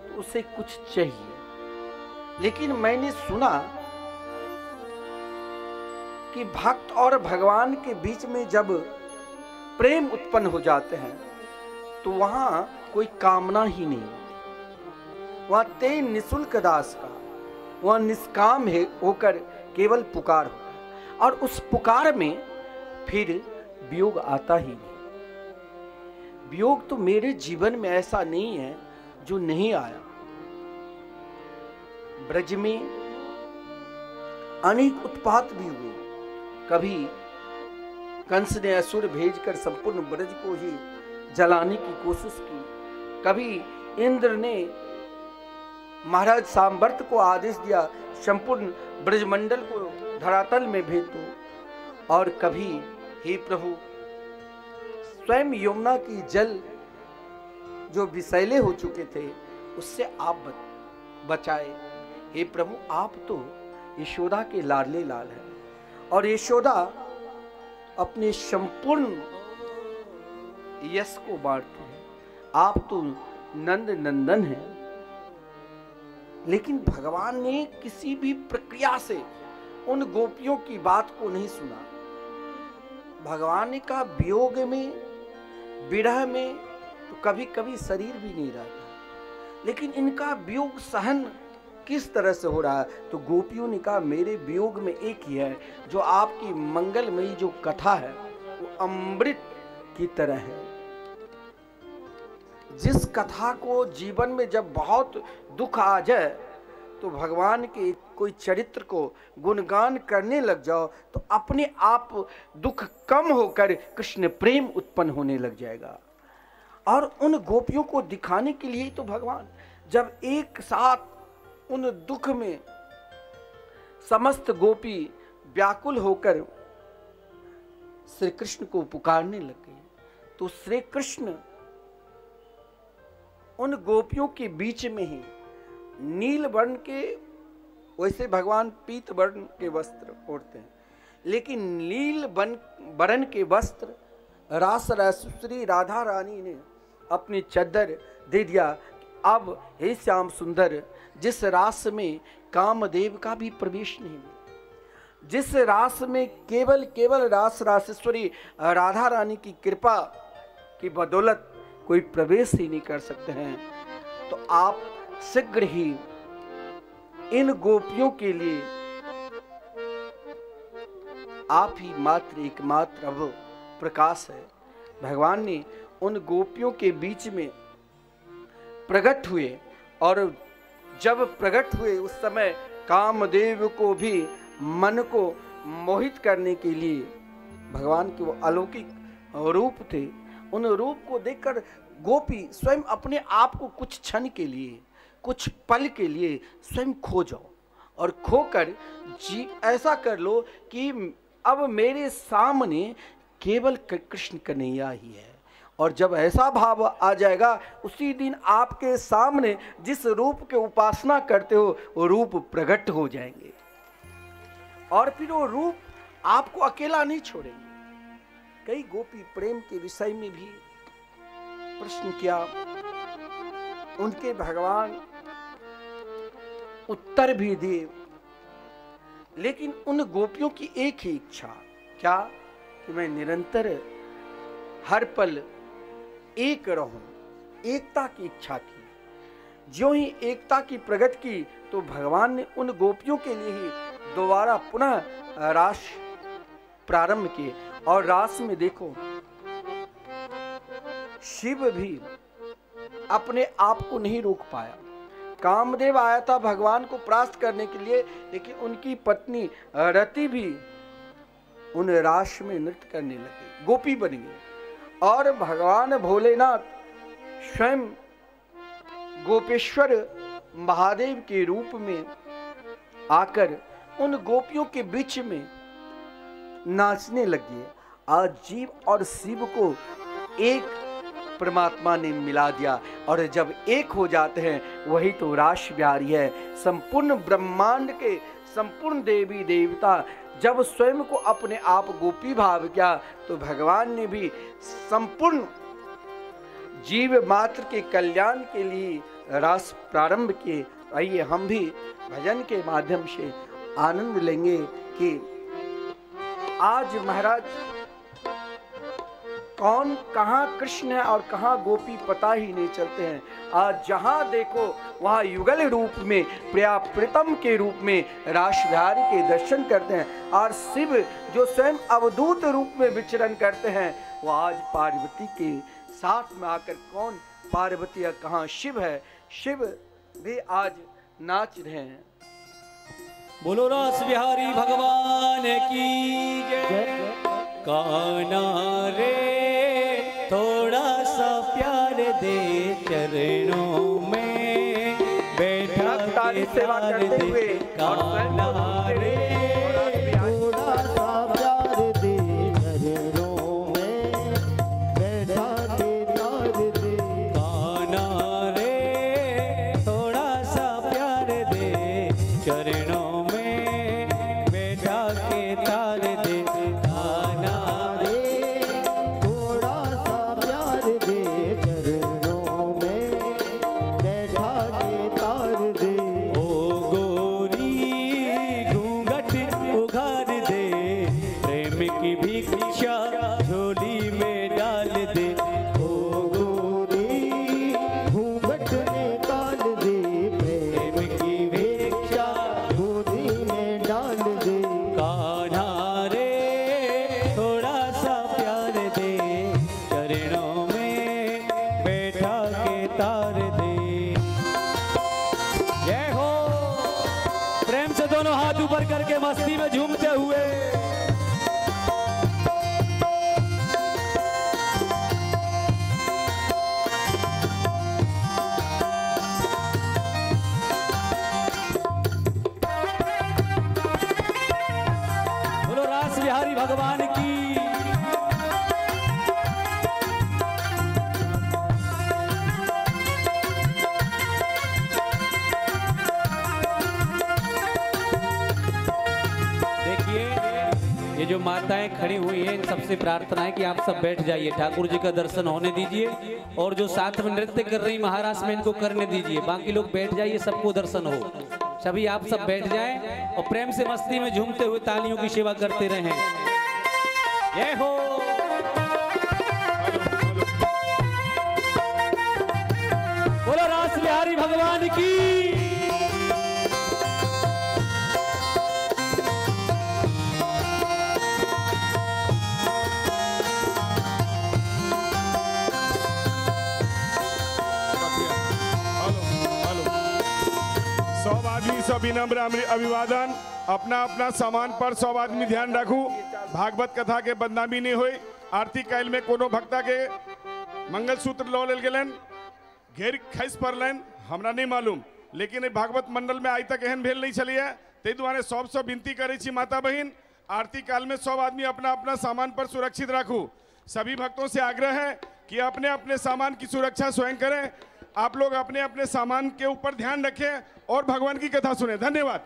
तो उसे कुछ चाहिए, लेकिन मैंने सुना कि भक्त और भगवान के बीच में जब प्रेम उत्पन्न हो जाते हैं तो वहां कोई कामना ही नहीं होती। वहां ते निशुल्क दास का, वह निष्काम है होकर केवल पुकार होता है, और उस पुकार में फिर वियोग आता ही नहीं। वियोग तो मेरे जीवन में ऐसा नहीं है जो नहीं आया। ब्रज में अनेक उत्पात भी हुए। कभी कंस ने असुर भेजकर संपूर्ण ब्रज को ही जलाने की कोशिश की, कभी इंद्र ने महाराज सांबर्त को आदेश दिया संपूर्ण ब्रजमंडल को धरातल में भेज दो, और कभी हे प्रभु स्वयं यमुना की जल जो विषैले हो चुके थे उससे आप बचाए। हे प्रभु आप तो यशोदा के लाडले लाल हैं, और यशोदा अपने संपूर्ण यश को बांटती है। आप तो नंद नंदन हैं, लेकिन भगवान ने किसी भी प्रक्रिया से उन गोपियों की बात को नहीं सुना। भगवान ने कहा वियोग में, विरह में तो कभी कभी शरीर भी नहीं रहता, लेकिन इनका वियोग सहन किस तरह से हो रहा है? तो गोपियों ने कहा मेरे वियोग में एक ही है, जो आपकी मंगलमयी जो कथा है वो अमृत की तरह है। जिस कथा को जीवन में जब बहुत दुख आ जाए तो भगवान के कोई चरित्र को गुणगान करने लग जाओ तो अपने आप दुख कम होकर कृष्ण प्रेम उत्पन्न होने लग जाएगा। और उन गोपियों को दिखाने के लिए तो भगवान जब एक साथ उन दुख में समस्त गोपी व्याकुल होकर श्री कृष्ण को पुकारने लग गए, तो श्री कृष्ण उन गोपियों के बीच में ही नील वर्ण के, वैसे भगवान पीत वर्ण के वस्त्र ओढ़ते हैं, लेकिन नील वर्ण के वस्त्र रास रासेश्वरी राधा रानी ने अपनी चद्दर दे दिया। अब हे श्याम सुंदर, जिस रास में कामदेव का भी प्रवेश नहीं, जिस रास में केवल रास रासेश्वरी राधा रानी की कृपा की बदौलत कोई प्रवेश ही नहीं कर सकते हैं, तो आप शीघ्र ही इन गोपियों के लिए आप ही मात्र एकमात्र अब प्रकाश है। भगवान ने उन गोपियों के बीच में प्रकट हुए, और जब प्रकट हुए उस समय कामदेव को भी मन को मोहित करने के लिए भगवान के वो अलौकिक रूप थे। उन रूप को देखकर गोपी स्वयं अपने आप को कुछ क्षण के लिए, कुछ पल के लिए स्वयं खो जाओ, और खोकर जी ऐसा कर लो कि अब मेरे सामने केवल कृष्ण कन्हैया ही है। और जब ऐसा भाव आ जाएगा, उसी दिन आपके सामने जिस रूप के उपासना करते हो वो रूप प्रकट हो जाएंगे, और फिर वो रूप आपको अकेला नहीं छोड़ेंगे। कई गोपी प्रेम के विषय में भी प्रश्न किया, उनके भगवान उत्तर भी दिए, लेकिन उन गोपियों की एक ही इच्छा, क्या? कि मैं निरंतर हर पल एक रहूं। एकता की इच्छा की। ज्यों ही एकता की प्रगट की तो भगवान ने उन गोपियों के लिए ही दोबारा पुनः रास प्रारंभ किए। और रास में देखो, शिव भी अपने आप को नहीं रोक पाया। कामदेव आया था भगवान को परास्त करने के लिए, लेकिन उनकी पत्नी रति भी उन रास में नृत्य करने लगी, गोपी बन गई। और भगवान भोलेनाथ स्वयं गोपेश्वर महादेव के रूप में आकर उन गोपियों के बीच में नाचने लगे। आज जीव और शिव को एक परमात्मा ने मिला दिया, और जब एक हो जाते हैं वही तो रास बिहारी है। संपूर्ण ब्रह्मांड के संपूर्ण देवी देवता जब स्वयं को अपने आप गोपी भाव किया, तो भगवान ने भी संपूर्ण जीव मात्र के कल्याण के लिए रास प्रारंभ किए। आइए हम भी भजन के माध्यम से आनंद लेंगे कि आज महाराज कौन कहाँ कृष्ण है और कहाँ गोपी पता ही नहीं चलते हैं। आज जहाँ देखो वहाँ युगल रूप में, प्रिया प्रीतम के रूप में रास बिहारी के दर्शन करते हैं। और शिव जो स्वयं अवधूत रूप में विचरण करते हैं, वो आज पार्वती के साथ में आकर, कौन पार्वती है कहाँ शिव है, शिव भी आज नाच रहे हैं। बोलो रास बिहारी भगवान की जय। कान्हा रे थोड़ा सा प्यार दे चरणों में बैठा के सेवा करते हुए। कान्हा रे थोड़ा सा प्यार दे चरणों में बैठा के तार दे। कान्हा रे थोड़ा सा प्यार दे चरणों में बैठा के तार दे। कान्हा रे थोड़ा सा प्यार दे चरणों में बैठा के तार दे। ओ गोरी घूंघट उघार दे, प्रेम की भिक्षा झोली में डाल दे। ओ गोरी घूंघट निकाल दे, प्रेम की भिक्षा गोदी में डाल दे। कान्हा रे थोड़ा सा प्यार दे चरणों में बैठा के तार दे। जय हो। प्रेम से दोनों हाथ ऊपर करके मस्ती में झूमते हुए। बोलो रास बिहारी भगवान की। देखिए, ये जो माताएं खड़ी हुई हैं, इन सबसे प्रार्थना है कि आप सब बैठ जाइए, ठाकुर जी का दर्शन होने दीजिए। और जो साथ में नृत्य कर रही महाराज में, इनको करने दीजिए। बाकी लोग बैठ जाइए, सबको दर्शन हो। सभी आप सब बैठ जाएं और प्रेम से मस्ती में झूमते हुए तालियों की सेवा करते रहें। जय हो। बोलो रास बिहारी भगवान की। सब आदमी सब विनम्र अभिवादन। अपना अपना सामान पर सब आदमी ध्यान रखू। भागवत कथा के बदनामी नहीं हुई। आरती काल में कोनो भक्ता के मंगलसूत्र लो लेल गेलन, घेर खस पड़लन, हमरा नहीं मालूम, लेकिन भागवत मंडल में आज तक एहन भेल नहीं चली है। ते दुआरे सब विनती करे छी माता बहन, आरती काल में सब आदमी अपना अपना सामान पर सुरक्षित रखू। सभी भक्तों से आग्रह है कि अपने अपने सामान की सुरक्षा स्वयं करें। आप लोग अपने अपने सामान के ऊपर ध्यान रखें और भगवान की कथा सुने। धन्यवाद।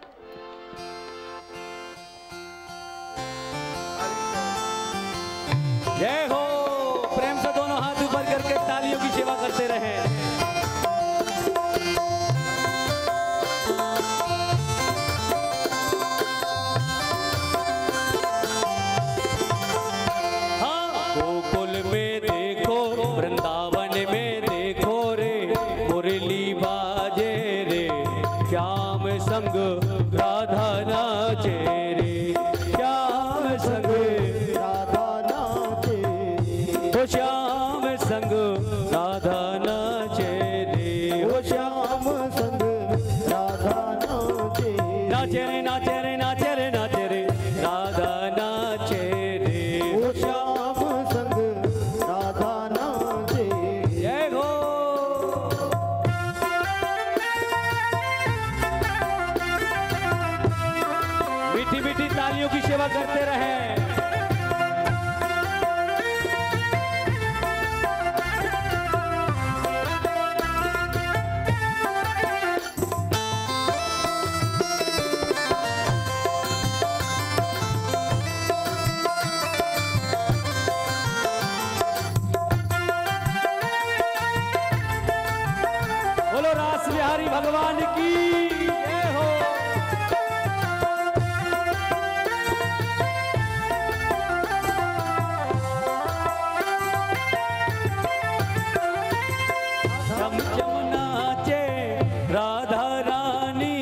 जय हो। प्रेम से दोनों हाथ ऊपर करके तालियों की सेवा करते रहें। राधा नाचे रे ओ श्याम संग राधा नाचे नाचे रे नाचे रे नाचे रे नाचे रे राधा नाचे रे ओ श्याम संग राधा नाचे। जय हो। मीठी मीठी तालियों की सेवा करते रहे। बोलो रास बिहारी भगवान की जय हो। चम चम नाचे राधा रानी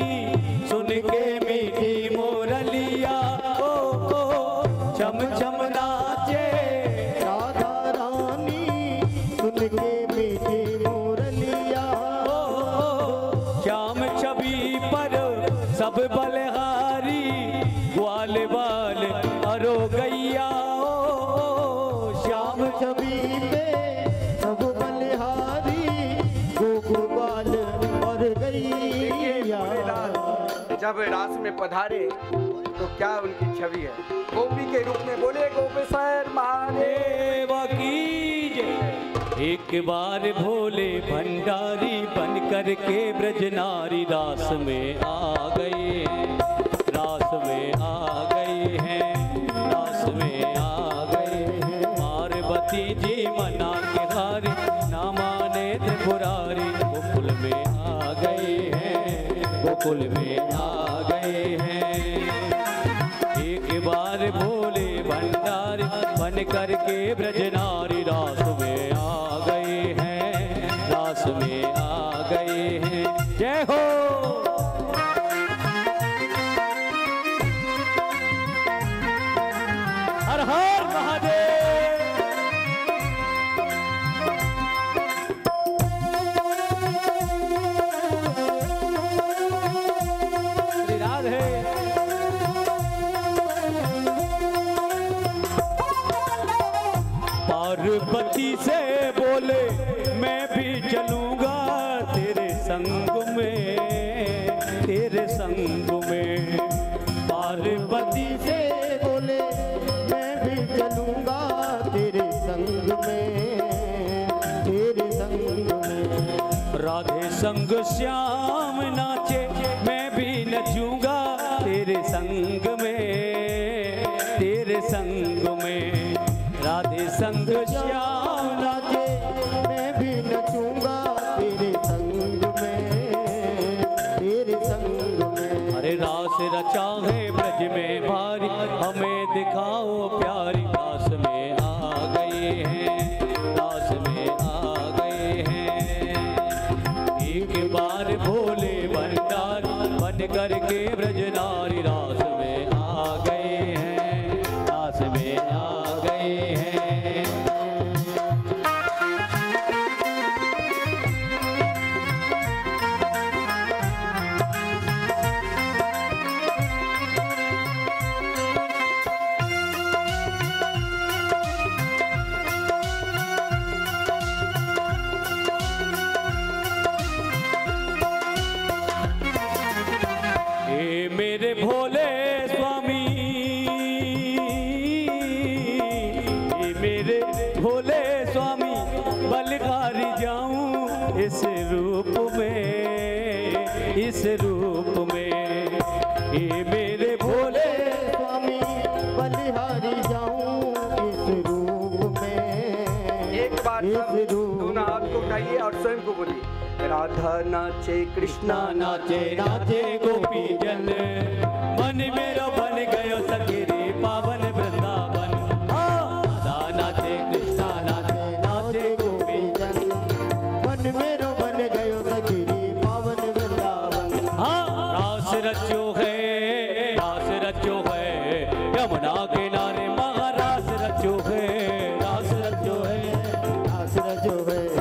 सुन के मीठी मोरलिया ओ चम चम नाचे राधा रानी सुन के मीठी मोरलिया श्याम छवि पर सब बलहारी ग्वाल बाल अरो गैया श्याम छवि पे सब बलहारी गोपाल और गैया। जब रास में पधारे तो क्या उनकी छवि है, गोपी के रूप में बोले गोपेश्वर महादेव की जय। एक बार भोले भंडारी बन कर के ब्रजनारी रास में आ गए, रास में आ गए हैं, रास में आ गए हैं। पार्वती जी मना के हारी ना माने त्रिपुरारी गोकुल में आ गए हैं, गोकुल में आ गए हैं। एक बार भोले भंडारी बन कर के ब्रजनारी रास में आ गए हैं, रास में आ गए हैं। जय हो। हर हर महादेव। श्री राधे। पार्वती से बोले मैं भी चलूंगा तेरे संग में, तेरे संग में। पार्वती से बोले मैं भी चलूंगा तेरे संग में, तेरे संग में। राधे संग श्याम नाचे मैं भी नचूंगा तेरे संग में, तेरे संग में। राधे संग श्याम नाचे मैं भी नचूंगा तेरे संग में, तेरे संग में। अरे रास रचा है ब्रज में भारी हमें दिखाओ प्यारी रास में आ गए हैं, रास में आ गए हैं। एक बार भोले भंडारी बन कर के ब्रजनारी रास में आ गए हैं, रास में आ गए हैं। मेरे भोले स्वामी, मेरे भोले स्वामी बलगारी जाऊं इस रूप में, इस रूप में। ये मेरे भोले स्वामी बलिहारी जाऊं इस रूप में। एक बार दोनों हाथ को उठाइए और स्वयं को बोलिए राधा नाचे कृष्णा नाचे नाचे गोपी जन मन मेरो बन गयो सखी रे पावन वृंदावन। राधा नाचे कृष्णा नाचे नाचे गोपी जन मन मेरो बन गयो सखी रे पावन वृंदावन। रास रचो है, रास रचो है यमुना किनारे महारास रचो है, रास रचो है, रास रचो है।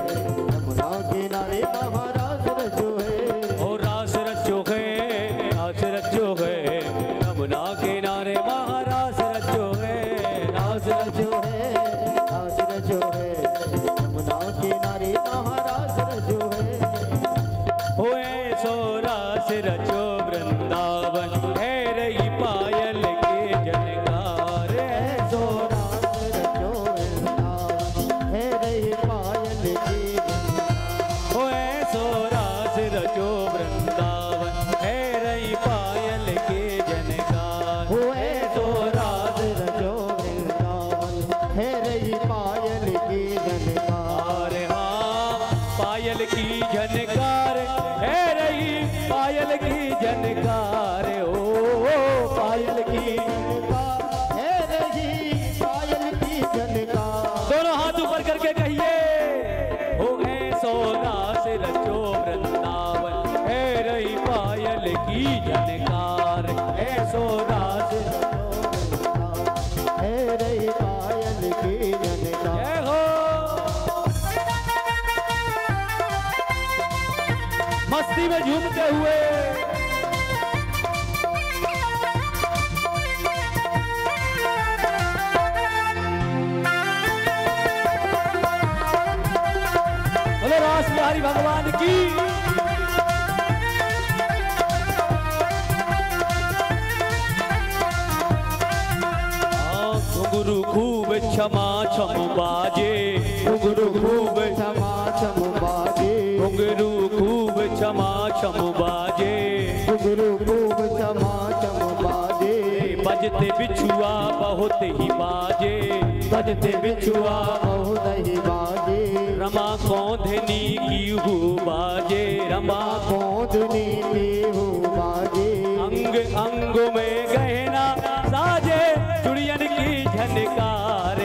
पायल की झनकार है रही पायल की झनकार ओ पायल की है रही पायल की झनकार। दोनों हाथ ऊपर करके कहिए हो ऐसो रास रचो वृंदावन है रही पायल की झनकार ऐसो रास है रही पायल की झनकार। जय हो मस्ती में झूमते हुए बोलो रास बिहारी भगवान की। घुंघरू खूब क्षमा छम बाजे घुंघरू खूब क्षमा छम बाजे घुंघरू खूब क्षमा छम बाजे घुंघरू खूब क्षमा छम बाजे। बजते बिछुआ बहुत ही बाजे बजते बिछुआ बहुत ही बाजे। रमा कौंधनी की हु बाजे रमा कौंधनी की हु बाजे। अंग अंग में गहना साजे चुड़ियन की झनकार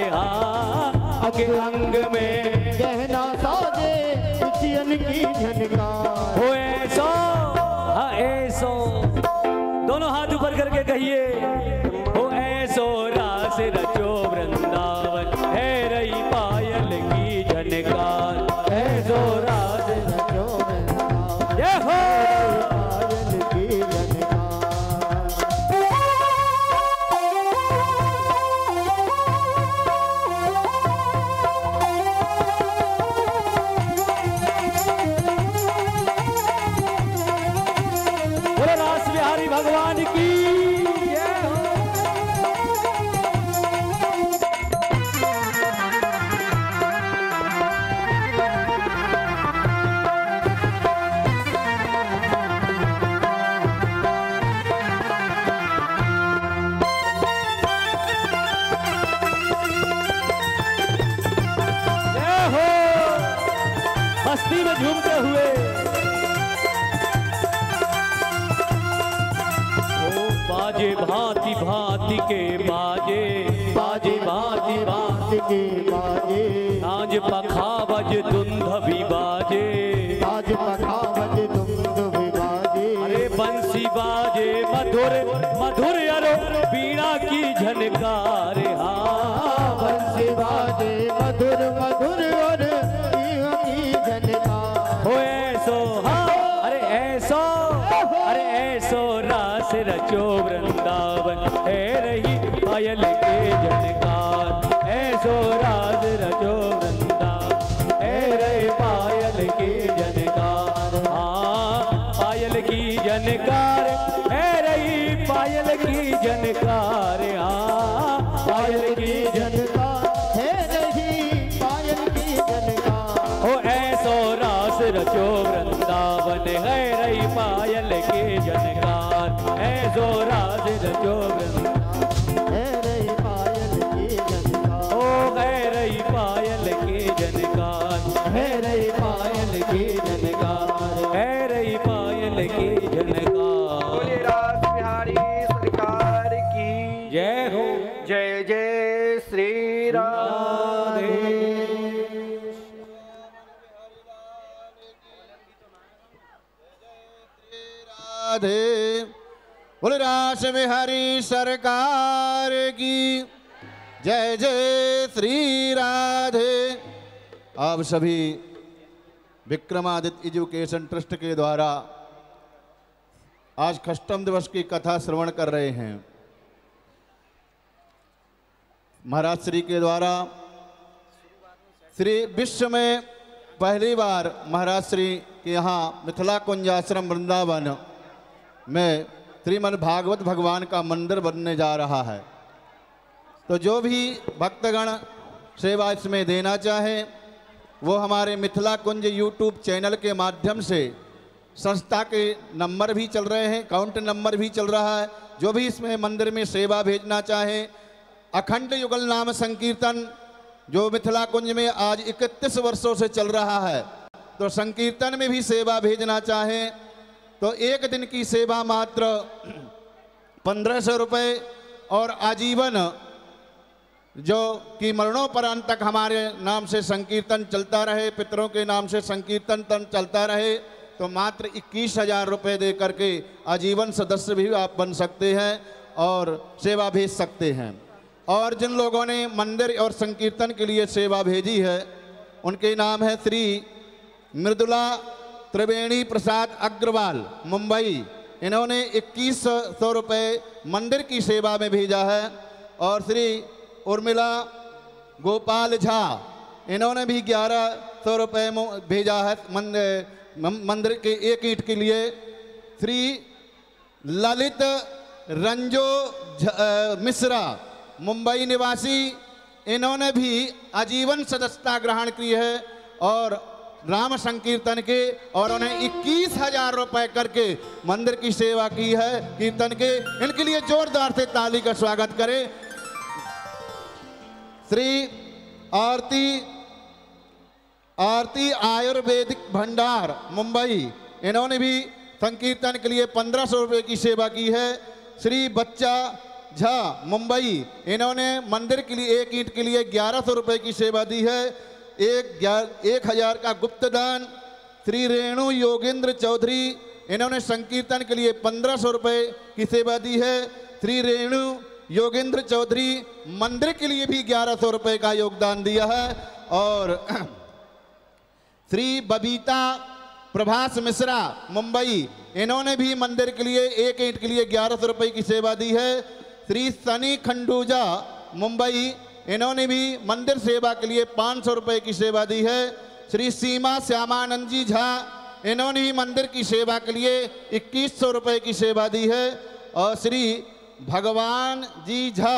अंग अंग में गहना साजे चुड़ियन की झनकार। हो ऐसो हाँ ऐसो दोनों हाथ ऊपर करके कहिए हो ऐसो रास रचो वृंदावन है रही पायल की झनकार ऐसो रास रचो वृंदावन जय हो पायल की झनकार। बोलो रास बिहारी भगवान की जय हो। जय हो मस्ती में झूमते हुए बाजे भांति भांति के बाजे बाजे भांति भांति के बाजे आज पखावज दुंध भी बाजे आज पखावज दुंध भी बाजे। अरे बंसी बाजे मधुर मधुर अरो बीड़ा की झनकार हाँ बंसी बाजे मधुर मधुर और बीड़ा की झनकार। हो ऐसो हाँ अरे ऐसो रास रचो वृंदावन है रही पायल के झनकार ऐसो रास रचो वृंदावन है रही पायल के झनकार हाँ पायल की झनकार है रही पायल की झनकार हाँ पायल की झनकार है रही पायल की झनकार। हो ऐसो रास रचो वृंदावन है रही पायल के झनकार ऐसो रास रचो वृंदावन है रही पायल की झनकार। ओ है रही पायल के झनकार है रही पायल की झनकार। है रही पायल के झनकार। बोले रास बिहारी सरकार की जय हो जय जय श्री राधे। राधे बोले रास बिहारी सरकार की जय जय श्री राधे। आप सभी विक्रमादित्य एजुकेशन ट्रस्ट के द्वारा आज कस्टम दिवस की कथा श्रवण कर रहे हैं। महाराज श्री के द्वारा श्री विश्व में पहली बार महाराज श्री के यहाँ मिथिला कुंज आश्रम वृंदावन में श्रीमद् भागवत भगवान का मंदिर बनने जा रहा है। तो जो भी भक्तगण सेवा इसमें देना चाहें वो हमारे मिथिला कुंज यूट्यूब चैनल के माध्यम से संस्था के नंबर भी चल रहे हैं, अकाउंट नंबर भी चल रहा है। जो भी इसमें मंदिर में सेवा भेजना चाहें, अखंड युगल नाम संकीर्तन जो मिथिला कुंज में आज 31 वर्षों से चल रहा है, तो संकीर्तन में भी सेवा भेजना चाहें तो एक दिन की सेवा मात्र 1500 रुपये और आजीवन जो कि मरणोपरांत तक हमारे नाम से संकीर्तन चलता रहे, पितरों के नाम से संकीर्तन चलता रहे, तो मात्र 21,000 रुपये दे करके आजीवन सदस्य भी आप बन सकते हैं और सेवा भेज सकते हैं। और जिन लोगों ने मंदिर और संकीर्तन के लिए सेवा भेजी है उनके नाम है श्री मृदुला त्रिवेणी प्रसाद अग्रवाल मुंबई। इन्होंने 2100 रुपये मंदिर की सेवा में भेजा है। और श्री उर्मिला गोपाल झा, इन्होंने भी 1100 रुपये भेजा है मंदिर के एक ईंट के लिए। श्री ललित रंजो मिश्रा मुंबई निवासी, इन्होंने भी आजीवन सदस्यता ग्रहण की है और राम संकीर्तन के, और उन्हें 21,000 रुपये करके मंदिर की सेवा की है कीर्तन के। इनके लिए जोरदार से ताली का स्वागत करें। श्री आरती आयुर्वेदिक भंडार मुंबई, इन्होंने भी संकीर्तन के लिए 1500 रुपये की सेवा की है। श्री बच्चा झा मुंबई, इन्होंने मंदिर के लिए एक ईंट के लिए 1100 रुपये की सेवा दी है। 1000 का गुप्त दान। श्री रेणु योगेंद्र चौधरी, इन्होंने संकीर्तन के लिए 1500 रुपये की सेवा दी है। श्री रेणु योगेंद्र चौधरी मंदिर के लिए भी 1100 रुपये का योगदान दिया है। और श्री बबीता प्रभास मिश्रा मुंबई, इन्होंने भी मंदिर के लिए एक ईंट के लिए 1100 रुपये की सेवा दी है। श्री सनी खंडूजा मुंबई, इन्होंने भी मंदिर सेवा के लिए 500 रुपये की सेवा दी है। श्री सीमा श्यामानंद जी झा, इन्होंने भी मंदिर की सेवा के लिए 2100 रुपये की सेवा दी है। और श्री भगवान जी झा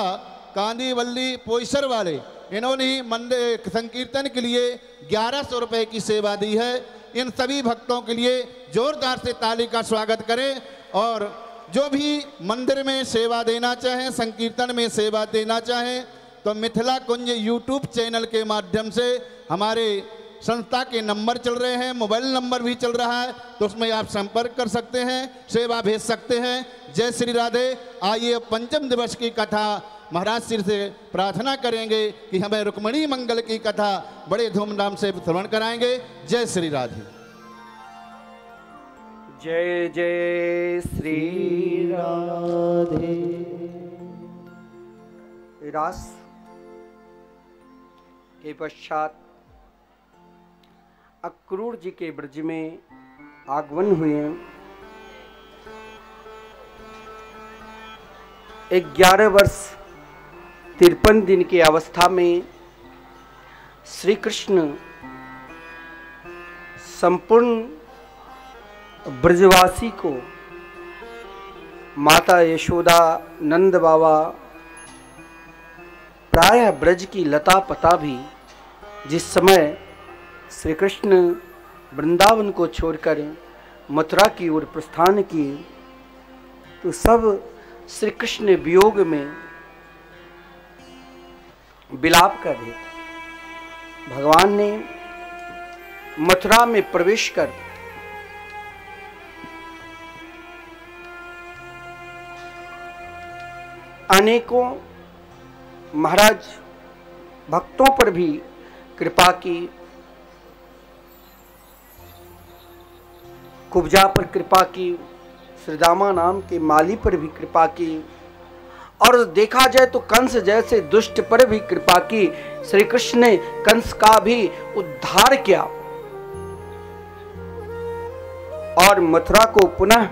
कांदीवल्ली पोईसर वाले, इन्होंने ही मंदिर संकीर्तन के लिए 1100 रुपये की सेवा दी है। इन सभी भक्तों के लिए जोरदार से ताली का स्वागत करें। और जो भी मंदिर में सेवा देना चाहें, संकीर्तन में सेवा देना चाहें, तो मिथिला कुंज यूट्यूब चैनल के माध्यम से हमारे संस्था के नंबर चल रहे हैं, मोबाइल नंबर भी चल रहा है, तो उसमें आप संपर्क कर सकते हैं, सेवा भेज सकते हैं। जय श्री राधे। आइए पंचम दिवस की कथा महाराज श्री से प्रार्थना करेंगे कि हमें रुक्मिणी मंगल की कथा बड़े धूमधाम से श्रवण कराएंगे। जय श्री राधे। जय जय श्री राधे। रास के पश्चात अक्रूर जी के ब्रज में आगमन हुए। 11 वर्ष 53 दिन की अवस्था में श्री कृष्ण संपूर्ण ब्रजवासी को, माता यशोदा, नंद बाबा, प्रायः ब्रज की लता पता भी जिस समय श्री कृष्ण वृंदावन को छोड़कर मथुरा की ओर प्रस्थान किए, तो सब श्री कृष्ण वियोग में विलाप कर रहे थे। भगवान ने मथुरा में प्रवेश कर अनेकों महाराज भक्तों पर भी कृपा की, कुब्जा पर कृपा की, श्रीदामा नाम के माली पर भी कृपा की, और देखा जाए तो कंस जैसे दुष्ट पर भी कृपा की। श्री कृष्ण ने कंस का भी उद्धार किया और मथुरा को पुनः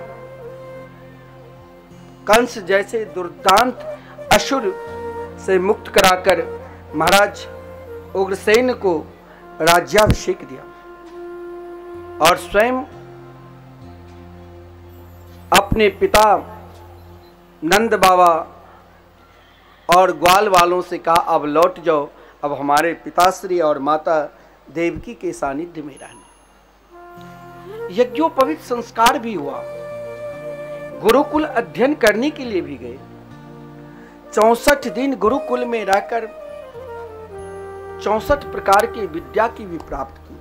कंस जैसे दुर्दांत असुर से मुक्त कराकर महाराज उग्रसेन को राज्याभिषेक दिया और स्वयं अपने पिता नंद बाबा और ग्वाल वालों से कहा, अब लौट जाओ, अब हमारे पिताश्री और माता देवकी के सानिध्य में रहना। यज्ञोपवीत संस्कार भी हुआ, गुरुकुल अध्ययन करने के लिए भी गए। 64 दिन गुरुकुल में रहकर 64 प्रकार की विद्या की भी प्राप्त की।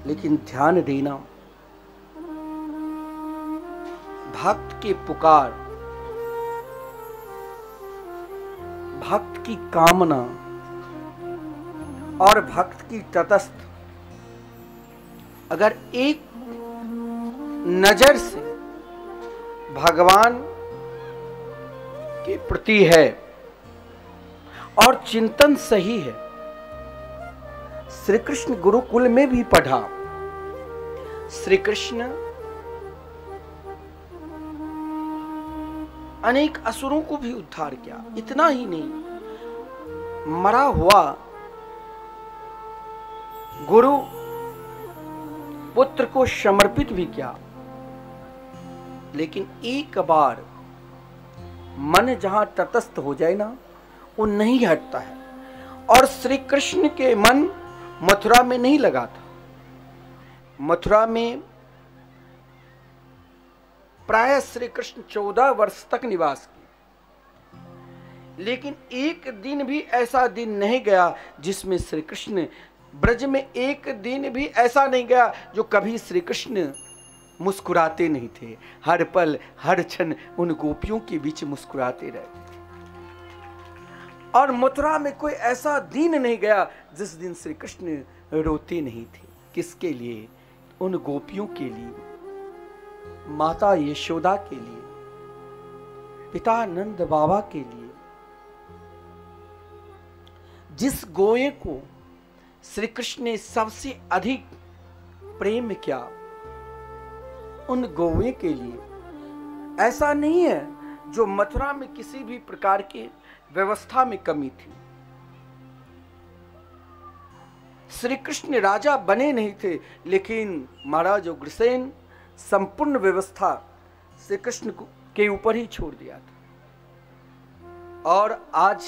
लेकिन ध्यान देना, भक्त की पुकार, भक्त की कामना और भक्त की तटस्थ अगर एक नजर से भगवान के प्रति है और चिंतन सही है। श्री कृष्ण गुरुकुल में भी पढ़ा, श्री कृष्ण अनेक असुरों को भी उद्धार किया। इतना ही नहीं, मरा हुआ गुरु पुत्र को समर्पित भी किया। लेकिन एक बार मन जहां तटस्थ हो जाए ना, वो नहीं हटता है। और श्री कृष्ण के मन मथुरा में नहीं लगा था। मथुरा में प्राय श्री कृष्ण 14 वर्ष तक निवास किए, लेकिन एक दिन भी ऐसा दिन नहीं गया जिसमें श्री कृष्ण, ब्रज में एक दिन भी ऐसा नहीं गया जो कभी श्री कृष्ण मुस्कुराते नहीं थे। हर पल हर क्षण उन गोपियों के बीच मुस्कुराते रहते थे। और मथुरा में कोई ऐसा दिन नहीं गया जिस दिन श्री कृष्ण रोते नहीं थे। किसके लिए? उन गोपियों के लिए, माता यशोदा के लिए, पिता नंद बाबा के लिए। जिस गोए को श्री कृष्ण ने सबसे अधिक प्रेम किया, उन गौए के लिए। ऐसा नहीं है जो मथुरा में किसी भी प्रकार की व्यवस्था में कमी थी। श्री कृष्ण राजा बने नहीं थे, लेकिन महाराज उग्रसेन संपूर्ण व्यवस्था श्री कृष्ण के ऊपर ही छोड़ दिया था। और आज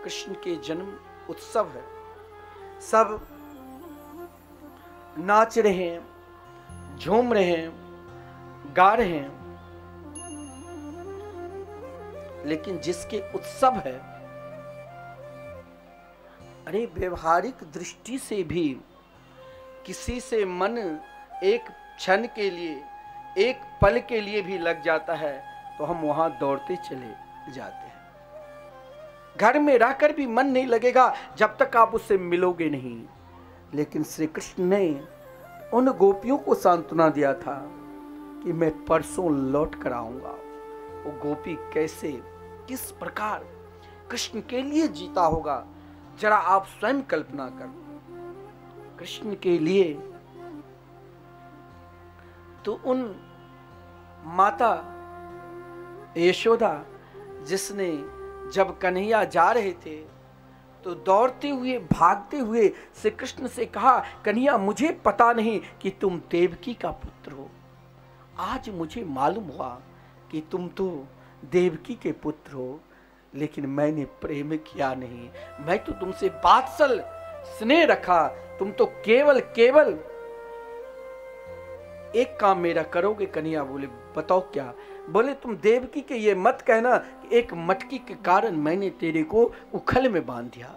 कृष्ण के जन्म उत्सव है, सब नाच रहे हैं, झूम रहे हैं, गा रहे हैं। लेकिन जिसके उत्सव है, अरे व्यवहारिक दृष्टि से भी किसी से मन एक क्षण के लिए, एक पल के लिए भी लग जाता है तो हम वहां दौड़ते चले जाते हैं। घर में रहकर भी मन नहीं लगेगा जब तक आप उससे मिलोगे नहीं। लेकिन श्री कृष्ण ने उन गोपियों को सांत्वना दिया था कि मैं परसों लौट कर आऊंगा। वो गोपी कैसे, किस प्रकार कृष्ण के लिए जीता होगा, जरा आप स्वयं कल्पना कर। कृष्ण के लिए तो उन माता यशोदा, जिसने जब कन्हैया जा रहे थे तो दौड़ते हुए, भागते हुए श्री कृष्ण से कहा, कन्हैया मुझे पता नहीं कि तुम देवकी का पुत्र हो। आज मुझे मालूम हुआ कि तुम तो देवकी के पुत्र हो, लेकिन मैंने प्रेम किया नहीं। मैं तो तुमसे वात्सल स्नेह रखा, तुम तो केवल एक काम मेरा करोगे। कन्हैया बोले, बताओ क्या? बोले, तुम देवकी के ये मत कहना कि एक मटकी के कारण मैंने तेरे को उखल में बांध दिया।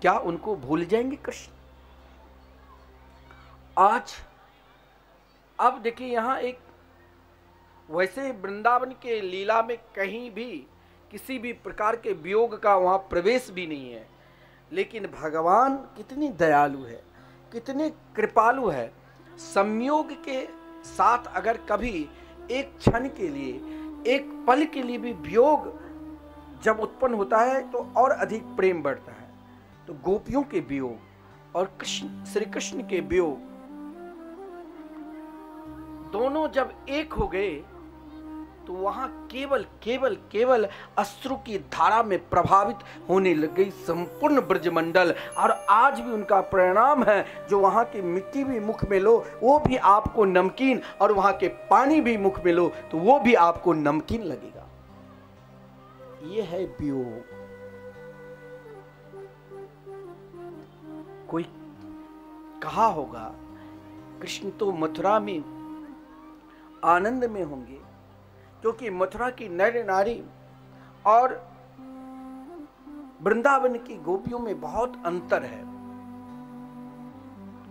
क्या उनको भूल जाएंगे कृष्ण? आज अब देखिए, यहां एक वैसे वृंदावन के लीला में कहीं भी किसी भी प्रकार के वियोग का वहां प्रवेश भी नहीं है। लेकिन भगवान कितनी दयालु है, कितने कृपालु है। संयोग के साथ अगर कभी एक क्षण के लिए, एक पल के लिए भी वियोग जब उत्पन्न होता है तो और अधिक प्रेम बढ़ता है। तो गोपियों के वियोग और श्री कृष्ण के वियोग, दोनों जब एक हो गए तो वहां केवल अश्रु की धारा में प्रभावित होने लग गई संपूर्ण ब्रजमंडल। और आज भी उनका परिणाम है, जो वहां की मिट्टी भी मुख में लो वो भी आपको नमकीन, और वहां के पानी भी मुख में लो तो वो भी आपको नमकीन लगेगा। ये है वियोग। कोई कहा होगा कृष्ण तो मथुरा में आनंद में होंगे, क्योंकि मथुरा की नर नारी और वृंदावन की गोपियों में बहुत अंतर है।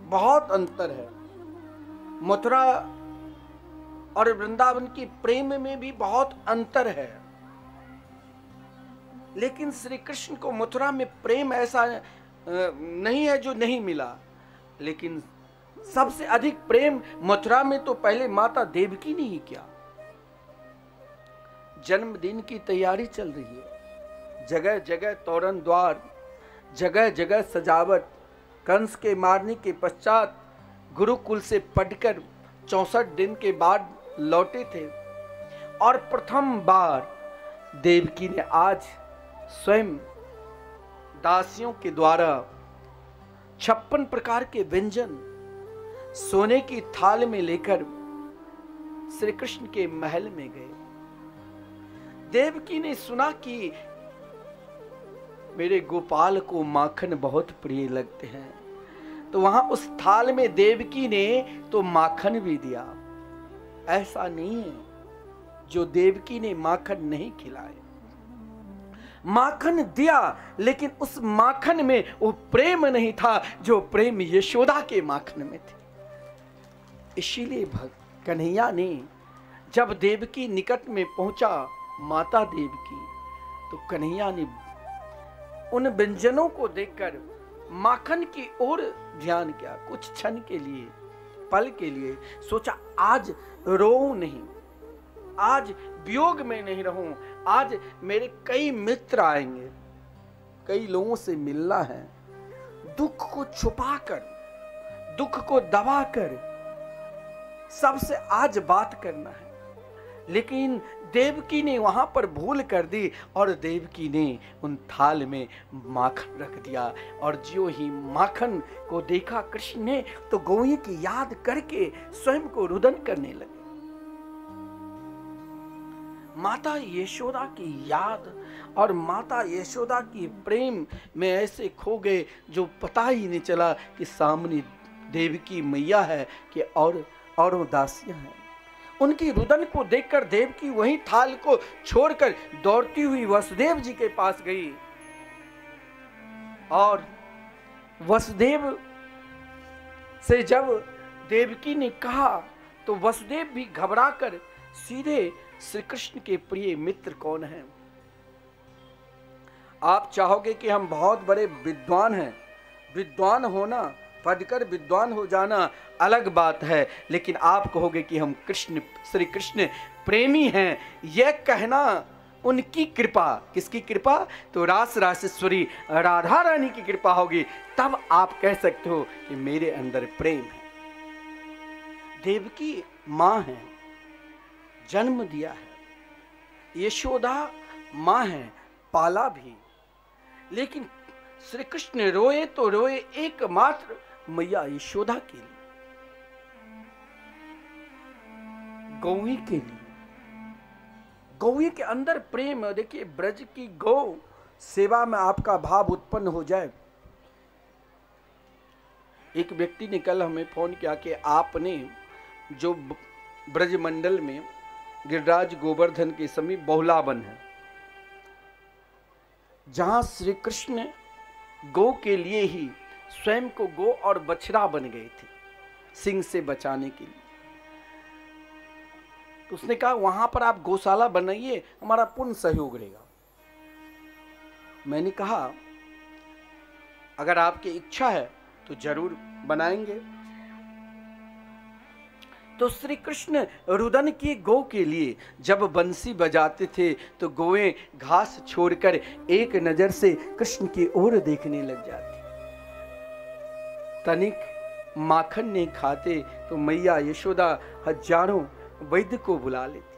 बहुत अंतर है। मथुरा और वृंदावन की प्रेम में भी बहुत अंतर है। लेकिन श्री कृष्ण को मथुरा में प्रेम ऐसा नहीं है जो नहीं मिला, लेकिन सबसे अधिक प्रेम मथुरा में तो पहले माता देवकी ने ही किया। जन्मदिन की तैयारी चल रही है, जगह जगह तोरण द्वार, जगह जगह सजावट। कंस के मारने के पश्चात गुरुकुल से पढ़कर 64 दिन के बाद लौटे थे और प्रथम बार देवकी ने आज स्वयं दासियों के द्वारा 56 प्रकार के व्यंजन सोने की थाल में लेकर श्री कृष्ण के महल में गए। देवकी ने सुना कि मेरे गोपाल को माखन बहुत प्रिय लगते हैं, तो वहां उस थाल में देवकी ने तो माखन भी दिया। ऐसा नहीं है जो देवकी ने माखन नहीं खिलाए, माखन दिया, लेकिन उस माखन में वो प्रेम नहीं था जो प्रेम यशोदा के माखन में थे। इसीलिए कन्हैया ने जब देवकी निकट में पहुंचा, माता देवकी, तो कन्हैया ने उन व्यंजनों को देखकर माखन की ओर ध्यान किया। कुछ क्षण के लिए, पल के लिए सोचा आज रोऊं नहीं, आज वियोग में नहीं रहूं, आज मेरे कई मित्र आएंगे, कई लोगों से मिलना है, दुख को छुपाकर, दुख को दबाकर सबसे आज बात करना है। लेकिन देवकी ने वहां पर भूल कर दी और देवकी ने उन थाल में माखन रख दिया। और जो ही माखन को देखा कृष्ण ने, तो गौई की याद करके स्वयं को रुदन करने लगे। माता यशोदा की याद और माता यशोदा की प्रेम में ऐसे खो गए जो पता ही नहीं चला कि सामने देवकी मैया है कि और दासियां हैं। उनकी रुदन को देखकर देवकी वही थाल को छोड़कर दौड़ती हुई वसुदेव जी के पास गई और वसुदेव से जब देवकी ने कहा तो वसुदेव भी घबराकर सीधे श्री कृष्ण के प्रिय मित्र कौन हैं। आप चाहोगे कि हम बहुत बड़े विद्वान हैं, विद्वान होना, पढ़कर विद्वान हो जाना अलग बात है, लेकिन आप कहोगे कि हम श्री कृष्ण प्रेमी हैं, यह कहना उनकी कृपा। किसकी कृपा? तो रास रासेश्वरी राधा रानी की कृपा होगी, तब आप कह सकते हो कि मेरे अंदर प्रेम है। देवकी मां है, जन्म दिया है, यशोदा मां है, पाला भी, लेकिन श्री कृष्ण रोए तो रोए एकमात्र मैया यशोदा के लिए, गौवी के लिए। गौवी के अंदर प्रेम। देखिए, ब्रज की गौ सेवा में आपका भाव उत्पन्न हो जाए। एक व्यक्ति ने कल हमें फोन किया कि आपने जो ब्रज मंडल में गिरिराज गोवर्धन के समीप बहुलावन है, जहां श्री कृष्ण गौ के लिए ही स्वयं को गौ और बछड़ा बन गए थे सिंह से बचाने के लिए, तो उसने कहा वहां पर आप गौशाला बनाइए, हमारा पूर्ण सहयोग रहेगा। मैंने कहा अगर आपकी इच्छा है तो जरूर बनाएंगे। तो श्री कृष्ण रुदन की गौ के लिए जब बंसी बजाते थे तो गौएं घास छोड़कर एक नजर से कृष्ण की ओर देखने लग जाती। तनिक माखन नहीं खाते तो मैया यशोदा हजारों वैद्य को बुला लेती।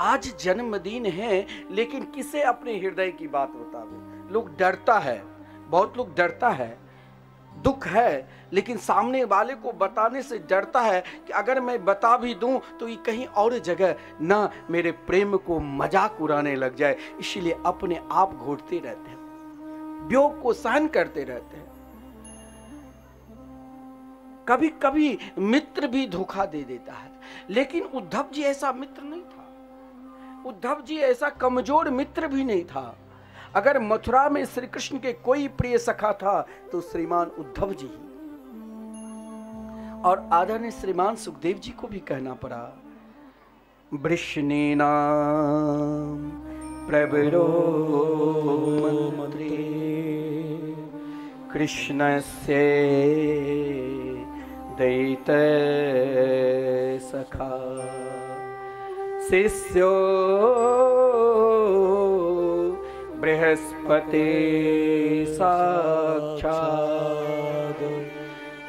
आज जन्मदिन है, लेकिन किसे अपने हृदय की बात बतावे? लोग डरता है, बहुत लोग डरता है, दुख है, लेकिन सामने वाले को बताने से डरता है कि अगर मैं बता भी दूं तो ये कहीं और जगह ना मेरे प्रेम को मजाक उड़ाने लग जाए, इसलिए अपने आप घोटते रहते हैं, वियोग को सहन करते रहते हैं। कभी कभी मित्र भी धोखा दे देता है, लेकिन उद्धव जी ऐसा मित्र नहीं था। उद्धव जी ऐसा कमजोर मित्र भी नहीं था। अगर मथुरा में श्री कृष्ण के कोई प्रिय सखा था तो श्रीमान उद्धव जी ही। और आदरणीय श्रीमान सुखदेव जी को भी कहना पड़ा, वृषणेनां प्रवरो मंत्रे कृष्णस्य दैत सखा शिष्यो बृहस्पति साक्षात्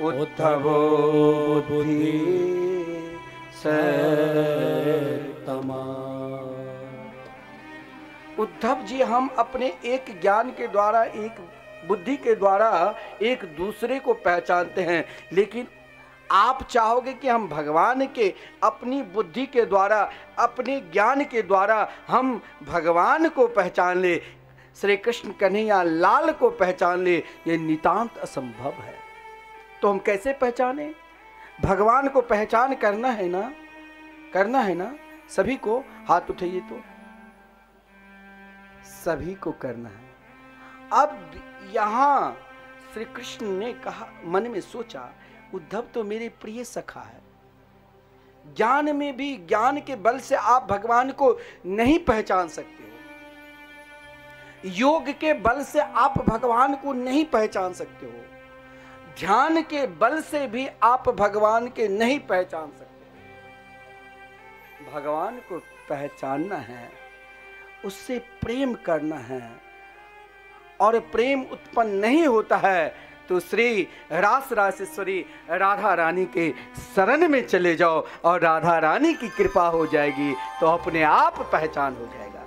उद्धवो बुद्धि सतमा। उद्धव जी, हम अपने एक ज्ञान के द्वारा, एक बुद्धि के द्वारा एक दूसरे को पहचानते हैं, लेकिन आप चाहोगे कि हम भगवान के अपनी बुद्धि के द्वारा, अपने ज्ञान के द्वारा हम भगवान को पहचान ले, श्री कृष्ण कन्हैया लाल को पहचान ले, ये नितांत असंभव है। तो हम कैसे पहचाने? भगवान को पहचान करना है ना, करना है ना। सभी को हाथ उठाइए, तो सभी को करना है। अब यहां श्री कृष्ण ने कहा, मन में सोचा, उद्धव तो मेरे प्रिय सखा है। ज्ञान में भी, ज्ञान के बल से आप भगवान को नहीं पहचान सकते हो, योग के बल से आप भगवान को नहीं पहचान सकते हो, ध्यान के बल से भी आप भगवान के नहीं पहचान सकते। भगवान को पहचानना है, उससे प्रेम करना है, और प्रेम उत्पन्न नहीं होता है तो श्री रास रासेश्वरी राधा रानी के शरण में चले जाओ और राधा रानी की कृपा हो जाएगी, तो अपने आप पहचान हो जाएगा।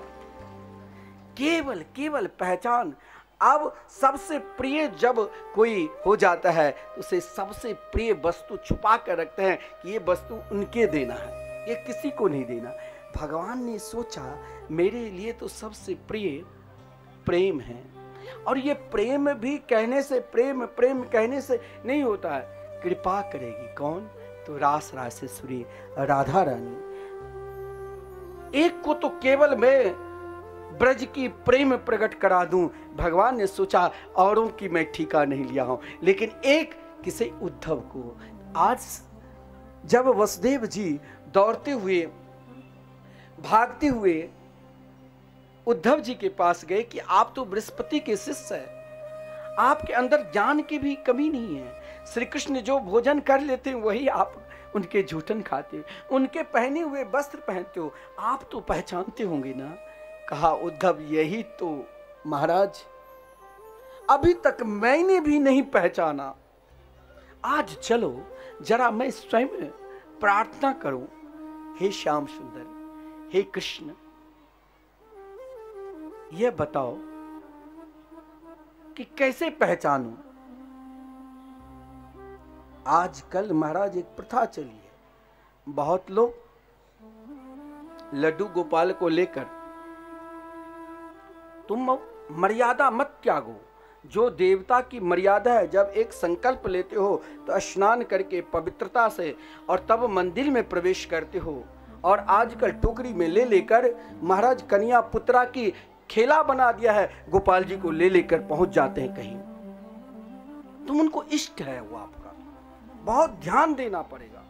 केवल केवल पहचान। अब सबसे प्रिय जब कोई हो जाता है तो उसे सबसे प्रिय वस्तु छुपा कर रखते हैं कि ये वस्तु उनके देना है, ये किसी को नहीं देना। भगवान ने सोचा मेरे लिए तो सबसे प्रिय प्रेम है, और ये प्रेम भी कहने से, प्रेम प्रेम कहने से नहीं होता है। कृपा करेगी कौन? तो रास रासेश्वरी राधा रानी। एक को तो केवल मैं ब्रज की प्रेम प्रकट करा दूं, भगवान ने सोचा औरों की मैं ठीका नहीं लिया हूं, लेकिन एक किसे, उद्धव को। आज जब वसुदेव जी दौड़ते हुए, भागते हुए उद्धव जी के पास गए कि आप तो बृहस्पति के शिष्य हैं, आपके अंदर ज्ञान की भी कमी नहीं है, श्री कृष्ण जो भोजन कर लेते हैं वही आप उनके जूठन खाते, उनके पहने हुए वस्त्र पहनते हो, आप तो पहचानते होंगे ना। कहा उद्धव, यही तो महाराज अभी तक मैंने भी नहीं पहचाना। आज चलो जरा मैं स्वयं प्रार्थना करूं, हे श्याम सुंदर, हे कृष्ण, यह बताओ कि कैसे पहचानूं। आजकल महाराज एक प्रथा चली है, बहुत लोग लड्डू गोपाल को लेकर, तुम मर्यादा मत त्यागो, जो देवता की मर्यादा है, जब एक संकल्प लेते हो तो स्नान करके पवित्रता से और तब मंदिर में प्रवेश करते हो। और आजकल टोकरी में ले लेकर महाराज कन्या पुत्रा की खेला बना दिया है, गोपाल जी को ले लेकर पहुंच जाते हैं कहीं। तुम उनको इष्ट है वो आपका, बहुत ध्यान देना पड़ेगा।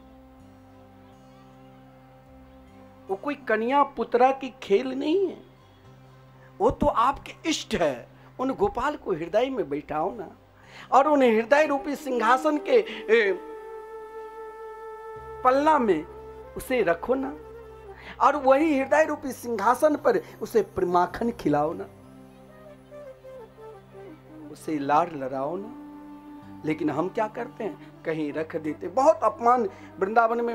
वो कोई कन्या पुत्रा की खेल नहीं है, वो तो आपके इष्ट है। उन गोपाल को हृदय में बैठाओ ना, और उन्हें हृदय रूपी सिंहासन के पल्ला में उसे रखो ना, और वही हृदय रूपी सिंहासन पर उसे माखन खिलाओ ना, उसे लाड लड़ाओ ना। लेकिन हम क्या करते हैं, कहीं रख देते। बहुत अपमान, वृंदावन में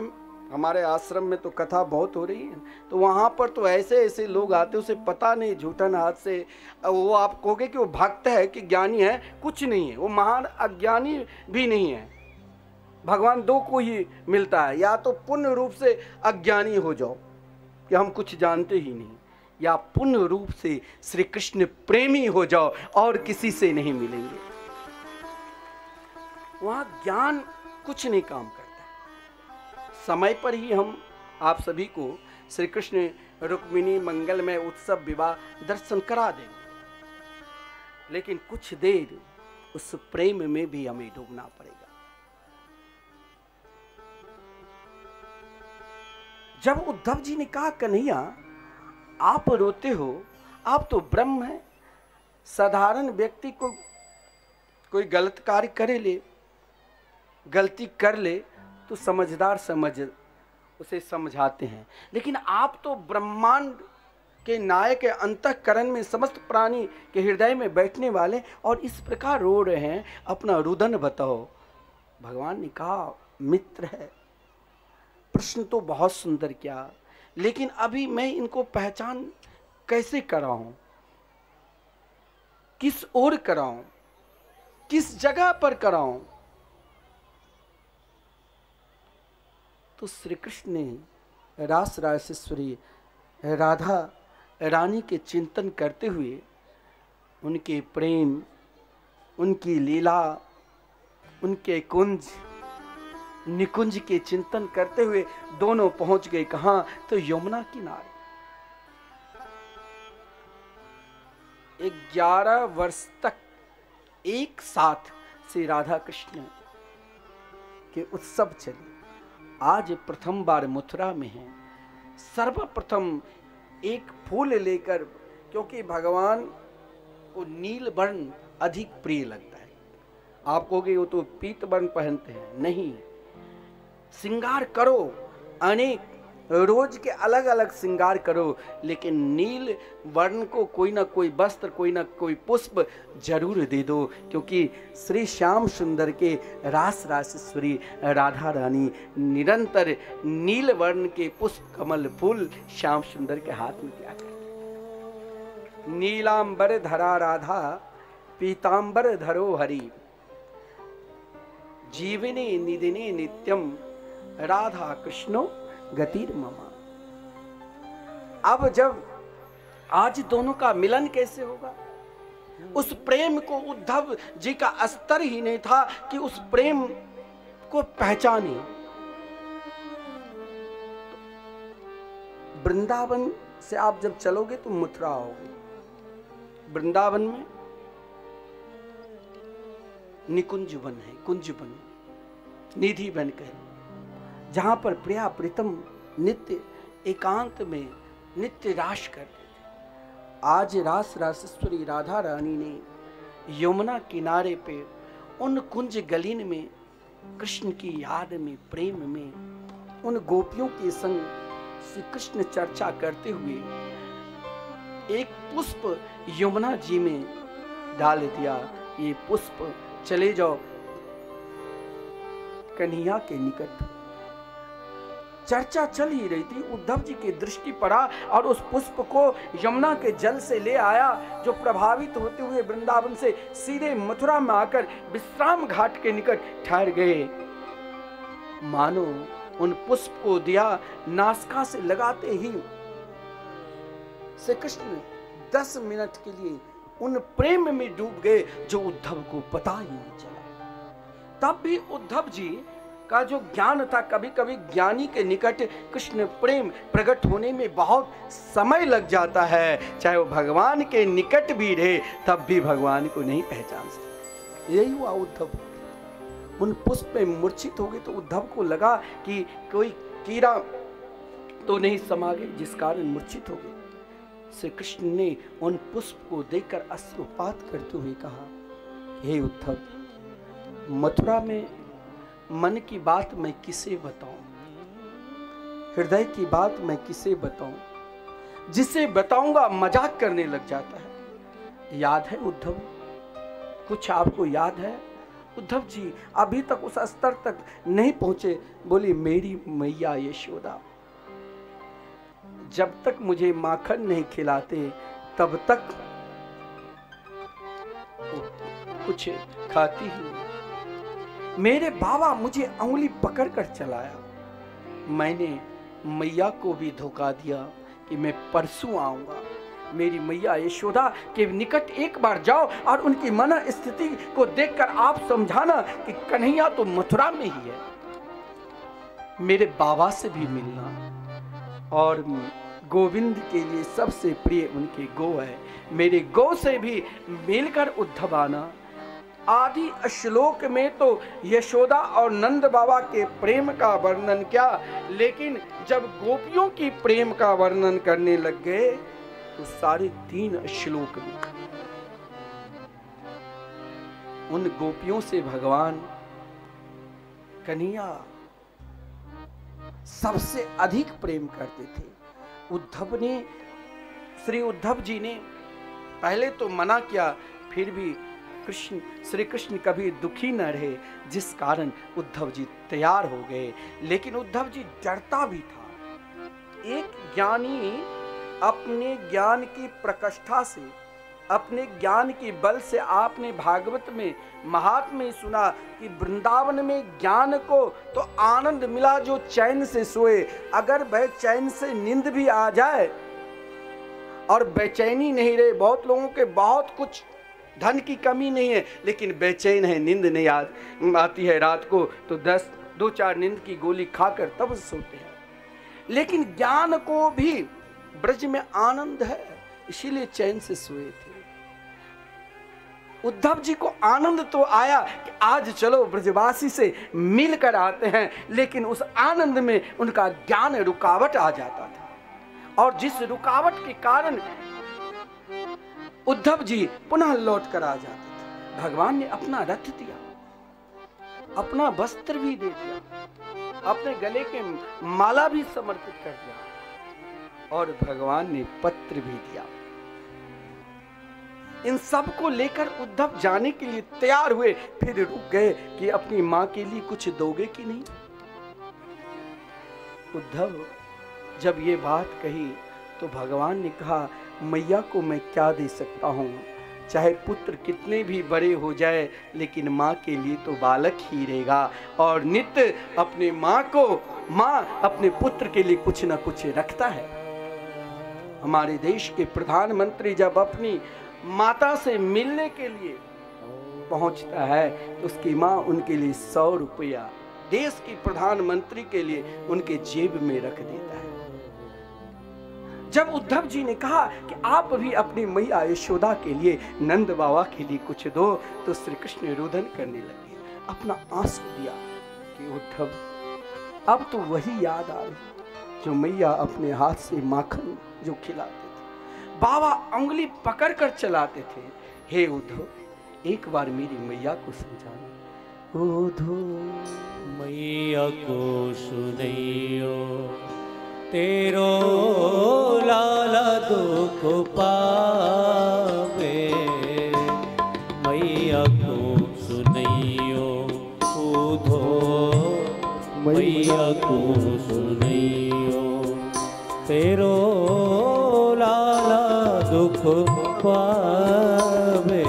हमारे आश्रम में तो कथा बहुत हो रही है, तो वहाँ पर तो ऐसे ऐसे लोग आते, उसे पता नहीं झूठन हाथ से, वो आप कहोगे कि वो भक्त है कि ज्ञानी है, कुछ नहीं है, वो महान अज्ञानी भी नहीं है। भगवान दो को ही मिलता है, या तो पूर्ण रूप से अज्ञानी हो जाओ कि हम कुछ जानते ही नहीं, या पूर्ण रूप से श्री कृष्ण प्रेमी हो जाओ और किसी से नहीं मिलेंगे। वहाँ ज्ञान कुछ नहीं काम करता। समय पर ही हम आप सभी को श्री कृष्ण रुक्मिणी मंगलमय उत्सव विवाह दर्शन करा देंगे। लेकिन कुछ देर उस प्रेम में भी हमें डूबना पड़ेगा। जब उद्धव जी ने कहा कन्हैया आप रोते हो, आप तो ब्रह्म हैं, साधारण व्यक्ति को कोई गलत कार्य करे ले, गलती कर ले तो समझदार समझ उसे समझाते हैं, लेकिन आप तो ब्रह्मांड के नायक अंतःकरण में समस्त प्राणी के हृदय में बैठने वाले और इस प्रकार रो रहे हैं, अपना रुदन बताओ। भगवान ने कहा मित्र है, प्रश्न तो बहुत सुंदर किया, लेकिन अभी मैं इनको पहचान कैसे कराऊं, किस ओर कराऊं, किस जगह पर कराऊं? तो श्री कृष्ण ने रास रासेश्वरी राधा रानी के चिंतन करते हुए, उनके प्रेम, उनकी लीला, उनके कुंज निकुंज के चिंतन करते हुए दोनों पहुंच गए कहां? तो यमुना किनारे। 11 वर्ष तक एक साथ श्री राधा कृष्ण के उत्सव चले। आज प्रथम बार मथुरा में हैं। सर्वप्रथम एक फूल लेकर, क्योंकि भगवान को नील वर्ण अधिक प्रिय लगता है। आप कहोगे वो तो पीत वर्ण पहनते हैं, नहीं, श्रृंगार करो, अनेक रोज के अलग अलग श्रृंगार करो, लेकिन नील वर्ण को कोई ना कोई वस्त्र, कोई ना कोई पुष्प जरूर दे दो, क्योंकि श्री श्याम सुंदर के रास रासेश्वरी राधा रानी निरंतर नील वर्ण के पुष्प कमल फूल श्याम सुंदर के हाथ में दिया करते। नीलांबर धरा राधा पीतांबर धरो हरि, जीवने निदिने नित्यम राधा कृष्णो गतिर ममा। अब जब आज दोनों का मिलन कैसे होगा? उस प्रेम को उद्धव जी का स्तर ही नहीं था कि उस प्रेम को पहचाने। वृंदावन से आप जब चलोगे तो मथुरा आओगे। वृंदावन में निकुंज वन है, कुंज वन, निधि वन कहे, जहां पर प्रिया प्रीतम नित्य एकांत में नित्य रास करते थे। आज रास रासेश्वरी राधा रानी ने यमुना किनारे पे उन कुंज गलीन में कृष्ण की याद में, प्रेम में, उन गोपियों के संग श्री कृष्ण चर्चा करते हुए एक पुष्प यमुना जी में डाल दिया। ये पुष्प चले जाओ कन्हैया के निकट। चर्चा चल ही रही थी, उद्धव जी की दृष्टि पड़ा और उस पुष्प को यमुना के जल से ले आया, जो प्रभावित होते हुए वृंदावन से सीधे मथुरा में आकर विश्राम घाट के निकट ठहर गए। मानो उन पुष्प को दिया नासिका से लगाते ही श्री कृष्ण 10 मिनट के लिए उन प्रेम में डूब गए जो उद्धव को पता ही नहीं चला। तब भी उद्धव जी का जो ज्ञान था, कभी कभी ज्ञानी के निकट कृष्ण प्रेम प्रकट होने में बहुत समय लग जाता है, चाहे वो भगवान के निकट भी रहे तब भी भगवान को नहीं पहचान सकते। यही हुआ उद्धव। उन पुष्प में मूर्छित हो गए तो उद्धव को लगा कि कोई कीड़ा तो नहीं समा गए, जिस कारण मूर्छित हो गए। श्री कृष्ण ने उन पुष्प को देखकर अश्रुपात करते हुए कहा, हे उद्धव, मथुरा में मन की बात मैं किसे बताऊं, हृदय की बात मैं किसे बताऊं, जिसे बताऊंगा मजाक करने लग जाता है। याद है उद्धव, कुछ आपको याद है? उद्धव जी अभी तक उस स्तर तक नहीं पहुंचे। बोली, मेरी मैया यशोदा, जब तक मुझे माखन नहीं खिलाते तब तक कुछ खाती ही नहीं। मेरे बाबा मुझे उंगली पकड़कर चलाया, मैंने मैया को भी धोखा दिया कि मैं परसों आऊंगा। मेरी मैया यशोदा के निकट एक बार जाओ और उनकी मन स्थिति को देखकर आप समझाना कि कन्हैया तो मथुरा में ही है। मेरे बाबा से भी मिलना और गोविंद के लिए सबसे प्रिय उनके गो है। मेरे गो से भी मिलकर उद्धव आना। आदि श्लोक में तो यशोदा और नंद बाबा के प्रेम का वर्णन क्या, लेकिन जब गोपियों की प्रेम का वर्णन करने लग गए तो 3.5 श्लोक में उन गोपियों से भगवान कन्हैया सबसे अधिक प्रेम करते थे। उद्धव ने, श्री उद्धव जी ने पहले तो मना किया, फिर भी श्री कृष्ण कभी दुखी न रहे, जिस कारण उद्धव जी तैयार हो गए। लेकिन उद्धव जी डरता भी था। एक ज्ञानी अपने ज्ञान की प्रकष्ठा से, अपने ज्ञान की बल से, आपने भागवत में महात्म्य सुना कि वृंदावन में ज्ञान को तो आनंद मिला जो चैन से सोए। अगर बेचैन से नींद भी आ जाए और बेचैनी नहीं रहे, बहुत लोगों के बहुत कुछ धन की कमी नहीं है लेकिन बेचैन है, नींद नहीं आती है रात को, तो 2-4 नींद की गोली खाकर तब सोते हैं। लेकिन ज्ञान को भी ब्रज में आनंद है, इसीलिए चैन से सोए थे। उद्धव जी को आनंद तो आया कि आज चलो ब्रजवासी से मिलकर आते हैं, लेकिन उस आनंद में उनका ज्ञान रुकावट आ जाता था। और जिस रुकावट के कारण उद्धव जी पुनः लौट कर आ जाते थे। भगवान ने अपना रथ दिया, अपना वस्त्र भी दे दिया, अपने गले के माला भी समर्पित कर दिया और भगवान ने पत्र भी दिया। इन सब को लेकर उद्धव जाने के लिए तैयार हुए, फिर रुक गए कि अपनी मां के लिए कुछ दोगे कि नहीं। उद्धव जब ये बात कही तो भगवान ने कहा, मैया को मैं क्या दे सकता हूँ, चाहे पुत्र कितने भी बड़े हो जाए लेकिन माँ के लिए तो बालक ही रहेगा। और नित्य अपने माँ अपने पुत्र के लिए कुछ न कुछ रखता है। हमारे देश के प्रधानमंत्री जब अपनी माता से मिलने के लिए पहुंचता है तो उसकी माँ उनके लिए 100 रुपया देश की प्रधानमंत्री के लिए उनके जेब में रख देता है। जब उद्धव जी ने कहा कि आप भी अपनी मैया यशोदा के लिए, नंद बाबा के लिए कुछ दो, तो श्री कृष्ण रुदन करने लगे, अपना आंसू दिया कि उद्धव अब तो वही याद आ रही जो मैया अपने हाथ से माखन जो खिलाते थे, बाबा उंगली पकड़ कर चलाते थे। हे उद्धव एक बार मेरी मैया को समझाना। उद्धव मैया को सुनैयो तेरो लाला दुख पावे, मैया को सुनैयो उधो, मैया को सुनैयो तेरो लाला दुख पावे,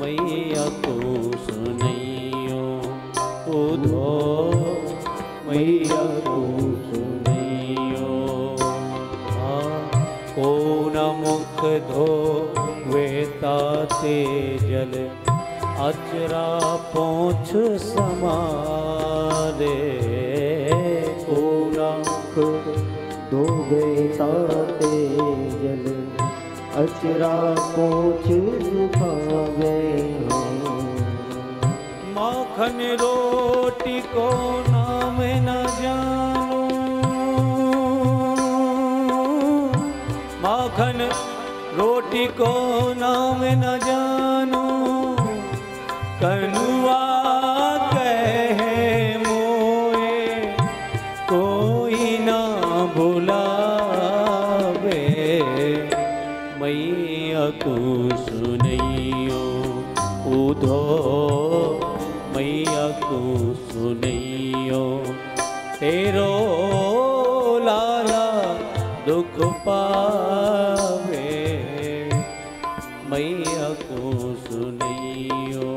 मैया को सुनैयो उधो, मैया को मुख धोवेता ते जल अचरा पोंछ समारे, पूरा मुख धोवेता ते जल अचरा पोंछ सुखावे, माखन रोटी को नाम न जानू, माखन रोटी को नाम न जानू, कनुआ कहे मोए कोई ना बुलावे, मैया को सुनैयो उधो, मैया को सुनैयो तेरो लाला दुख पावे, मैया को सुनैयो।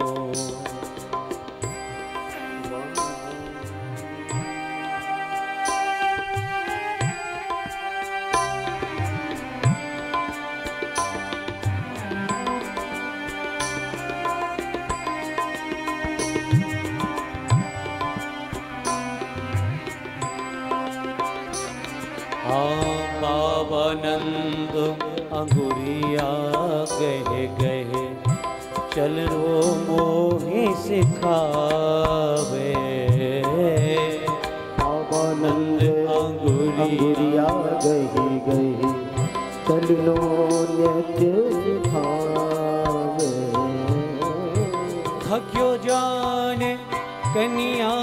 बाबानंद अंगुरिया गहे गहे चल रो मोहि सिखावे। बाबानंद अंगुरिया गहे गहे चलो नित्य सिखावे। थक्यो जाने कन्या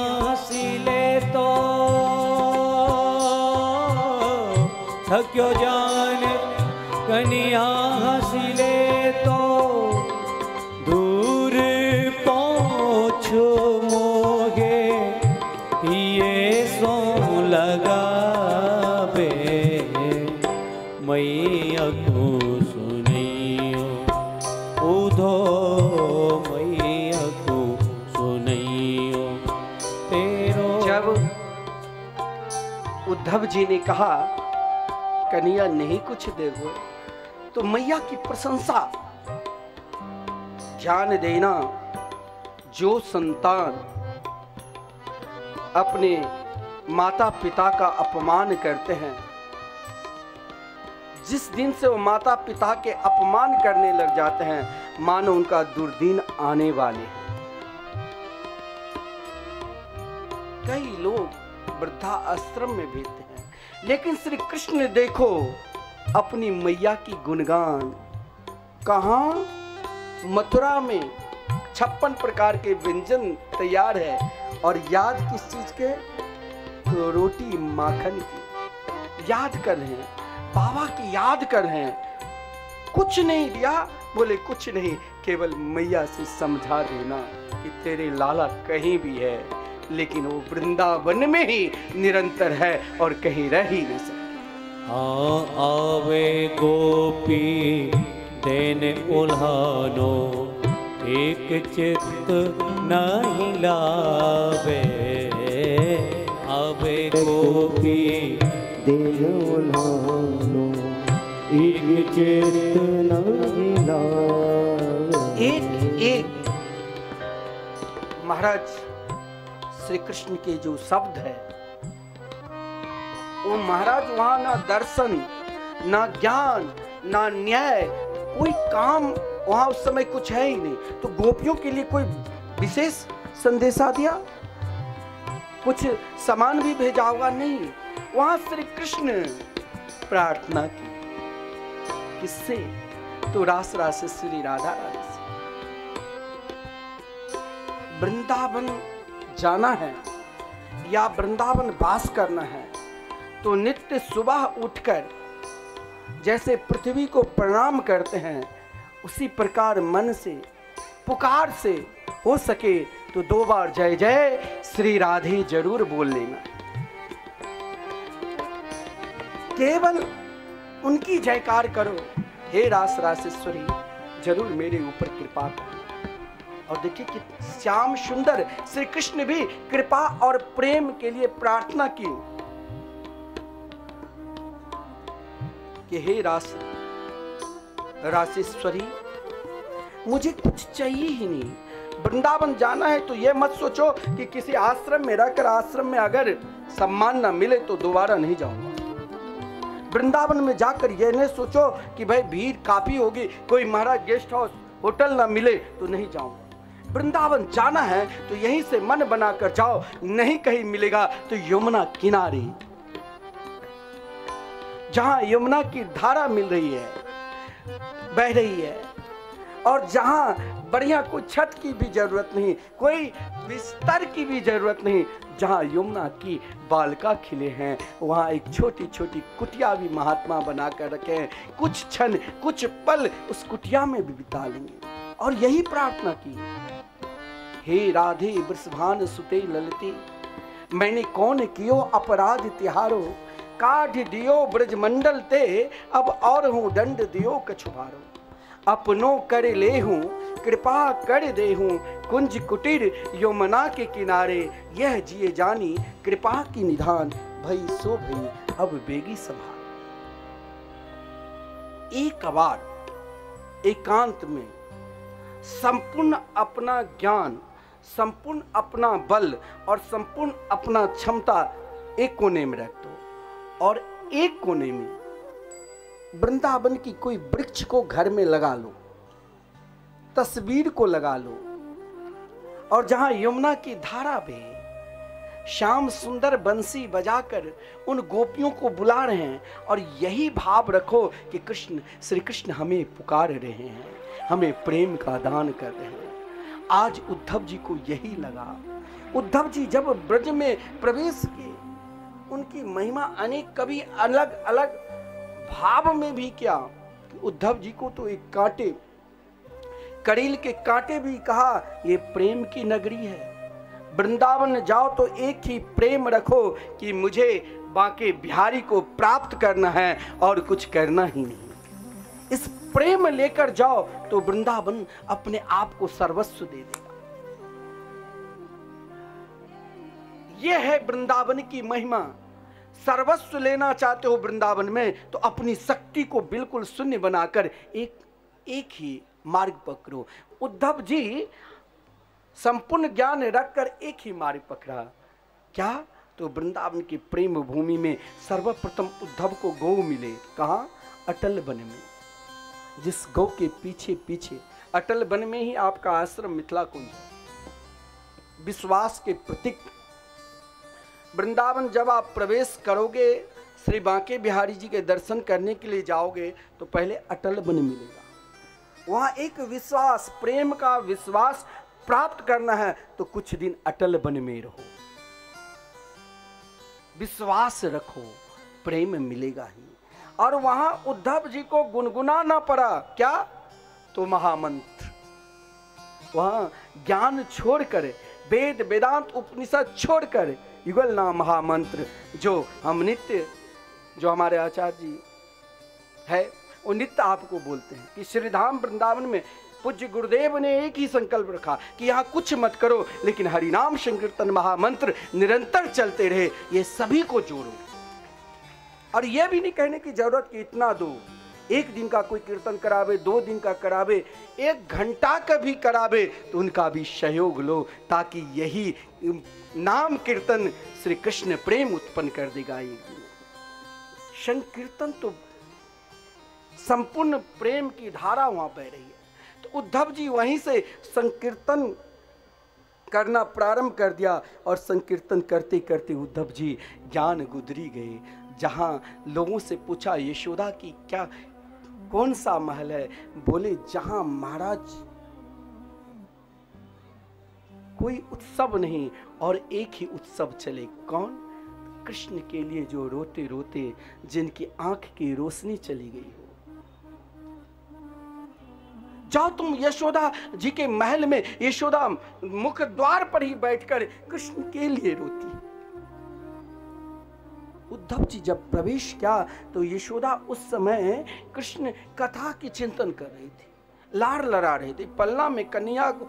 सिले तो थक्यो जाने कन्या हसीले तो दूर पहुँचो मोगे ये सो लगावे। मैया को सुनियो उधो मैया को सुनियो तेरो। जब उद्धव जी ने कहा कन्या नहीं कुछ देगो, तो मैया की प्रशंसा, ध्यान देना जो संतान अपने माता पिता का अपमान करते हैं, जिस दिन से वो माता पिता के अपमान करने लग जाते हैं, मानो उनका दुर्दिन आने वाले हैं। कई लोग वृद्धा आश्रम में भेजते हैं, लेकिन श्री कृष्ण ने देखो अपनी मैया की गुणगान कहाँ, मथुरा में 56 प्रकार के व्यंजन तैयार है, और याद किस चीज के, तो रोटी माखन की याद कर रहे हैं, बाबा की याद कर रहे हैं। कुछ नहीं दिया, बोले कुछ नहीं, केवल मैया से समझा देना कि तेरे लाला कहीं भी है, लेकिन वो वृंदावन में ही निरंतर है और कहीं रह ही नहीं सकता। आवे गोपी देने उल्हानो एक चित्त नहीं लावे। आवे गोपी देने उल्हानो एक चित्त नहीं लावे। एक महाराज श्री कृष्ण के जो शब्द है, वो महाराज वहां ना दर्शन, ना ज्ञान, ना न्याय, कोई काम वहां उस समय कुछ है ही नहीं। तो गोपियों के लिए कोई विशेष संदेशा दिया, कुछ सामान भी भेजा होगा नहीं। वहां श्री कृष्ण प्रार्थना की, किससे, तो रास रास श्री राधा रानी से। वृंदावन जाना है या वृंदावन वास करना है, तो नित्य सुबह उठकर जैसे पृथ्वी को प्रणाम करते हैं, उसी प्रकार मन से पुकार से हो सके तो 2 बार जय जय श्री राधे जरूर बोल लेना। केवल उनकी जयकार करो, हे रास रासेश्वरी जरूर मेरे ऊपर कृपा करो। और देखिए कि श्याम सुंदर श्री कृष्ण भी कृपा और प्रेम के लिए प्रार्थना की कि हे रासेश्वरी मुझे कुछ चाहिए ही नहीं। वृंदावन जाना है तो यह मत सोचो कि किसी आश्रम में रहकर आश्रम में अगर सम्मान ना मिले तो दोबारा नहीं जाऊंगा। वृंदावन में जाकर यह नहीं सोचो कि भाई भीड़ काफी होगी, कोई महाराज गेस्ट हाउस होटल ना मिले तो नहीं जाऊंगा। वृंदावन जाना है तो यहीं से मन बनाकर जाओ, नहीं कहीं मिलेगा तो यमुना किनारे, जहां यमुना की धारा मिल रही है, बह रही है, और जहां बढ़िया कोई छत की भी जरूरत नहीं, कोई बिस्तर की भी जरूरत नहीं, जहां यमुना की बालिका खिले हैं, वहां एक छोटी छोटी कुटिया भी महात्मा बनाकर रखे हैं। कुछ क्षण कुछ पल उस कुटिया में भी बिता लेंगे। और यही प्रार्थना की, हे राधे वृषभान सुते ललते, मैंने कौन कियो अपराध तिहारो, काढ़ दियो ब्रजमंडल ते, अब और हूँ दंड दियो कछुभारो। अपनों कर ले हूँ कृपा कर दे हूँ, कुंज कुटीर यमुना के किनारे, यह जिए जानी कृपा की निधान, भई सो भई अब बेगी संभाल। एक बार एकांत में संपूर्ण अपना ज्ञान, संपूर्ण अपना बल और संपूर्ण अपना क्षमता एक कोने में रख दो, और एक कोने में वृंदावन की कोई वृक्ष को घर में लगा लो, तस्वीर को लगा लो, और जहां यमुना की धारा बहे, श्याम सुंदर बंसी बजाकर उन गोपियों को बुला रहे हैं, और यही भाव रखो कि कृष्ण, श्री कृष्ण हमें पुकार रहे हैं, हमें प्रेम का दान कर रहे हैं। आज उद्धव जी को यही लगा। उद्धव जी जब ब्रज में प्रवेश किए, उनकी महिमा अनेक, कभी अलग अलग भाव में भी क्या, उद्धव जी को तो एक कांटे, करील के कांटे भी कहा ये प्रेम की नगरी है। वृंदावन जाओ तो एक ही प्रेम रखो कि मुझे बांके बिहारी को प्राप्त करना है और कुछ करना ही नहीं। इस प्रेम लेकर जाओ तो वृंदावन अपने आप को सर्वस्व दे देगा। यह है वृंदावन की महिमा। सर्वस्व लेना चाहते हो वृंदावन में तो अपनी शक्ति को बिल्कुल शून्य बनाकर एक ही मार्ग पकड़ो। उद्धव जी संपूर्ण ज्ञान रखकर एक ही मार्ग पकड़ा, क्या? तो वृंदावन की प्रेम भूमि में सर्वप्रथम उद्धव को गौ मिले। कहाँ? अटल वन में। जिस गौ के पीछे पीछे अटल वन में ही आपका आश्रम मिथिला कुंज, विश्वास के प्रतीक। वृंदावन जब आप प्रवेश करोगे, श्री बांके बिहारी जी के दर्शन करने के लिए जाओगे तो पहले अटल वन मिलेगा। वहां एक विश्वास, प्रेम का विश्वास प्राप्त करना है तो कुछ दिन अटल वन में रहो, विश्वास रखो, प्रेम मिलेगा ही। और वहां उद्धव जी को गुनगुनाना पड़ा, क्या? तो महामंत्र। वहां ज्ञान छोड़कर, वेद वेदांत उपनिषद छोड़कर युगल नाम महामंत्र जो हम नित्य, जो हमारे आचार्य जी है वो नित्य आपको बोलते हैं कि श्रीधाम वृंदावन में पूज्य गुरुदेव ने एक ही संकल्प रखा कि यहाँ कुछ मत करो, लेकिन हरिनाम संकीर्तन महामंत्र निरंतर चलते रहे, ये सभी को जोड़ो। और यह भी नहीं कहने की जरूरत कि इतना दो, एक दिन का कोई कीर्तन करावे, 2 दिन का करावे, 1 घंटा का भी करावे तो उनका भी सहयोग लो, ताकि यही नाम कीर्तन श्री कृष्ण प्रेम उत्पन्न कर देगा। संकीर्तन तो संपूर्ण प्रेम की धारा वहां बह रही है। तो उद्धव जी वहीं से संकीर्तन करना प्रारंभ कर दिया, और संकीर्तन करते करते उद्धव जी ज्ञान गुदरी गए। जहां लोगों से पूछा यशोदा की क्या, कौन सा महल है? बोले जहां महाराज कोई उत्सव नहीं और एक ही उत्सव चले। कौन? कृष्ण के लिए जो रोते रोते जिनकी आंख की रोशनी चली गई हो। जाओ तुम यशोदा जी के महल में, यशोदा मुख द्वार पर ही बैठकर कृष्ण के लिए रोती। उद्धव जी जब प्रवेश किया तो यशोदा उस समय कृष्ण कथा की चिंतन कर रही थी, लार लड़ा रहे थे, पलना में कन्या को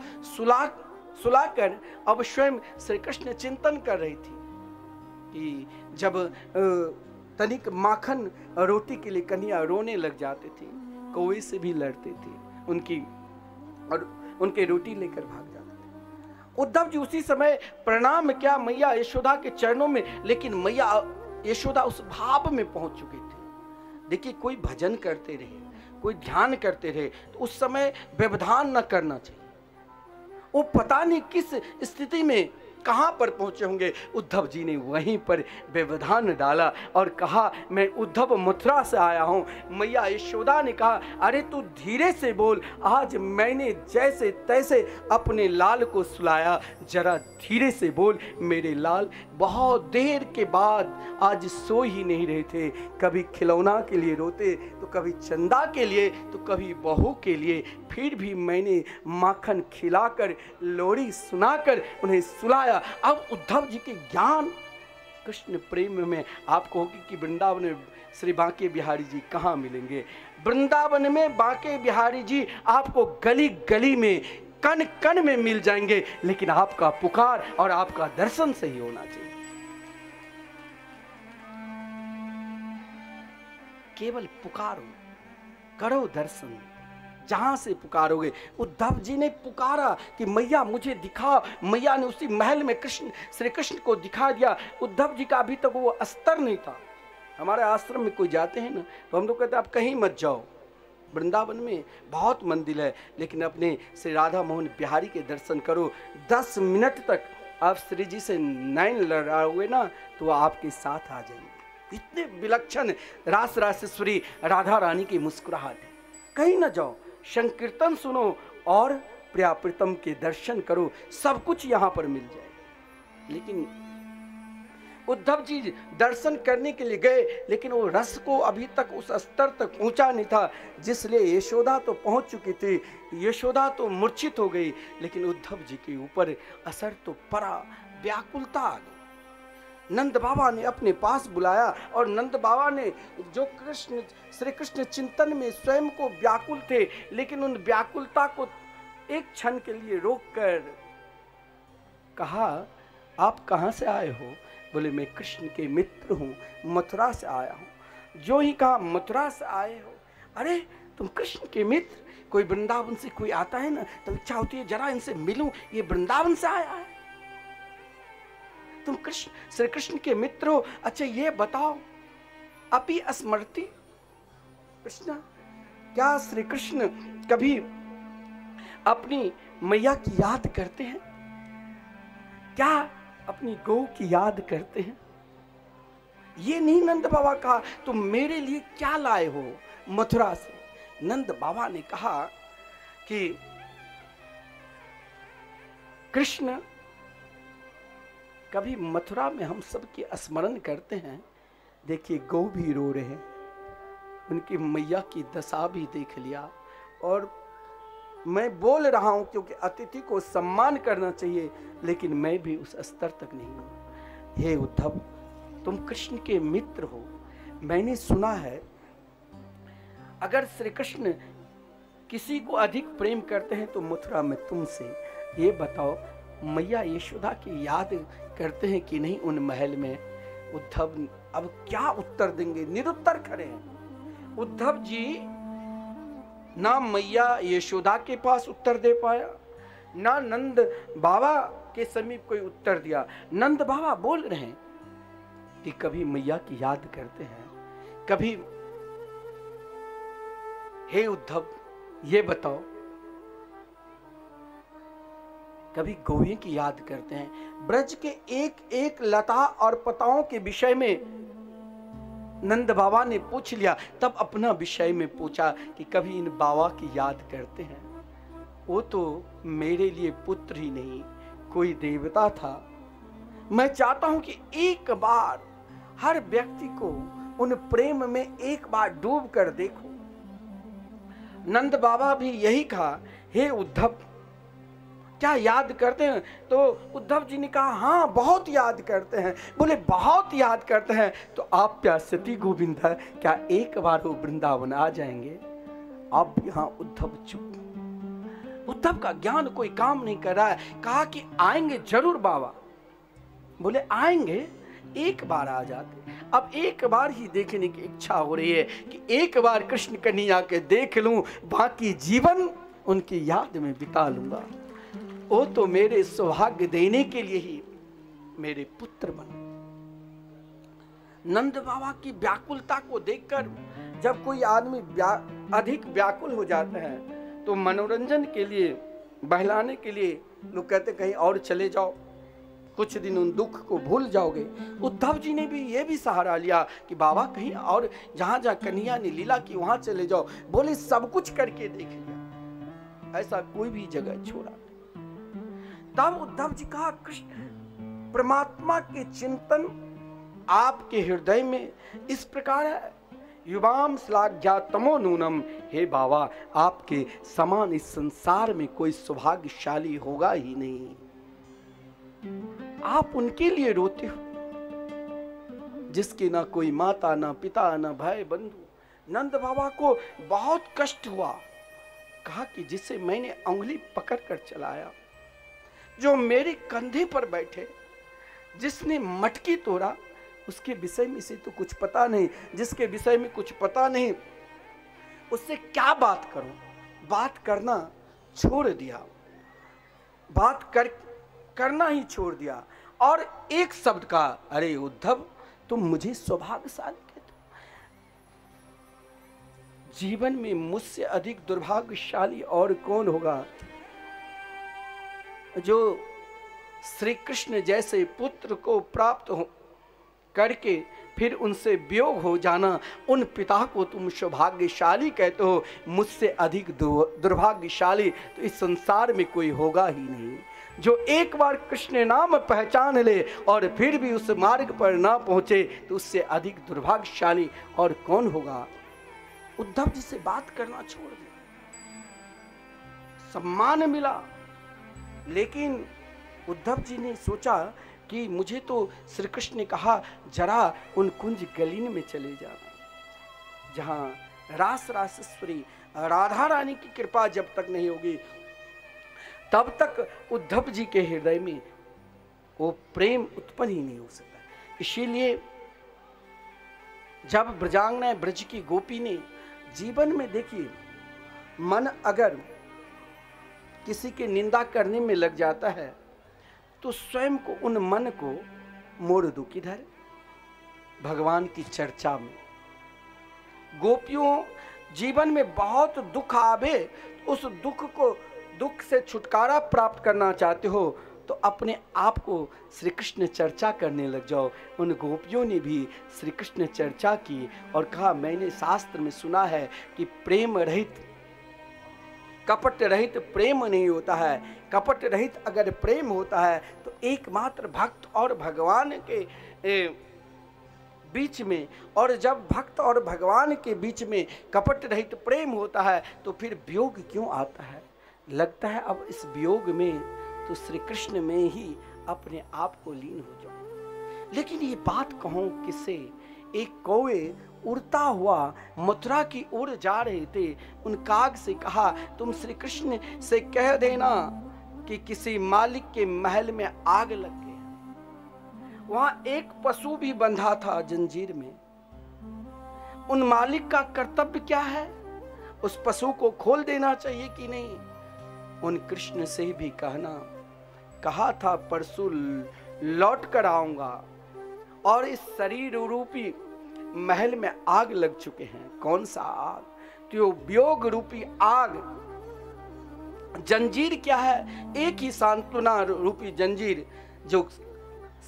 सुलाकर अब स्वयं श्री कृष्ण चिंतन कर रही थी कि जब तनिक माखन रोटी के लिए कन्या रोने लग जाती थी, कौवे से भी लड़ते थे उनकी, और उनके रोटी लेकर भाग जाते थे। उद्धव जी उसी समय प्रणाम किया मैया यशोदा के चरणों में, लेकिन मैया यशोदा उस भाव में पहुंच चुके थे। देखिए, कोई भजन करते रहे, कोई ध्यान करते रहे तो उस समय व्यवधान न करना चाहिए। वो पता नहीं किस स्थिति में कहां पर पहुंचे होंगे। उद्धव जी ने वहीं पर व्यवधान डाला और कहा, मैं उद्धव मथुरा से आया हूं। मैया यशोदा ने कहा, अरे तू धीरे से बोल, आज मैंने जैसे तैसे अपने लाल को सुलाया, जरा धीरे से बोल मेरे लाल। बहुत देर के बाद आज सो ही नहीं रहे थे, कभी खिलौना के लिए रोते तो कभी चंदा के लिए तो कभी बहू के लिए, फिर भी मैंने माखन खिलाकर लोरी सुनाकर उन्हें सुलाया। अब उद्धव जी के ज्ञान कृष्ण प्रेम में आप कहोगे कि वृंदावन में श्री बांके बिहारी जी कहाँ मिलेंगे? वृंदावन में बांके बिहारी जी आपको गली गली में, कण कण में मिल जाएंगे, लेकिन आपका पुकार और आपका दर्शन सही होना चाहिए। केवल पुकारो, करो दर्शन, जहां से पुकारोगे। उद्धव जी ने पुकारा कि मैया मुझे दिखा, मैया ने उसी महल में कृष्ण, श्री कृष्ण को दिखा दिया। उद्धव जी का अभी तक वो अस्तर नहीं था, हमारे आश्रम में कोई जाते हैं ना तो हम लोग कहते हैं आप कहीं मत जाओ, वृंदावन में बहुत मंदिर है, लेकिन अपने श्री राधा मोहन बिहारी के दर्शन करो। 10 मिनट तक आप श्री जी से नैन लड़ाओगे ना तो वो आपके साथ आ जाएंगे। इतने विलक्षण रास रासेश्वरी राधा रानी की मुस्कुराहट है। कहीं ना जाओ, संकीर्तन सुनो और प्रिया प्रीतम के दर्शन करो, सब कुछ यहाँ पर मिल जाएगा। लेकिन उद्धव जी दर्शन करने के लिए गए, लेकिन वो रस को अभी तक उस स्तर तक पहुंचा नहीं था, जिसलिए यशोदा तो पहुंच चुकी थी, यशोदा तो मूर्छित हो गई, लेकिन उद्धव जी के ऊपर असर तो पड़ा, व्याकुलता आ गई। नंद बाबा ने अपने पास बुलाया और नंद बाबा ने जो कृष्ण श्री कृष्ण चिंतन में स्वयं को व्याकुल थे, लेकिन उन व्याकुलता को एक क्षण के लिए रोककर कहा, आप कहाँ से आए हो? बोले मैं कृष्ण के मित्र हूँ, मथुरा से आया हूँ। जो ही कहा मथुरा से आए हो, अरे तुम कृष्ण के मित्र, कोई वृंदावन से कोई आता है ना तो इच्छा होती है जरा इनसे मिलूं, ये वृंदावन से आया है, तुम कृष्ण श्री कृष्ण के मित्र हो। अच्छा ये बताओ, अपि स्मृति कृष्ण, क्या श्री कृष्ण कभी अपनी मैया की याद करते हैं? क्या अपनी गौ की याद करते हैं? ये नहीं नंद बाबा कहा तुम मेरे लिए क्या लाए हो मथुरा से। नंद बाबा ने कहा कि कृष्ण कभी मथुरा में हम सबकी स्मरण करते हैं, देखिए गौ भी रो रहे हैं, उनकी मैया की दशा भी देख लिया, और मैं बोल रहा हूं क्योंकि अतिथि को सम्मान करना चाहिए, लेकिन मैं भी उस स्तर तक नहीं हूं। हे उद्धव, तुम कृष्ण के मित्र हो, मैंने सुना है अगर श्री कृष्ण किसी को अधिक प्रेम करते हैं तो मथुरा में तुमसे। ये बताओ मैया यशोदा की याद करते हैं कि नहीं उन महल में? उद्धव अब क्या उत्तर देंगे, निरुत्तर खड़े हैं। उद्धव जी ना मैया यशोदा के पास उत्तर दे पाया, ना नंद बाबा के समीप कोई उत्तर दिया। नंद बाबा बोल रहे हैं कि कभी मैया की याद करते हैं, कभी हे उद्धव ये बताओ कभी गौएं की याद करते हैं? ब्रज के एक एक लता और पताओं के विषय में नंद बाबा ने पूछ लिया, तब अपना विषय में पूछा कि कभी इन बाबा की याद करते हैं? वो तो मेरे लिए पुत्र ही नहीं कोई देवता था। मैं चाहता हूं कि एक बार हर व्यक्ति को उन प्रेम में एक बार डूब कर देखो। नंद बाबा भी यही कहा, हे उद्धव क्या याद करते हैं? तो उद्धव जी ने कहा हाँ बहुत याद करते हैं। बोले बहुत याद करते हैं तो आप प्यासती गोविंद है, क्या एक बार वो वृंदावन आ जाएंगे? अब यहाँ उद्धव चुप। उद्धव का ज्ञान कोई काम नहीं कर रहा है। कहा कि आएंगे जरूर बाबा। बोले आएंगे, एक बार आ जाते। अब एक बार ही देखने की इच्छा हो रही है कि एक बार कृष्ण कन्हैया के देख लूं, बाकी जीवन उनकी याद में बिता लूंगा। वो तो मेरे सौभाग्य देने के लिए ही मेरे पुत्र बने। नंद बाबा की व्याकुलता को देखकर जब कोई आदमी अधिक व्याकुल हो जाता है तो मनोरंजन के लिए, बहलाने के लिए लोग कहते कहीं और चले जाओ, कुछ दिन उन दुख को भूल जाओगे। उद्धव जी ने भी ये भी सहारा लिया कि बाबा कहीं और जहां जहां कन्हैया ने लीला की वहां चले जाओ। बोले सब कुछ करके देख लिया, ऐसा कोई भी जगह छोड़ा। तब उद्धव जी कहा कृष्ण परमात्मा के चिंतन आपके हृदय में इस प्रकार है, युवाम श्लाघ्यातमो नूनम। हे बाबा आपके समान इस संसार में कोई सौभाग्यशाली होगा ही नहीं। आप उनके लिए रोते हो जिसके ना कोई माता ना पिता ना भाई बंधु। नंद बाबा को बहुत कष्ट हुआ। कहा कि जिसे मैंने उंगली पकड़कर चलाया, जो मेरे कंधे पर बैठे, जिसने मटकी तोड़ा, उसके विषय में से तो कुछ पता नहीं। जिसके विषय में कुछ पता नहीं उससे क्या बात करूं? बात करना छोड़ दिया, करना ही छोड़ दिया। और एक शब्द का, अरे उद्धव तुम मुझे सौभाग्यशाली कहते हो? जीवन में मुझसे अधिक दुर्भाग्यशाली और कौन होगा जो श्री कृष्ण जैसे पुत्र को प्राप्त हो करके फिर उनसे वियोग हो जाना, उन पिता को तुम सौभाग्यशाली कहते हो। मुझसे अधिक दुर्भाग्यशाली तो इस संसार में कोई होगा ही नहीं। जो एक बार कृष्ण नाम पहचान ले और फिर भी उस मार्ग पर ना पहुंचे तो उससे अधिक दुर्भाग्यशाली और कौन होगा। उद्धव जी से बात करना छोड़ दिया। सम्मान मिला, लेकिन उद्धव जी ने सोचा कि मुझे तो श्री कृष्ण ने कहा जरा उन कुंज गलीन में चले जाना जहां रास रासेश्वरी राधा रानी की कृपा जब तक नहीं होगी तब तक उद्धव जी के हृदय में वो प्रेम उत्पन्न ही नहीं हो सकता। इसीलिए जब ब्रजांगना ब्रज की गोपी ने जीवन में, देखिए, मन अगर किसी की निंदा करने में लग जाता है तो स्वयं को, उन मन को मोड़ दो किधर, भगवान की चर्चा में। गोपियों, जीवन में बहुत दुख आवे, उस दुख से छुटकारा प्राप्त करना चाहते हो तो अपने आप को श्री कृष्ण चर्चा करने लग जाओ। उन गोपियों ने भी श्री कृष्ण चर्चा की और कहा, मैंने शास्त्र में सुना है कि प्रेम रहित, कपट रहित प्रेम नहीं होता है। कपट रहित अगर प्रेम होता है तो एकमात्र भक्त और भगवान के बीच में, और जब भक्त और भगवान के बीच में कपट रहित प्रेम होता है तो फिर वियोग क्यों आता है। लगता है अब इस वियोग में तो श्री कृष्ण में ही अपने आप को लीन हो जाओ। लेकिन ये बात कहूं किससे। एक कौवे उड़ता हुआ मथुरा की ओर जा रहे थे। उन काग से कहा, तुम श्री कृष्ण से कह देना कि किसी मालिक के महल में आग लग गई। वहां एक पशु भी बंधा था जंजीर में। उन मालिक का कर्तव्य क्या है, उस पशु को खोल देना चाहिए कि नहीं। उन कृष्ण से भी कहा था परसों लौट कर आऊंगा, और इस शरीर रूपी महल में आग लग चुके हैं। कौन सा आग, तो वियोग रूपी आग। जंजीर क्या है, एक ही सांत्वना रूपी जंजीर जो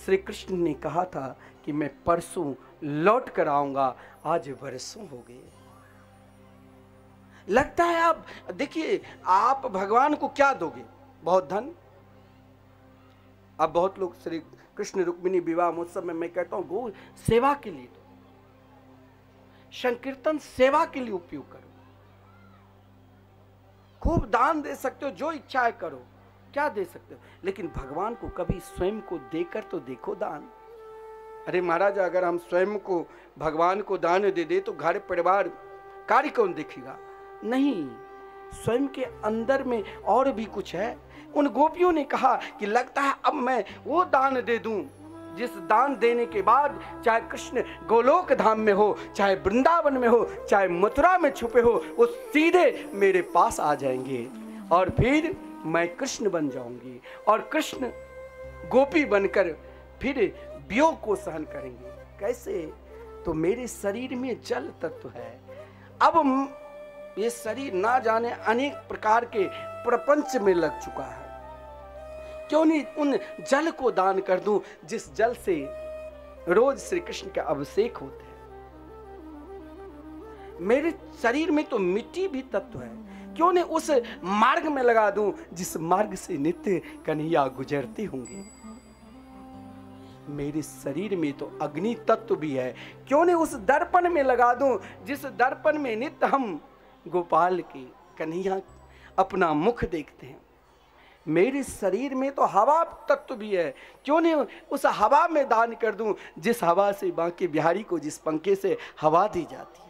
श्री कृष्ण ने कहा था कि मैं परसों लौट कर आऊंगा। आज बरसों हो गए। लगता है आप देखिए, आप भगवान को क्या दोगे, बहुत धन। अब बहुत लोग श्री कृष्ण रुक्मिणी विवाह महोत्सव में मैं कहता हूं गो सेवा के लिए दो, संकीर्तन सेवा के लिए उपयोग करो, खूब दान दे सकते हो, जो इच्छा है करो, क्या दे सकते हो। लेकिन भगवान को कभी स्वयं को देकर तो देखो दान। अरे महाराज, अगर हम स्वयं को भगवान को दान दे दे तो घर परिवार कार्य कौन देखेगा। नहीं, स्वयं के अंदर में और भी कुछ है। उन गोपियों ने कहा कि लगता है अब मैं वो दान दे दूं जिस दान देने के बाद चाहे कृष्ण गोलोक धाम में हो, चाहे वृंदावन में हो, चाहे मथुरा में छुपे हो, वो सीधे मेरे पास आ जाएंगे और फिर मैं कृष्ण बन जाऊंगी और कृष्ण गोपी बनकर फिर वियोग को सहन करेंगे। कैसे, तो मेरे शरीर में जल तत्व है। अब ये शरीर ना जाने अनेक प्रकार के प्रपंच में लग चुका है, क्यों नहीं उन जल को दान कर दूं जिस जल से रोज श्री कृष्ण का अभिषेक होते हैं। मेरे शरीर में तो मिट्टी भी तत्व है, क्यों नहीं उस मार्ग में लगा दूं जिस मार्ग से नित्य कन्हैया गुजरते होंगे। मेरे शरीर में तो अग्नि तत्व भी है, क्यों नहीं उस दर्पण में लगा दूं जिस दर्पण में नित्य हम गोपाल की कन्हैया अपना मुख देखते हैं। मेरे शरीर में तो हवा तत्व भी है, क्यों नहीं उस हवा में दान कर दूं जिस हवा से बांके बिहारी को, जिस पंखे से हवा दी जाती है।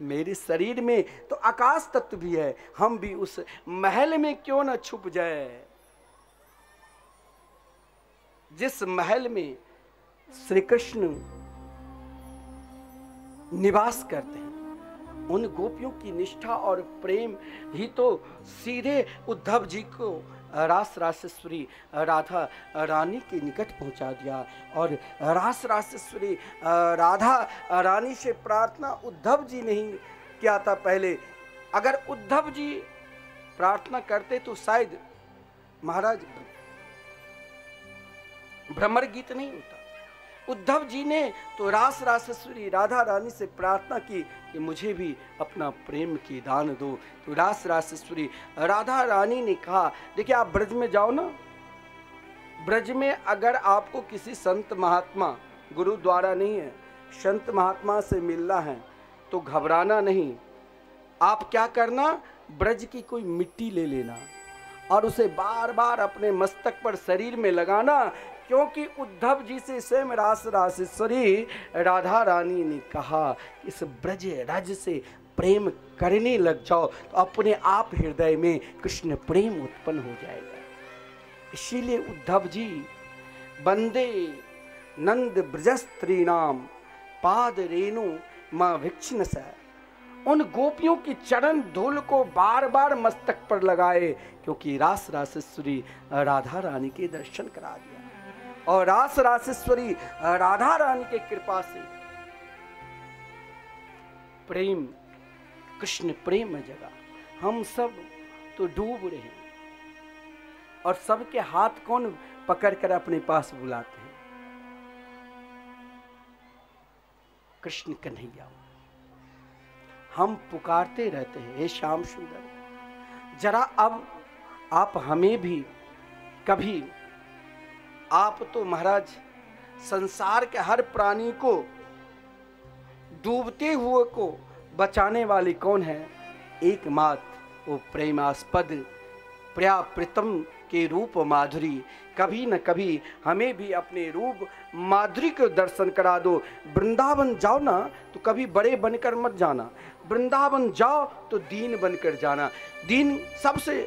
मेरे शरीर में तो आकाश तत्व भी है, हम भी उस महल में क्यों न छुप जाए जिस महल में श्री कृष्ण निवास करते हैं। उन गोपियों की निष्ठा और प्रेम ही तो सीधे उद्धव जी को रास रासेश्वरी राधा रानी के निकट पहुंचा दिया। और रास रासेश्वरी राधा रानी से प्रार्थना उद्धव जी नहीं किया था पहले। अगर उद्धव जी प्रार्थना करते तो शायद महाराज भ्रमर गीत नहीं होता। उद्धव जी ने तो रास रासेश्वरी राधा रानी से प्रार्थना की कि मुझे भी अपना प्रेम की दान दो। तो रास रासेश्वरी राधा रानी ने कहा, देखिए आप ब्रज में जाओ ना, ब्रज में अगर आपको किसी संत महात्मा, गुरु द्वारा नहीं है, संत महात्मा से मिलना है तो घबराना नहीं। आप क्या करना, ब्रज की कोई मिट्टी ले लेना और उसे बार बार अपने मस्तक पर, शरीर में लगाना, क्योंकि उद्धव जी से स्वयं रास रासेश्वरी राधा रानी ने कहा इस ब्रज रज से प्रेम करने लग जाओ तो अपने आप हृदय में कृष्ण प्रेम उत्पन्न हो जाएगा। इसीलिए उद्धव जी वंदे नंद ब्रजस्त्रीणाम पाद रेणु मां भिक्षण स, उन गोपियों की चरण धूल को बार बार मस्तक पर लगाए, क्योंकि रास रासेश्वरी राधा रानी के दर्शन करा दिया। और रास रासेश्वरी राधा रानी के कृपा से प्रेम, कृष्ण प्रेम जगा। हम सब तो डूब रहे हैं और सबके हाथ कौन पकड़कर अपने पास बुलाते हैं, कृष्ण कन्हैया। हम पुकारते रहते हैं, हे श्याम सुंदर, जरा अब आप हमें भी कभी, आप तो महाराज संसार के हर प्राणी को, डूबते हुए को बचाने वाली कौन है, एकमात्र वो प्रेमास्पद प्रिया प्रीतम के रूप माधुरी। कभी न कभी हमें भी अपने रूप माधुरी को दर्शन करा दो। वृंदावन जाओ ना तो कभी बड़े बनकर मत जाना, वृंदावन जाओ तो दीन बनकर जाना। दीन सबसे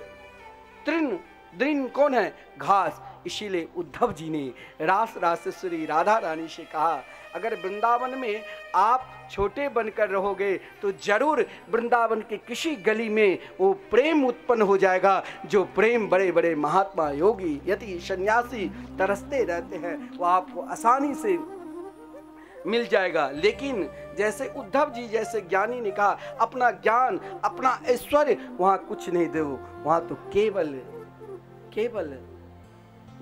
तृण दृढ़ कौन है, घास। इसीलिए उद्धव जी ने रास रासेश्वरी राधा रानी से कहा, अगर वृंदावन में आप छोटे बनकर रहोगे तो जरूर वृंदावन के किसी गली में वो प्रेम उत्पन्न हो जाएगा, जो प्रेम बड़े बड़े महात्मा, योगी, यति, सन्यासी तरसते रहते हैं, वो आपको आसानी से मिल जाएगा। लेकिन जैसे उद्धव जी जैसे ज्ञानी ने कहा, अपना ज्ञान, अपना ऐश्वर्य वहाँ कुछ नहीं दो, वहाँ तो केवल केवल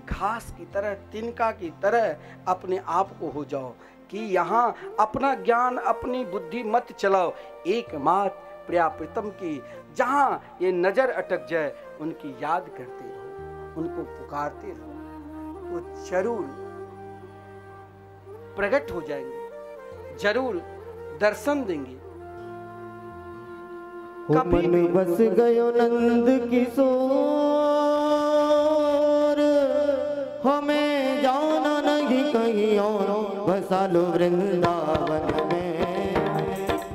घास की तरह, तिनका की तरह अपने आप को हो जाओ, कि यहाँ अपना ज्ञान, अपनी बुद्धि मत चलाओ। एकमात्र प्रिया प्रीतम की जहाँ ये नजर अटक जाए उनकी याद करते रहो, उनको पुकारते रहो, वो जरूर प्रकट हो जाएंगे, जरूर दर्शन देंगे। कभी मन बस गयो नंद किशोर, हमें जाना नहीं कहीं और, बसा लो वृंदावन में,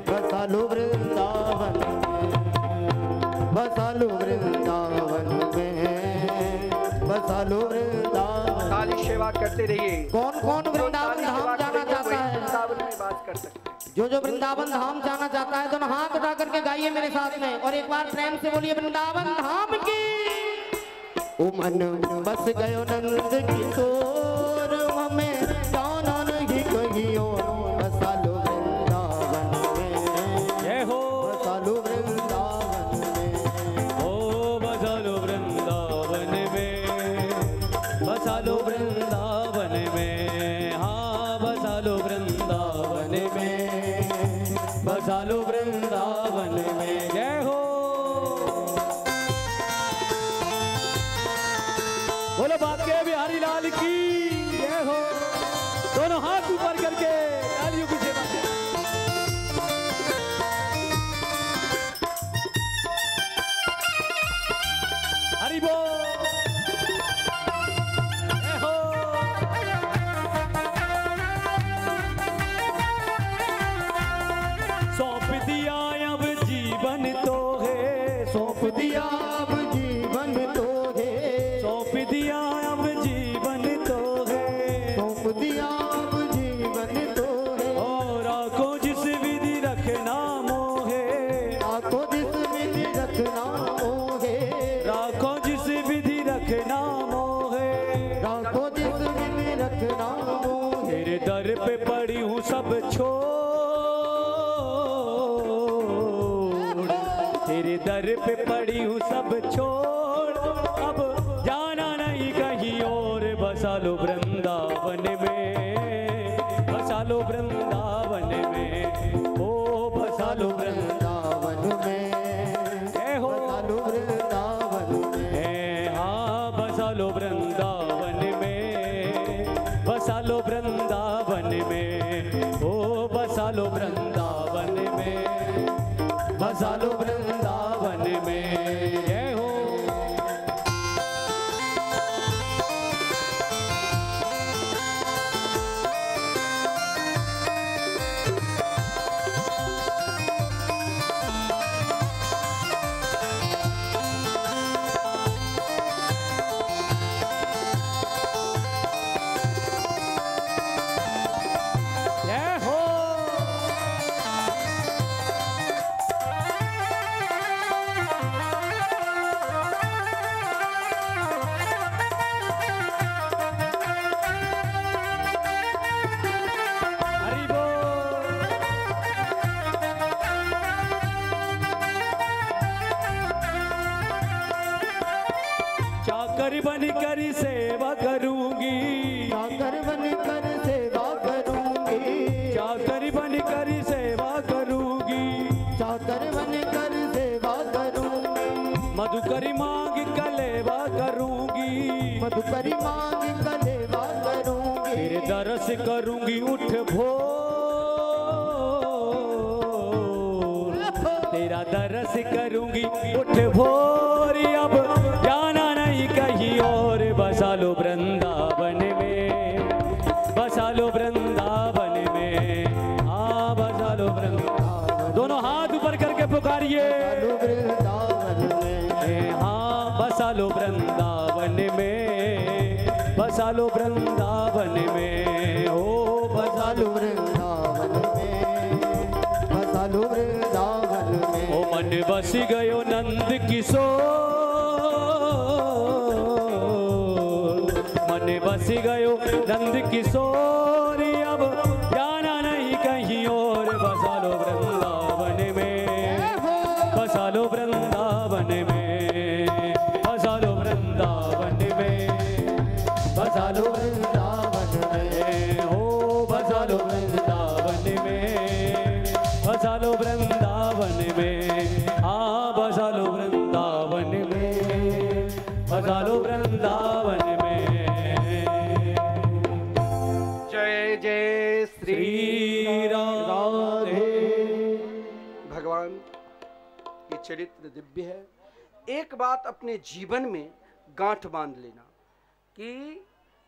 बसा लो वृंदावन में, बसा लो वृंदावन में, बसा लो वृंदावन। खाली सेवा करते रहिए। कौन कौन वृंदावन धाम जाना चाहता है, वृंदावन में बात कर सकते हैं। जो वृंदावन धाम जाना चाहता है दोनों हाथ उठा करके गाइए मेरे साथ में, और एक बार प्रेम से बोलिए वृंदावन धाम की। ओ मन बस गयो नंद किशोर, हमें जाना नहीं कहीं और, बसा लो वृंदावन में, जय हो, बसा लो वृंदावन में, ओ बसा लो वृंदावन में, बसा लो वृंदावन में, हाँ बसा लो वृंदावन में, बसा लो वृंदावन में। जय हो, बोलो बाके बिहारी लाल की जय हो। दोनों हाथ ऊपर करके तालियों की सेवा करें। हरि बोल, जय हो। सौंप दिया अब जीवन तो है, सौंप दिया अब जीवन तो है, सौंप दिया अब जीवन तो है, सौंप दिया अब जीवन तो है, और राखो जिस विधि रखना मोहे, राखो जिस विधि रखना मोहे, राखो जिस विधि रखना मोहे, राखो जिस विधि रखना मोहे। तेरे दर पे पड़ी हूँ सब छोड़, दर पे पड़ी हूँ सब छोड़, अब जाना नहीं कहीं और। बसा लो वृंदावन में, बसा लो वृंदावन में, ओ बसा लो वृंदावन में, हो बसा लो वृंदावन में, हाँ बसा लो वृंदावन में, बसा लो वृंदावन में, ओ बसा लो वृंदावन में, बसा लो वृंदावन में। जय हो। जय हो। हरि बोल। चाकर बन कर सेवा करूंगी, चाकर बनकर सेवा करूंगी, चाकर बन कर सेवा करूंगी, चाकर बनकर सेवा करूंगी, मधुकरी मांग कलेवा करूंगी, मधुकरी मांग कलेवा करूंगी, तेरे दरस करूंगी उठ भोर, तेरा दरस करूंगी उठ भोर, अब जाना नहीं कहीं और। बसा लो वृंदावन में, बसा लो वृंदावन में, हाँ बसा लो वृंदावन। दोनों हाथ ऊपर करके पुकारिए, वृंदावन में, हाँ बसा लो वृंदावन में, बसा लो वृंदावन में, ओ बसा लो। वृंदावन में, बसा लो वृंदावन में, ओ मन बस गयो नंद किशोर, मन बस गयो नंद किशोर, अब जाना नहीं कहीं और। बसा लो वृंदावन में, बसा लो वृंदावन में, बसा लो वृंदावन में, बसा लो वृंदावन में, हो बसा लो वृंदावन में, बसा लो वृंदावन में, हाँ बसा लो वृंदावन में, बसा लो वृंदावन में। जय जय श्री राधे। भगवान ये चरित्र दिव्य है। एक बात अपने जीवन में गांठ बांध लेना कि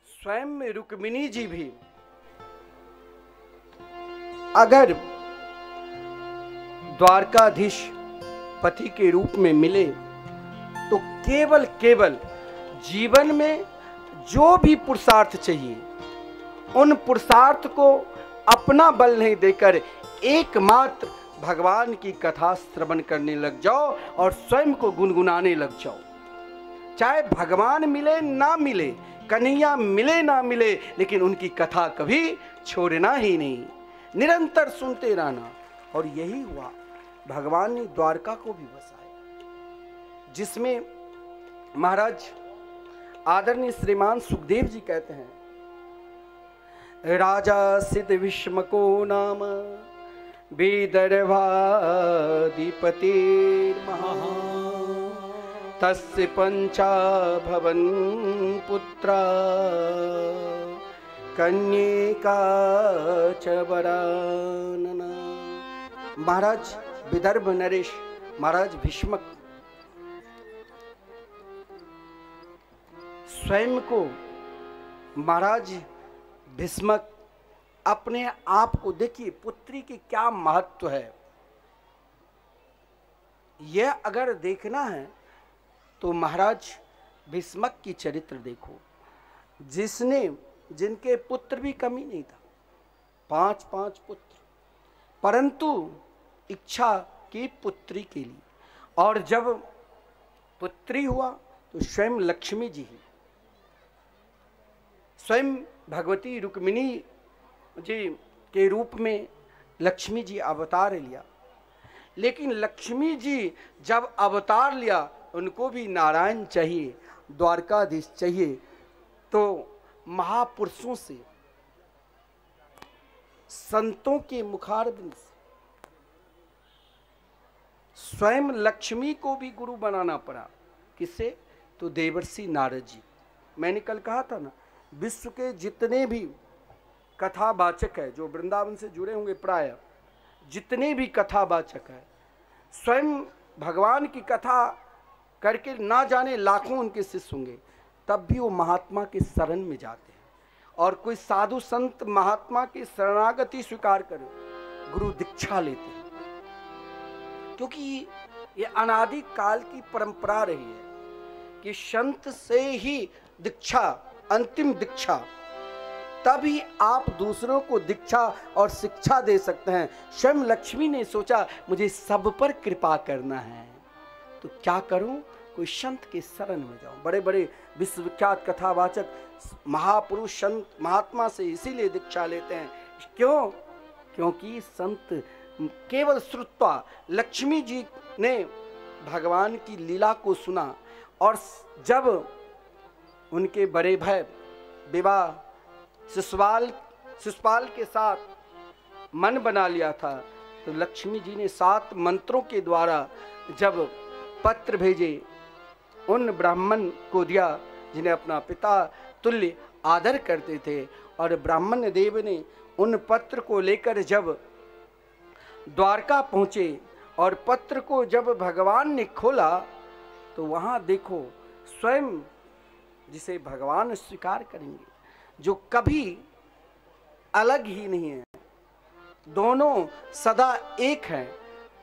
स्वयं में रुक्मिणी जी भी अगर द्वारकाधीश पति के रूप में मिले तो केवल केवल जीवन में जो भी पुरुषार्थ चाहिए उन पुरुषार्थ को अपना बल नहीं देकर एकमात्र भगवान की कथा श्रवण करने लग जाओ और स्वयं को गुनगुनाने लग जाओ। चाहे भगवान मिले ना मिले, कन्हैया मिले ना मिले, लेकिन उनकी कथा कभी छोड़ना ही नहीं, निरंतर सुनते रहना। और यही हुआ, भगवान ने द्वारका को भी बसाया, जिसमें महाराज आदरणीय श्रीमान सुखदेव जी कहते हैं, राजा सिद्ध विष्मको नाम विदर्भाधिपतिर्महा तस्य पंचा भवन पुत्रा कन्यका च वरानना। महाराज विदर्भ नरेश, महाराज भीष्मक स्वयं को, महाराज भीष्मक अपने आप को, देखिए पुत्री की क्या महत्व है, यह अगर देखना है तो महाराज भीष्मक की चरित्र देखो, जिनके पुत्र भी कमी नहीं था, 5 पुत्र, परंतु इच्छा की पुत्री के लिए। और जब पुत्री हुआ तो स्वयं लक्ष्मी जी ही, स्वयं भगवती रुक्मिणी जी के रूप में लक्ष्मी जी अवतार लिया। लेकिन लक्ष्मी जी जब अवतार लिया, उनको भी नारायण चाहिए, द्वारकाधीश चाहिए। तो महापुरुषों से, संतों के मुखारबिंद से स्वयं लक्ष्मी को भी गुरु बनाना पड़ा। किसे? तो देवर्षि नारद जी। मैंने कल कहा था ना, विश्व के जितने भी कथावाचक है, जो वृंदावन से जुड़े होंगे, प्राय जितने भी कथावाचक है, स्वयं भगवान की कथा करके ना जाने लाखों उनके शिष्य होंगे, तब भी वो महात्मा के शरण में जाते हैं। और कोई साधु संत महात्मा की शरणागति स्वीकार करे, गुरु दीक्षा लेते हैं, क्योंकि ये अनादि काल की परंपरा रही है कि संत से ही दीक्षा, अंतिम दीक्षा, तभी आप दूसरों को दीक्षा और शिक्षा दे सकते हैं। स्वयं लक्ष्मी ने सोचा मुझे सब पर कृपा करना है, तो क्या करूं? कोई संत के शरण में जाऊं। बड़े बड़े विश्वविख्यात कथावाचक महापुरुष संत महात्मा से इसीलिए दीक्षा लेते हैं। क्यों? क्योंकि संत केवल श्रुत्वा, लक्ष्मी जी ने भगवान की लीला को सुना, और जब उनके बड़े भाई विवाह शिशुपाल के साथ मन बना लिया था, तो लक्ष्मी जी ने 7 मंत्रों के द्वारा जब पत्र भेजे, उन ब्राह्मण को दिया जिन्हें अपना पिता तुल्य आदर करते थे। और ब्राह्मण देव ने उन पत्र को लेकर जब द्वारका पहुँचे, और पत्र को जब भगवान ने खोला, तो वहाँ देखो स्वयं जिसे भगवान स्वीकार करेंगे, जो कभी अलग ही नहीं है, दोनों सदा एक हैं।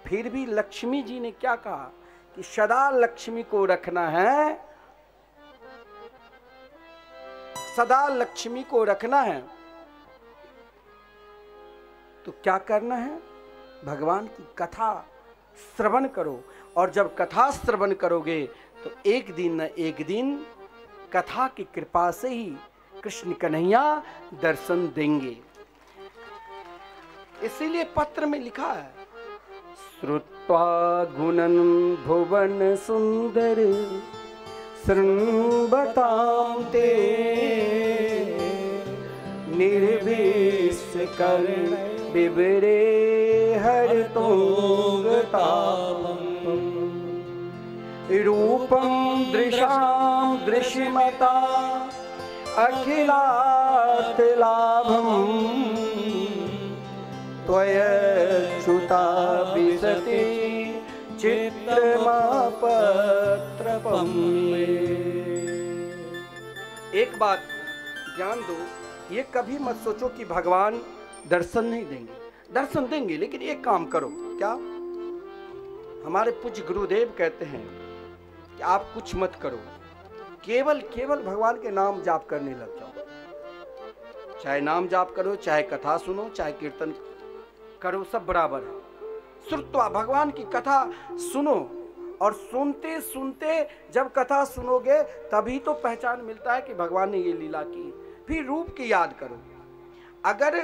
फिर भी लक्ष्मी जी ने क्या कहा कि सदा लक्ष्मी को रखना है, सदा लक्ष्मी को रखना है। तो क्या करना है? भगवान की कथा श्रवण करो, और जब कथा श्रवण करोगे तो एक दिन न एक दिन कथा की कृपा से ही कृष्ण कन्हैया दर्शन देंगे। इसीलिए पत्र में लिखा है, श्रुत्वा गुणन भुवन सुंदर शृण्वतां ते निर्विश कर्ण विवरे हरतोंगतापम् रूपं दृशां दृश्यमता अखिलात् लाभम् त्वयच्युता विशति चित्रमापत्रपम्। एक बात ध्यान दो, ये कभी मत सोचो कि भगवान दर्शन नहीं देंगे। दर्शन देंगे, लेकिन एक काम करो। क्या? हमारे पूज्य गुरुदेव कहते हैं कि आप कुछ मत करो, केवल भगवान के नाम जाप करने लग जाओ। चाहे नाम जाप करो, चाहे कथा सुनो, चाहे कीर्तन करो, सब बराबर है। श्रुत्वा, भगवान की कथा सुनो, और सुनते सुनते जब कथा सुनोगे तभी तो पहचान मिलता है कि भगवान ने ये लीला की। फिर रूप की याद करो। अगर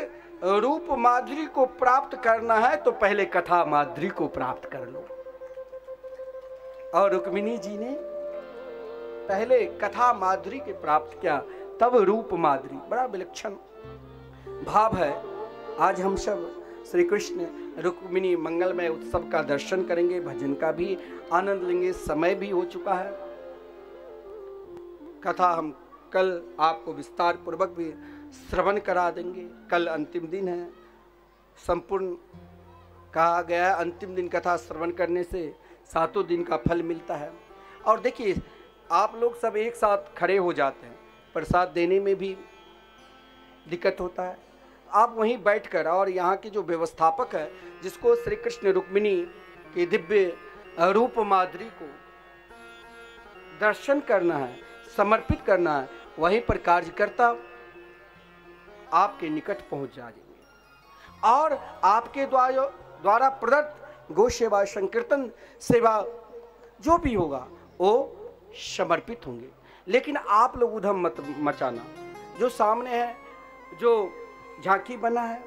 रूप माधुरी को प्राप्त करना है तो पहले कथा माधुरी को प्राप्त कर लो। और रुक्मिणी जी ने पहले कथा माधुरी के प्राप्त किया, तब रूप माधुरी। बड़ा विलक्षण भाव है। आज हम सब श्री कृष्ण रुक्मिणी मंगलमय उत्सव का दर्शन करेंगे, भजन का भी आनंद लेंगे। समय भी हो चुका है। कथा हम कल आपको विस्तार पूर्वक भी श्रवण करा देंगे। कल अंतिम दिन है। संपूर्ण कहा गया है अंतिम दिन कथा श्रवण करने से 7 दिन का फल मिलता है। और देखिए, आप लोग सब एक साथ खड़े हो जाते हैं, प्रसाद देने में भी दिक्कत होता है। आप वहीं बैठकर, और यहाँ के जो व्यवस्थापक है, जिसको श्री कृष्ण रुक्मिणी की दिव्य रूप माधुरी को दर्शन करना है, समर्पित करना है, वहीं पर कार्यकर्ता आपके निकट पहुंच जाएंगे और आपके द्वारा प्रदत्त गो सेवा, संकीर्तन सेवा जो भी होगा वो समर्पित होंगे। लेकिन आप लोग उधम मत मचाना। जो सामने है, जो झांकी बना है,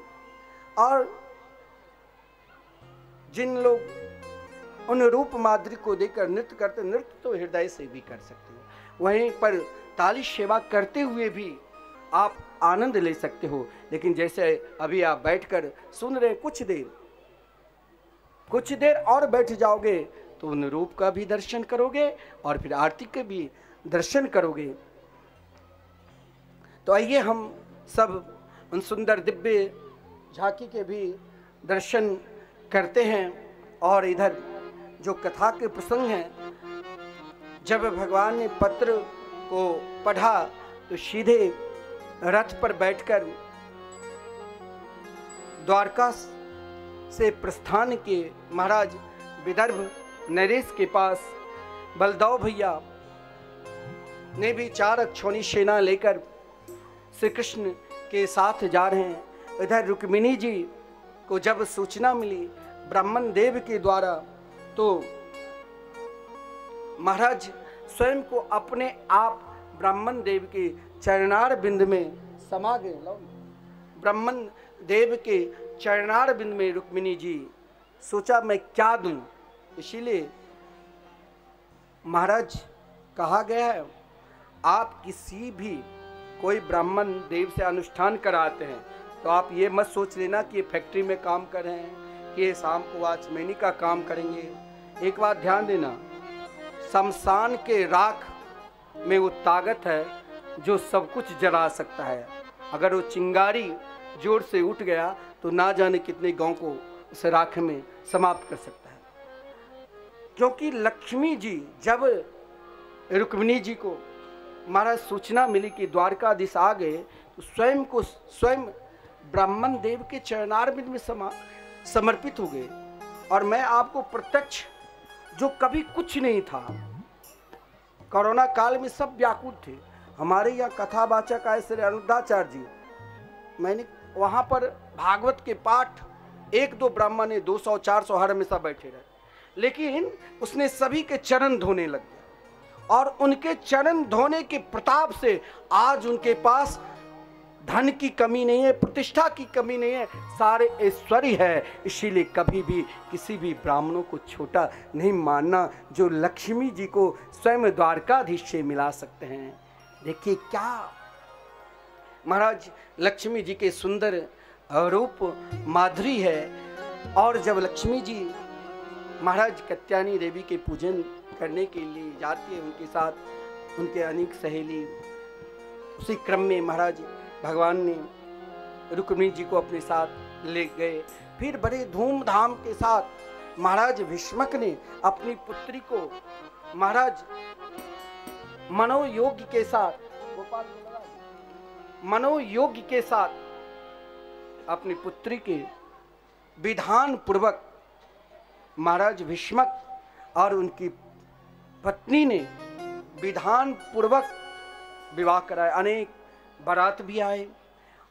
और जिन लोग उन रूप माधुरी को देकर नृत्य करते, नृत्य तो हृदय से भी कर सकते हो, वहीं पर ताली सेवा करते हुए भी आप आनंद ले सकते हो। लेकिन जैसे अभी आप बैठकर सुन रहे, कुछ देर और बैठ जाओगे तो उन रूप का भी दर्शन करोगे और फिर आरती के भी दर्शन करोगे। तो आइए हम सब उन सुंदर दिव्य झांकी के भी दर्शन करते हैं। और इधर जो कथा के प्रसंग हैं, जब भगवान ने पत्र को पढ़ा तो सीधे रथ पर बैठकर द्वारका से प्रस्थान किए। महाराज विदर्भ नरेश के पास बलदाव भैया ने भी 4 अक्षौणी सेना लेकर श्री कृष्ण के साथ जा रहे हैं। इधर रुक्मिणी जी को जब सूचना मिली ब्राह्मण देव के द्वारा, तो महाराज स्वयं को अपने आप ब्राह्मण देव के चरणार बिंद में समा गए। ब्राह्मण देव के चरणार बिंद में रुक्मिणी जी सोचा मैं क्या दूं। इसीलिए महाराज कहा गया है, आप किसी भी कोई ब्राह्मण देव से अनुष्ठान कराते हैं तो आप ये मत सोच लेना कि ये फैक्ट्री में काम कर रहे हैं, कि ये शाम को वॉचमैनी का काम करेंगे। एक बात ध्यान देना, शमशान के राख में वो ताकत है जो सब कुछ जला सकता है। अगर वो चिंगारी जोर से उठ गया तो ना जाने कितने गांव को उस राख में समाप्त कर सकता है। क्योंकि लक्ष्मी जी, जब रुक्मिणी जी को महाराज सूचना मिली कि द्वारकाधीश आ गए, तो स्वयं ब्राह्मण देव के चरणारविंद में समर्पित हो गए। और मैं आपको प्रत्यक्ष, जो कभी कुछ नहीं था, कोरोना काल में सब व्याकुल थे। हमारे यहाँ कथावाचक आए श्री अनुद्धाचार्य जी, मैंने वहाँ पर भागवत के पाठ 1-2 ब्राह्मण ने 200-400 हर हमेशा बैठे रहे, लेकिन उसने सभी के चरण धोने लग गया। और उनके चरण धोने के प्रताप से आज उनके पास धन की कमी नहीं है, प्रतिष्ठा की कमी नहीं है, सारे ऐश्वर्य है। इसीलिए कभी भी किसी भी ब्राह्मणों को छोटा नहीं मानना, जो लक्ष्मी जी को स्वयं द्वारकाधीश से मिला सकते हैं। देखिए क्या महाराज लक्ष्मी जी के सुंदर रूप माधुरी है। और जब लक्ष्मी जी महाराज कत्यायनी देवी के पूजन करने के लिए जाती है, उनके साथ उनके अनेक सहेली, उसी क्रम में महाराज भगवान ने रुक्मिणी जी को अपने साथ ले गए। फिर बड़े धूमधाम के साथ महाराज भीष्मक ने अपनी पुत्री को महाराज मनोयोग के साथ अपनी पुत्री के विधान पूर्वक महाराज भीष्मक और उनकी पत्नी ने विधान पूर्वक विवाह कराया। अनेक बारात भी आए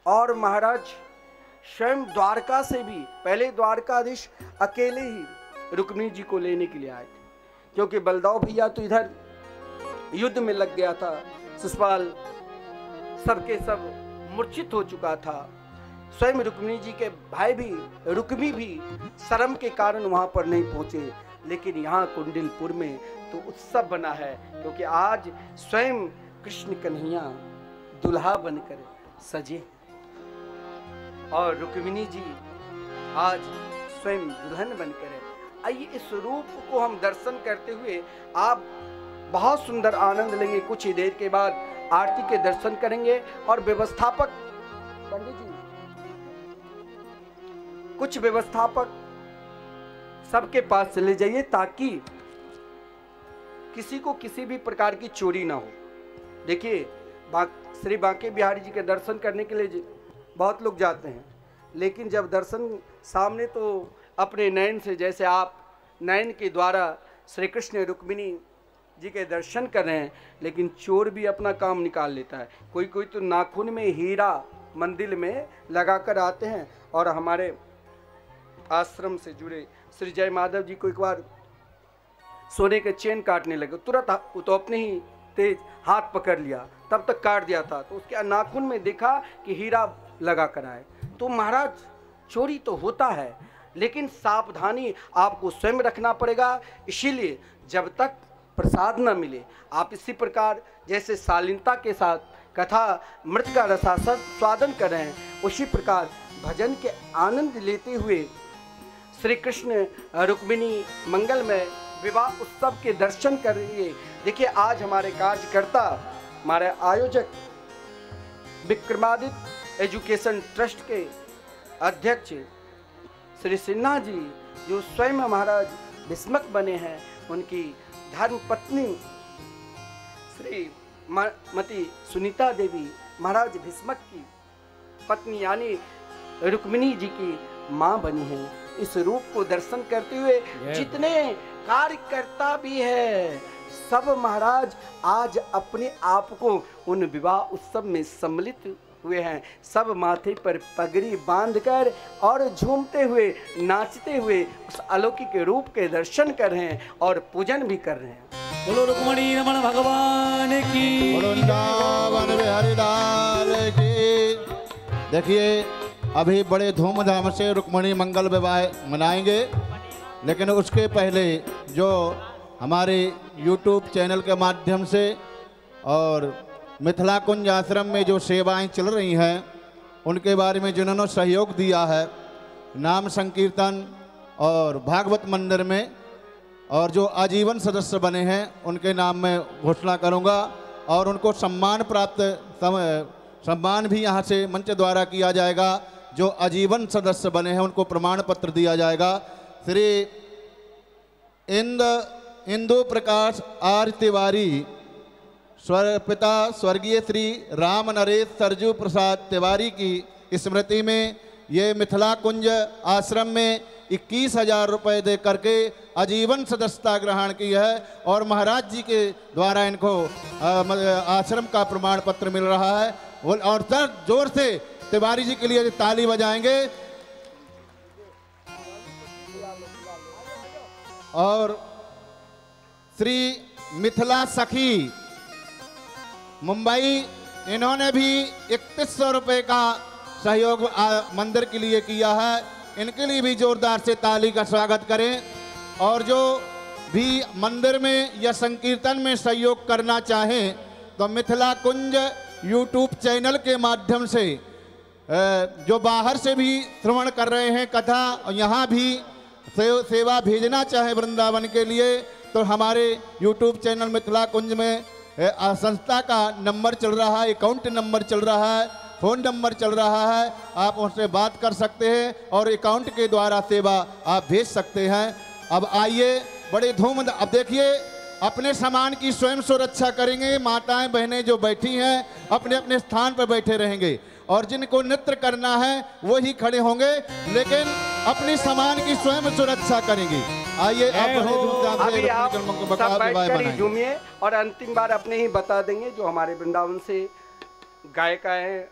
और महाराज स्वयं द्वारका से भी, पहले द्वारकाधीश अकेले ही रुक्मिणी जी को लेने के लिए आए थे, क्योंकि बलदाव भैया तो इधर युद्ध में लग गया था, शिशुपाल सबके सब मूर्छित हो चुका था। स्वयं रुक्मिणी जी के भाई भी, रुक्मी भी शर्म के कारण वहां पर नहीं पहुंचे। लेकिन यहाँ कुंडिलपुर में तो उत्सव बना है, क्योंकि आज स्वयं कृष्ण कन्हैया दुल्हा बनकर सजे और रुक्मिणी जी आज स्वयं दुल्हन बनकर है। आइए इस रूप को हम दर्शन करते हुए आप बहुत सुंदर आनंद लेंगे। कुछ ही देर के बाद आरती के दर्शन करेंगे और व्यवस्थापक पंडित जी, कुछ व्यवस्थापक सबके पास चले जाइए ताकि किसी को किसी भी प्रकार की चोरी ना हो। देखिए श्री बांके बिहारी जी के दर्शन करने के लिए बहुत लोग जाते हैं, लेकिन जब दर्शन सामने तो अपने नयन से, जैसे आप नयन के द्वारा श्री कृष्ण रुक्मिणी जी के दर्शन कर रहे हैं, लेकिन चोर भी अपना काम निकाल लेता है। कोई तो नाखून में हीरा मंदिर में लगा कर आते हैं। और हमारे आश्रम से जुड़े श्री जय माधव जी को एक बार सोने के चेन काटने लगे, तुरंत वो तो अपने ही तेज हाथ पकड़ लिया, तब तक काट दिया था, तो उसके नाखून में देखा कि हीरा लगा कर आए। तो महाराज चोरी तो होता है, लेकिन सावधानी आपको स्वयं रखना पड़ेगा। इसीलिए जब तक प्रसाद न मिले आप इसी प्रकार जैसे शालीनता के साथ कथा मृत का रसास्वादन कर रहे हैं, उसी प्रकार भजन के आनंद लेते हुए श्री कृष्ण रुक्मिणी मंगलमय विवाह उत्सव के दर्शन कर रही है। देखिए आज हमारे कार्यकर्ता, हमारे आयोजक विक्रमादित्य एजुकेशन ट्रस्ट के अध्यक्ष श्री सिन्हा जी, जो स्वयं महाराज भीष्मक बने हैं, उनकी धर्म पत्नी श्री मती सुनीता देवी महाराज भीष्मक की पत्नी यानी रुक्मिणी जी की मां बनी है। इस रूप को दर्शन करते हुए जितने कार्यकर्ता भी है सब महाराज आज अपने आप को उन विवाह उत्सव में सम्मिलित हुए हैं। सब माथे पर पगड़ी बांधकर और झूमते हुए नाचते हुए उस अलौकिक रूप के दर्शन कर रहे हैं और पूजन भी कर रहे हैं। बोलो रुक्मणी रमण भगवान की, बोलो वृंदावन बिहारी लाल की। देखिए अभी बड़े धूमधाम से रुक्मणी मंगल विवाह मनाएंगे, लेकिन उसके पहले जो हमारे YouTube चैनल के माध्यम से और मिथिला कुंज आश्रम में जो सेवाएं चल रही हैं उनके बारे में जिन्होंने सहयोग दिया है, नाम संकीर्तन और भागवत मंदिर में, और जो आजीवन सदस्य बने हैं उनके नाम में घोषणा करूंगा और उनको सम्मान सम्मान भी यहां से मंच द्वारा किया जाएगा। जो आजीवन सदस्य बने हैं उनको प्रमाण पत्र दिया जाएगा। श्री इंदु प्रकाश आर्य तिवारी पिता स्वर्गीय श्री राम नरेश सरजू प्रसाद तिवारी की स्मृति में ये मिथिला कुंज आश्रम में 21,000 रुपये दे करके आजीवन सदस्यता ग्रहण की है और महाराज जी के द्वारा इनको आश्रम का प्रमाण पत्र मिल रहा है। और जोर से तिवारी जी के लिए ताली बजाएंगे। और श्री मिथिला सखी मुंबई, इन्होंने भी 3100 रुपये का सहयोग मंदिर के लिए किया है। इनके लिए भी जोरदार से ताली का स्वागत करें। और जो भी मंदिर में या संकीर्तन में सहयोग करना चाहें तो मिथिला कुंज YouTube चैनल के माध्यम से जो बाहर से भी श्रवण कर रहे हैं कथा, यहाँ भी सेवा भेजना चाहे वृंदावन के लिए तो हमारे YouTube चैनल मिथिला कुंज में संस्था का नंबर चल रहा है, अकाउंट नंबर चल रहा है, फ़ोन नंबर चल रहा है, आप उनसे बात कर सकते हैं और अकाउंट के द्वारा सेवा आप भेज सकते हैं। अब आइए बड़े अब देखिए अपने सामान की स्वयं सुरक्षा करेंगे। माताएं बहनें जो बैठी हैं अपने अपने स्थान पर बैठे रहेंगे और जिनको नृत्य करना है वो ही खड़े होंगे, लेकिन अपनी सामान की स्वयं सुरक्षा करेंगे। आइए अभी आप सब बैठकर ही झूमिए और अंतिम बार अपने ही बता देंगे। जो हमारे वृंदावन से गायिका हैं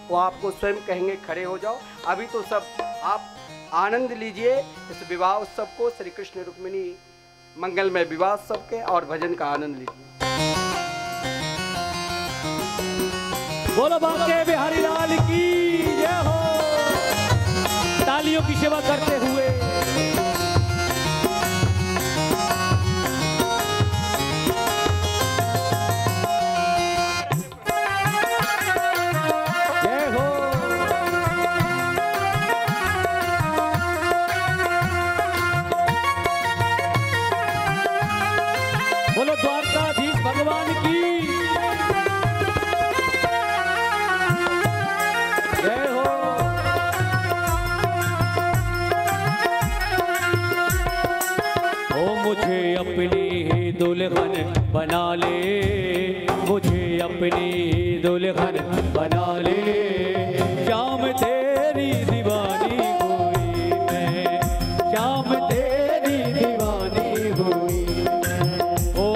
वो आपको स्वयं कहेंगे खड़े हो जाओ। अभी तो सब आप आनंद लीजिए इस विवाह उत्सव को, श्री कृष्ण रुक्मिणी मंगलमय विवाह उत्सव के, और भजन का आनंद लीजिए। बोलो बांके बिहारी लाल की जय हो। तालियों की सेवा करते हुए द्वारकाधीश भगवान की जय हो। ओ मुझे अपनी ही दुल्हन बना ले, मुझे अपनी दुल्हन बना ले, शाम तेरी दीवानी हुई मैं, शाम तेरी दीवानी हुई।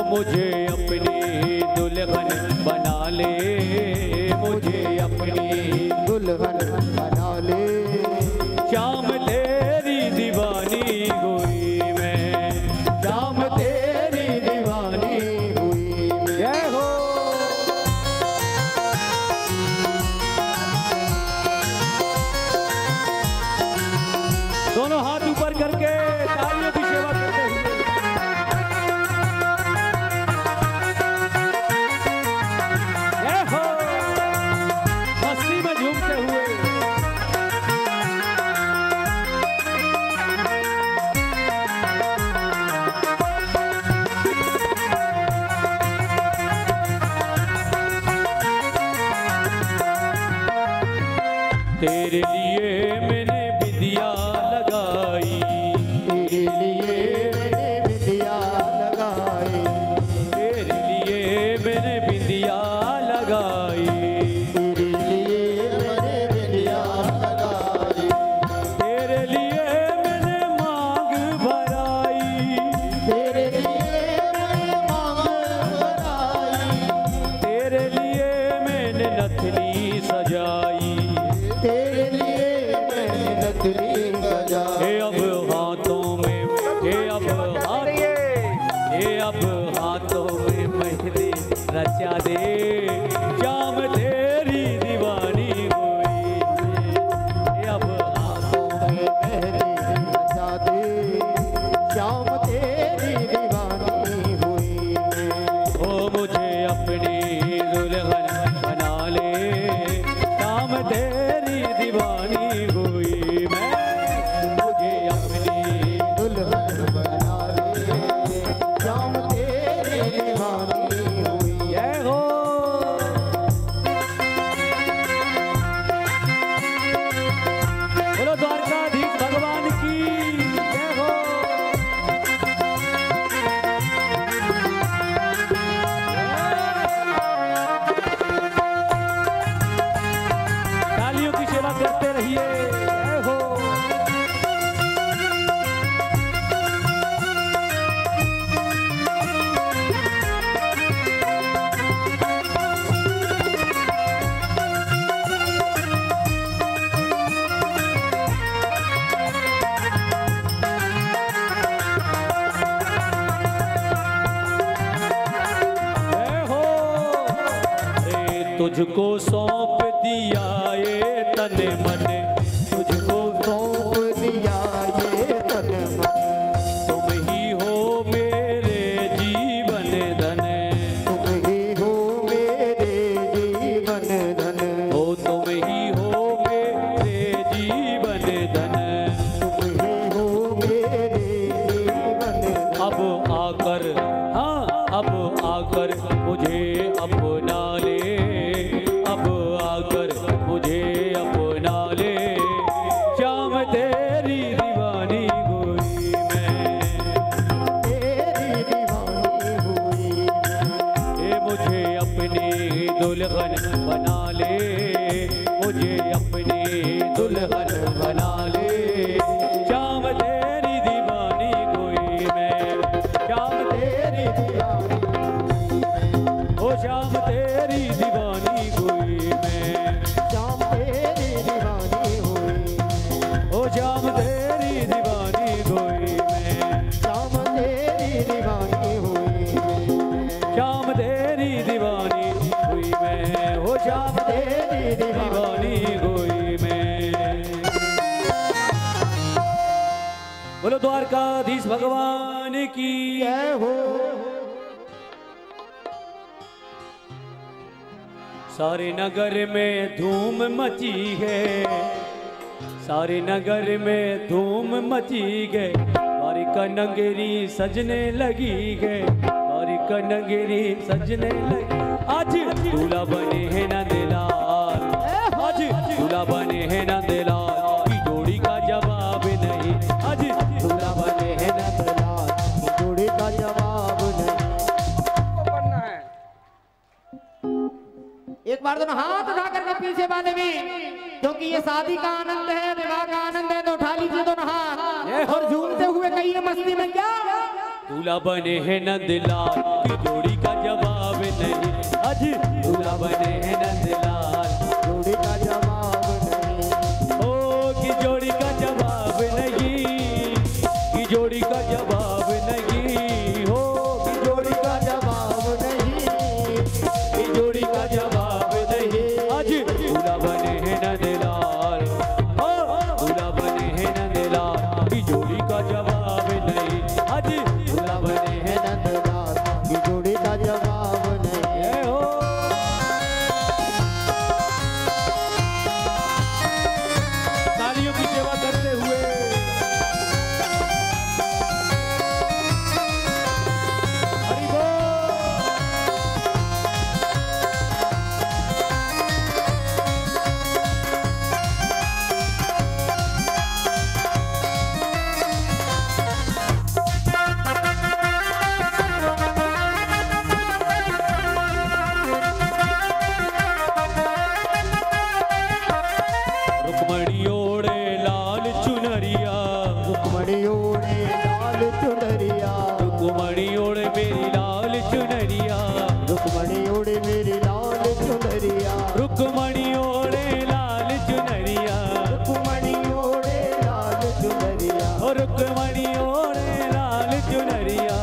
मुझे अपनी दुल्हन बना ले, मुझे अपनी दुल्हन बना ले, शाम तेरी दीवानी हुई मैं, शाम तेरी दीवानी हुई मैं। जय हो। तेरे लिए मैंने बिंदिया लगाई, तेरे लिए मैंने बिंदिया लगाई, तेरे लिए मैंने बिंदिया लगाई, तेरे लिए मैंने बिंदिया लगाई, तेरे लिए मैंने मांग भराई, तेरे लिए मैंने मांग भराई, तेरे लिए मैंने नथनी सजाई, तेरे लिए मैंने नथनी सजाई। हे अब हाथों में, हे अब हाथों में मेहंदी रचा दे, शाम तेरी दीवानी हुई। हे अब हाथों में मेहंदी रचा दे, शाम तेरी दीवानी हुई। ओ मुझे अपनी दुल्हन बना ले, शाम तेरी दीवानी हुई। मैं मुझे अपनी दुल्हन बना ले, शाम तेरी दीवानी हुई। जय हो। बोलो द्वारकाधीश भगवान की जय हो। तालियों की सेवा करते रहिए। जय हो। जय हो। तुझको सौंप दिया ये तन मन, तुझको सौंप दिया ये तन मन, तुम ही हो मेरे जीवन धन, तुम ही हो मेरे जीवन धन, ओ तुम ही हो मेरे जीवन धन। तुम ही हो मेरे जीवन धन। अब आकर, हाँ अब आकर मुझे अपना ले, अब आकर मुझे अपना ले, शाम तेरी दीवानी हुई मैं, तेरी दीवानी हुई। ये मुझे अपनी दुल्हन बना ले, मुझे अपनी दुल्हन बना ले, शाम तेरी दीवानी हुई मैं, शाम तेरी दीवानी, ओ शाम तेरी दीवानी हुई मैं, शाम तेरी दीवानी हुई, ओ शाम तेरी दीवानी हुई मैं, शाम तेरी दीवानी हुई। शाम तेरी दीवानी हुई मैं, ओ शाम तेरी दीवानी हुई मैं। बोलो द्वारकाधीश भगवान की जय हो। सारे नगर में धूम मची है, सारे नगर में धूम मची है, हमारी कनंगेरी सजने लगी है, हमारी कनंगेरी सजने लगी। आज दूल्हा बने हैं नंदलाल, आज दूल्हा बने हैं नंदलाल, की जोड़ी का जवाब नहीं, आज दूल्हा बने हैं नंदलाल, की जोड़ी का जवाब नहीं। एक बार दोनों हाथ उठा करके पीछे वाले भी, क्योंकि ये शादी का आनंद है, विवाह का आनंद है, तो उठा लीजिए दोनों हाथ और झूमते हुए कहिए मस्ती में क्या। दूल्हा बने हैं नंदलाल, की जोड़ी का जवाब नहीं, आज दूल्हा बने हैं नंदलाल, जोड़ी का जवाब नहीं, ओ की जोड़ी का जवाब नहीं, की जोड़ी का जवाब नहीं, हो की जोड़ी का जवाब नहीं, की जोड़ी का जवाब नहीं, आज दूल्हा बने हैं नंदलाल, हो दूल्हा बने हैं नंदलाल, की जोड़ी का जवाब नहीं, आज दूल्हा बने हैं नंदलाल की जोड़ी का जवाब नहीं। जय हो। तालियों की सेवा करते हुए हरि बोल। रुक्मणी ओढ़े लाल चुनरिया, रुक्मणी ओढ़े मेरी लाल चुनरिया, रुक्मणी ओढ़े मेरी लाल चुनरिया, रुक्मणी ओढ़े लाल चुनरिया, रुक्मणी ओढ़े लाल चुनरिया, और रुक्मणी ओढ़े लाल चुनरिया,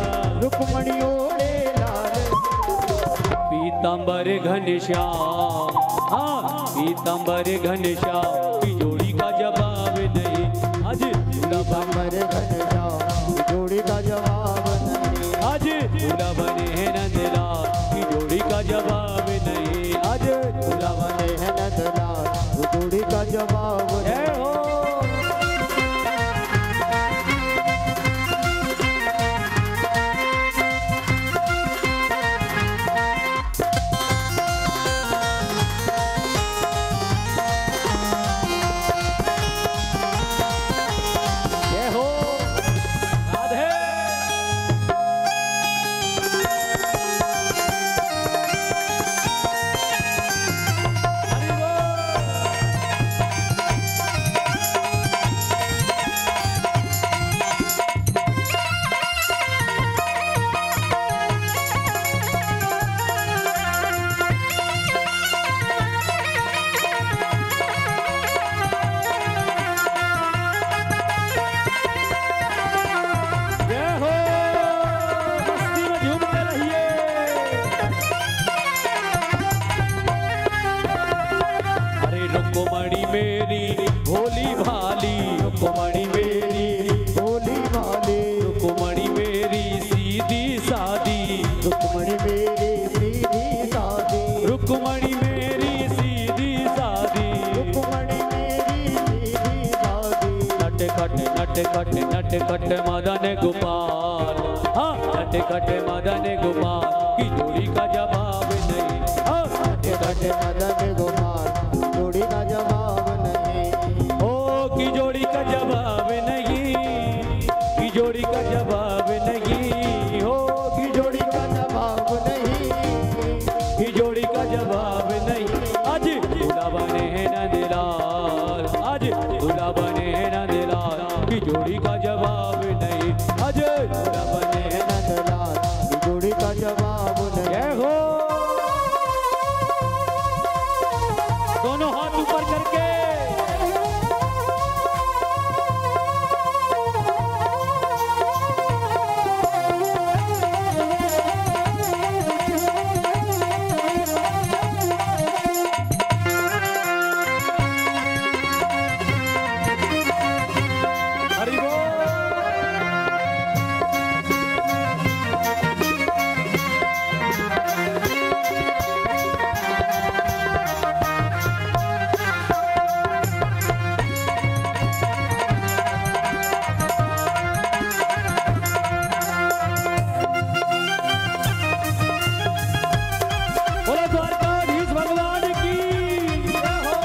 रुक्मणी ओढ़े लाल पीतांबर घनश्याम, हाँ पीतांबर घनश्याम की जोड़ी का जवाब नहीं। आज पीतांबर घनश्याम की जोड़ी का जवाब नहीं, आज दूल्हा बने हैं नंदलाल की जोड़ी का जवाब नहीं। आज दूल्हा बने हैं नंदलाल की जोड़ी का जवाब नहीं। जय हो रुक्मणी मेरी भोली भाली, रुक्मणी मेरी भोली भाली, रुक्मणी मेरी सीधी सादी, रुक्मणी मेरी सीधी सादी, रुक्मणी मेरी सीधी सादी, रुक्मणी मेरी सीधी सादी, नट खट मदन गोपाल, हाँ नट खट मदन गोपाल की जोड़ी का जवाब नहीं। हाँ नट खट मदन गोपाल जोड़ी का जवाब नहीं, ओ की जोड़ी का जवाब नहीं, की जोड़ी का जवाब नहीं, हो की जोड़ी का जवाब नहीं, की जोड़ी का जवाब नहीं। आज दूल्हा बने हैं नंदलाल, आज दूल्हा बने हैं नंदलाल की जोड़ी का जवाब नहीं। आज दूल्हा बने हैं नंदलाल की जोड़ी का जवाब नहीं। जय हो दोनों हाथ ऊपर करके हरि बोल। बोलो द्वारकाधीश भगवान की जय हो।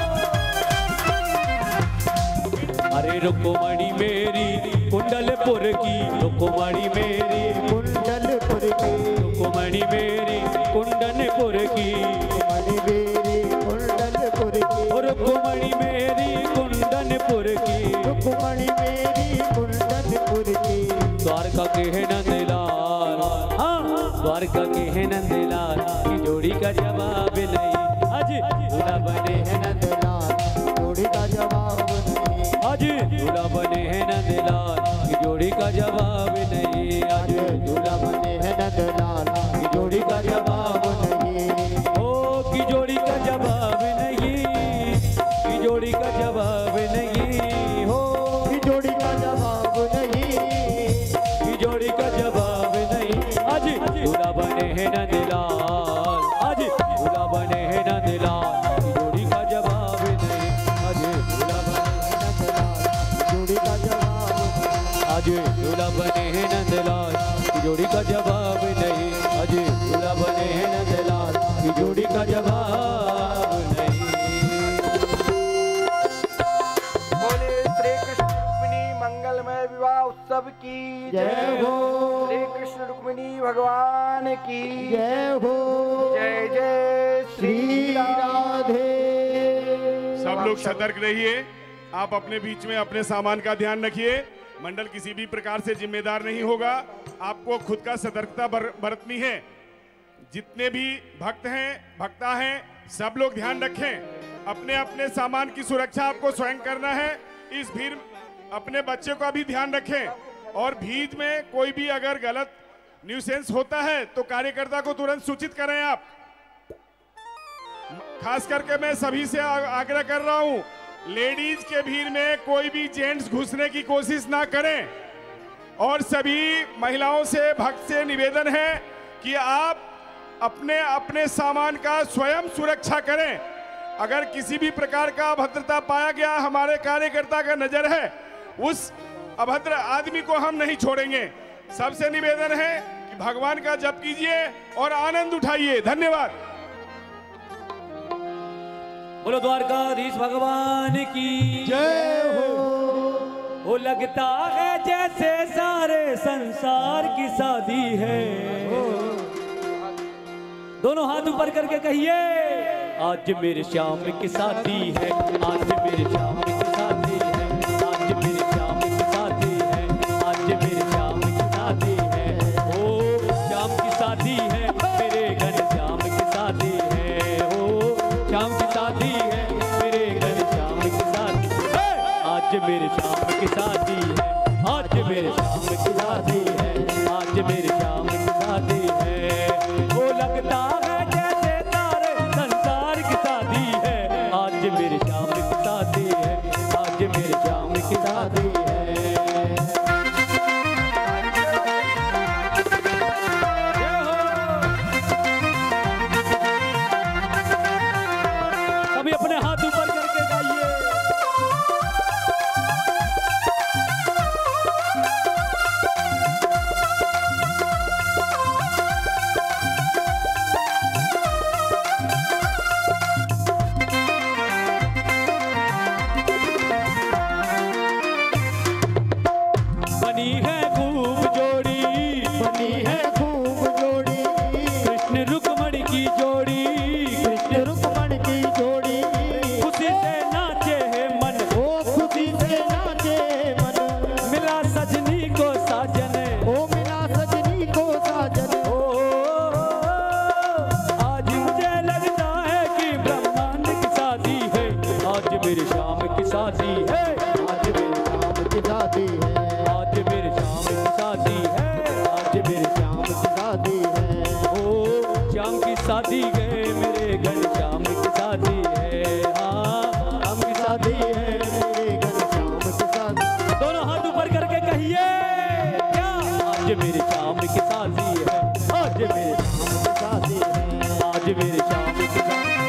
अरे रुक्मणी मेरी कुंडलपुर की, रुक्मणी मेरी कुंडलपुर की, रुक्मणी मेरी कुंडनपुर की, रुक्मणी मेरी कुंडलपुर की, और रुक्मणी मेरी कुंडनपुर की, रुक्मणी मेरी कुंडलपुर की, द्वारका के है नंदलाल, हाँ द्वारका के है नंदलाल की जोड़ी का जवाब नहीं। आज दूल्हा बने हैं नंदलाल जोड़ी का जवाब नहीं, आज दूल्हा बने हैं नंदलाल की जोड़ी का जवाब नहीं। आज दूल्हा बने हैं नंदलाल की जोड़ी का जवाब नहीं, ओ की जोड़ी का जवाब नहीं, की जोड़ी का जवाब नहीं, हो की जोड़ी का जवाब नहीं, की जोड़ी का जवाब नहीं। आज दूल्हा बने हैं नंदलाल, आज दूल्हा बने हैं नंदलाल की जोड़ी का जवाब नहीं। आज दूल्हा बने हैं नंदलाल जोड़ी का जवाब नहीं, आज दूल्हा बने हैं नंदलाल की जोड़ी का जवाब नहीं। आज दूल्हा बने हैं नंदलाल की जोड़ी का जवाब नहीं। बोले श्री कृष्ण रुक्मिणी मंगलमय विवाह उत्सव की जय हो, श्री कृष्ण रुक्मिणी भगवान की जय हो, जय जय श्री राधे। सब लोग सतर्क रहिए, आप अपने बीच में अपने सामान का ध्यान रखिए। मंडल किसी भी प्रकार से जिम्मेदार नहीं होगा। आपको खुद का सतर्कता बरतनी है। जितने भी भक्त हैं, भक्ता हैं, सब लोग ध्यान रखें। अपने अपने सामान की सुरक्षा आपको स्वयं करना है। इस भीड़ अपने बच्चे का भी ध्यान रखें और भीड़ में कोई भी अगर गलत न्यूसेंस होता है तो कार्यकर्ता को तुरंत सूचित करें। आप खास करके मैं सभी से आग्रह कर रहा हूं, लेडीज के भीड़ में कोई भी जेंट्स घुसने की कोशिश ना करें। और सभी महिलाओं से, भक्त से निवेदन है कि आप अपने अपने सामान का स्वयं सुरक्षा करें। अगर किसी भी प्रकार का अभद्रता पाया गया, हमारे कार्यकर्ता का नजर है, उस अभद्र आदमी को हम नहीं छोड़ेंगे। सबसे निवेदन है कि भगवान का जप कीजिए और आनंद उठाइए। धन्यवाद। बोलो द्वारकाधीश भगवान की जय हो। वो लगता है जैसे सारे संसार की शादी है। दोनों हाथ ऊपर करके कहिए, आज मेरे श्याम की शादी है, आज मेरे श्याम की शादी है, आज मेरे श्याम की शादी है, आज मेरे श्याम की शादी है। ओ श्याम की शादी है, मेरे घर श्याम की शादी है। ओ श्याम की शादी है, मेरे घर श्याम की शादी है। आज मेरे श्याम की शादी है, आज मेरे श्याम की शादी है, आज मेरे श्याम की शादी है। वो लगता है जैसे तारे संसार की शादी है। आज मेरे श्याम की शादी है, आज मेरे श्याम की शादी है। सभी अपने हाथ ऊपर करके गाइए। बनी है खूब जोड़ी, बनी है खूब जोड़ी, कृष्ण रुक्मणी की जोड़ी, कृष्ण रुक्मणी की जोड़ी। खुशी से नाचे है मन, ओ खुशी से नाचे मन, मिला सजनी को साजन। ओ मिला सजनी को साजन। ओ आज मुझे लगता है कि ब्रह्मांड की शादी है। आज मेरे श्याम की शादी है, आज मेरे श्याम की शादी है, आज मेरे श्याम की शादी है, आज मेरे श्याम की शादी है। ओ श्याम की शादी है, मेरे घर श्याम की शादी है। हाँ श्याम की शादी है, मेरे घर श्याम की शादी। दोनों हाथ ऊपर करके कहिए, क्या आज मेरे श्याम की शादी है, आज मेरे श्याम की शादी है, आज मेरे श्याम की शादी है।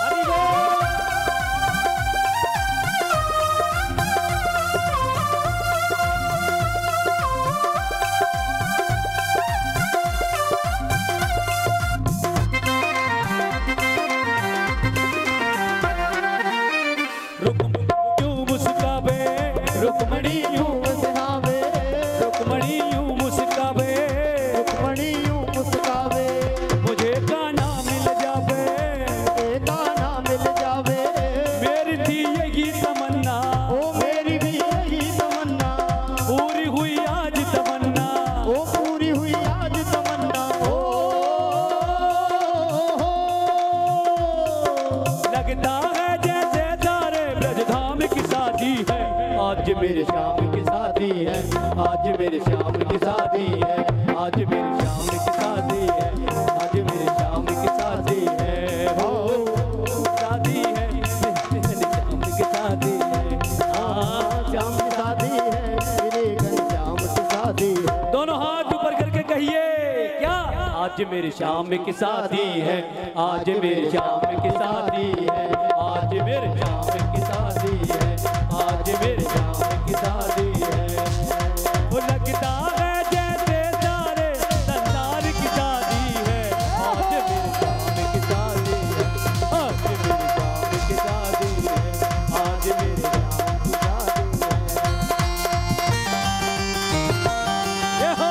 हरि बोल। क्यों मुस्काबे रुक्मणी यूं मुस्कावे, रुक्मणी यूं मुस्काबे, रुक्मणी यूं मुस्कावे। मुझे गाना मिल जावे, एक गाना मिल जावे, मेरी थी यही तमन्ना, ओ मेरी भी यही तमन्ना, पूरी हुई आज तमन्ना। ओ पूरी हुई आज तमन्ना। ओ लगता है जैसे तारे ब्रजधाम की शादी है। आज मेरे श्याम की शादी है, आज मेरे श्याम की शादी है, आज मेरे श्याम की शादी है, आज मेरे श्याम की शादी है। हो शादी है, मेरे श्याम की शादी है। हाँ श्याम की शादी है, मेरे घर श्याम की शादी है। दोनों हाथ ऊपर करके कहिए, क्या आज मेरे श्याम की शादी है, आज मेरे श्याम की शादी है, आज मेरे श्याम की शादी है, आज मेरे श्याम की शादी है। वो लगता है जैसे सारे संसार की शादी है। आज मेरे श्याम की शादी है, आज मेरे श्याम की शादी है, आज मेरे श्याम की शादी है। ये हो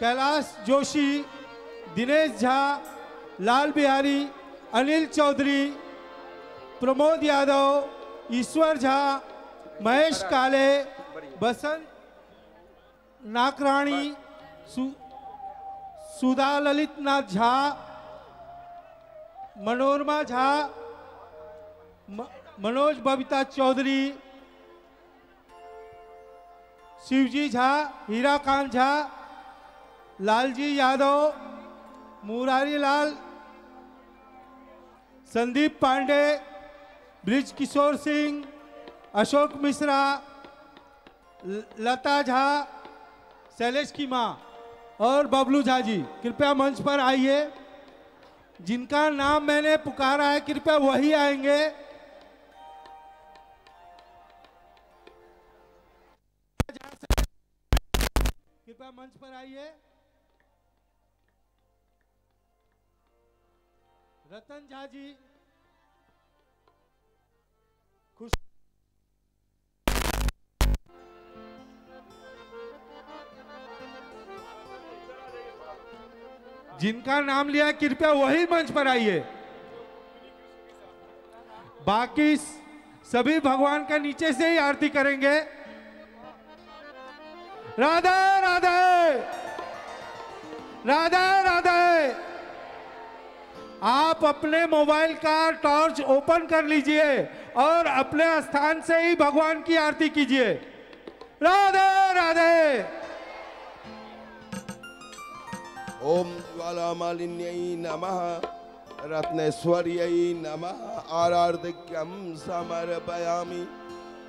कैलाश जोशी, दिनेश झा, लाल बिहारी, अनिल चौधरी, प्रमोद यादव, ईश्वर झा, महेश काले, बसंत नाकराणी, सुधा ललित नाथ झा, मनोरमा झा, मनोज बबीता चौधरी, शिवजी झा, हीराकांत झा, लालजी यादव, मुरारी लाल, संदीप पांडे, ब्रिज किशोर सिंह, अशोक मिश्रा, लता झा, शैलेश की माँ और बबलू झा जी कृपया मंच पर आइए। जिनका नाम मैंने पुकारा है कृपया वही आएंगे। कृपया मंच पर आइए। रतन झा जी, खुश जिनका नाम लिया कृपया वही मंच पर आइए। बाकी सभी भगवान का नीचे से ही आरती करेंगे। राधे राधे राधे राधे। आप अपने मोबाइल का टॉर्च ओपन कर लीजिए और अपने स्थान से ही भगवान की आरती कीजिए। राधे राधे। ओम ज्वालामालिन्यै नमः, रत्नेश्वर्यै नमः, आरार्धिक्यं समर्पयामि।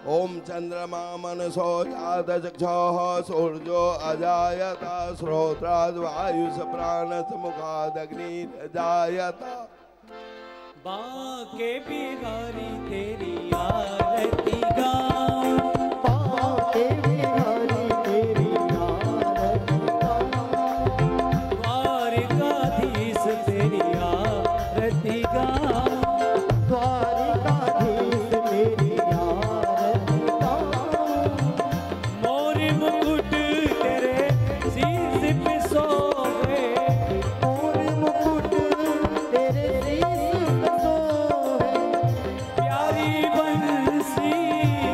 ओम चंद्रमा मनसो जात चक्षुः, सूर्यो अजायत, श्रोत्राद् वायुः प्राणस् मुखादग्निरजायत। बांके बिहारी तेरी आरती गाऊं, बांके बिहारी तेरी आरती गाऊं, द्वारिकाधीश तेरी आरती गाऊं, द्वारिकाधीश मेरी आरती गाऊं। मोर मुकुट तेरे शीश पे सोहे, मोर मुकुट तेरे शीश पे सोहे, प्यारी बंसी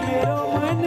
मेरो मन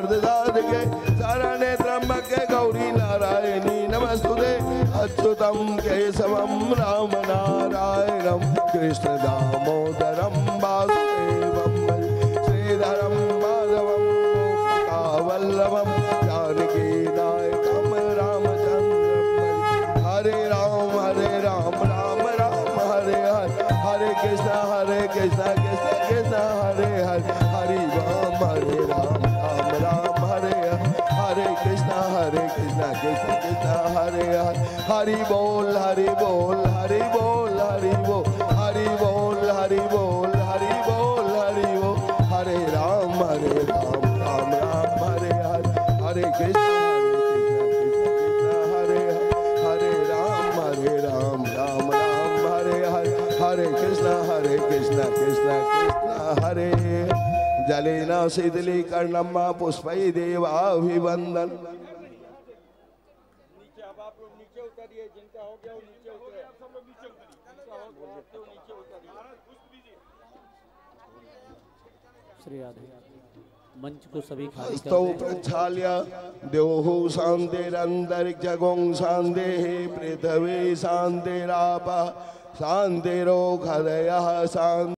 सर्वसर्वसर्वार्धसाधके शरण्ये त्र्यम्बके गौरी नारायणी नमस्तुते अच्युतं केशवं राम नारायणं कृष्ण दामोदरं वासुदेवं श्रीधरं माधवं गोपिकावल्लभं जानकी नायकं रामचन्द्रं हरे राम राम राम हरे हरे हरे कृष्ण कृष्ण कृष्ण हरे हरे हरि राम राम हरे हरे कृष्ण कृष्ण कृष्ण हरे हरे हरि बोल हरि बोल हरि बोल हरि बोल हरि बोल हरि बोल हरि बोल हरि बोल हरे राम राम राम हरे हरे हरे कृष्ण हरे हरे राम राम राम हरे हरे हरे कृष्ण कृष्ण कृष्ण हरे जलेन शीतलीकर्णम पुष्पै देवाभिवंदन श्री राधे मंच को सभी खाली कर स्तौ दें। प्रक्षाल्य देवो शान्तिरन्तरिक्षगों शान्तिः पृथिवी शान्तिरापः शान्तिरोषधयः शान्ति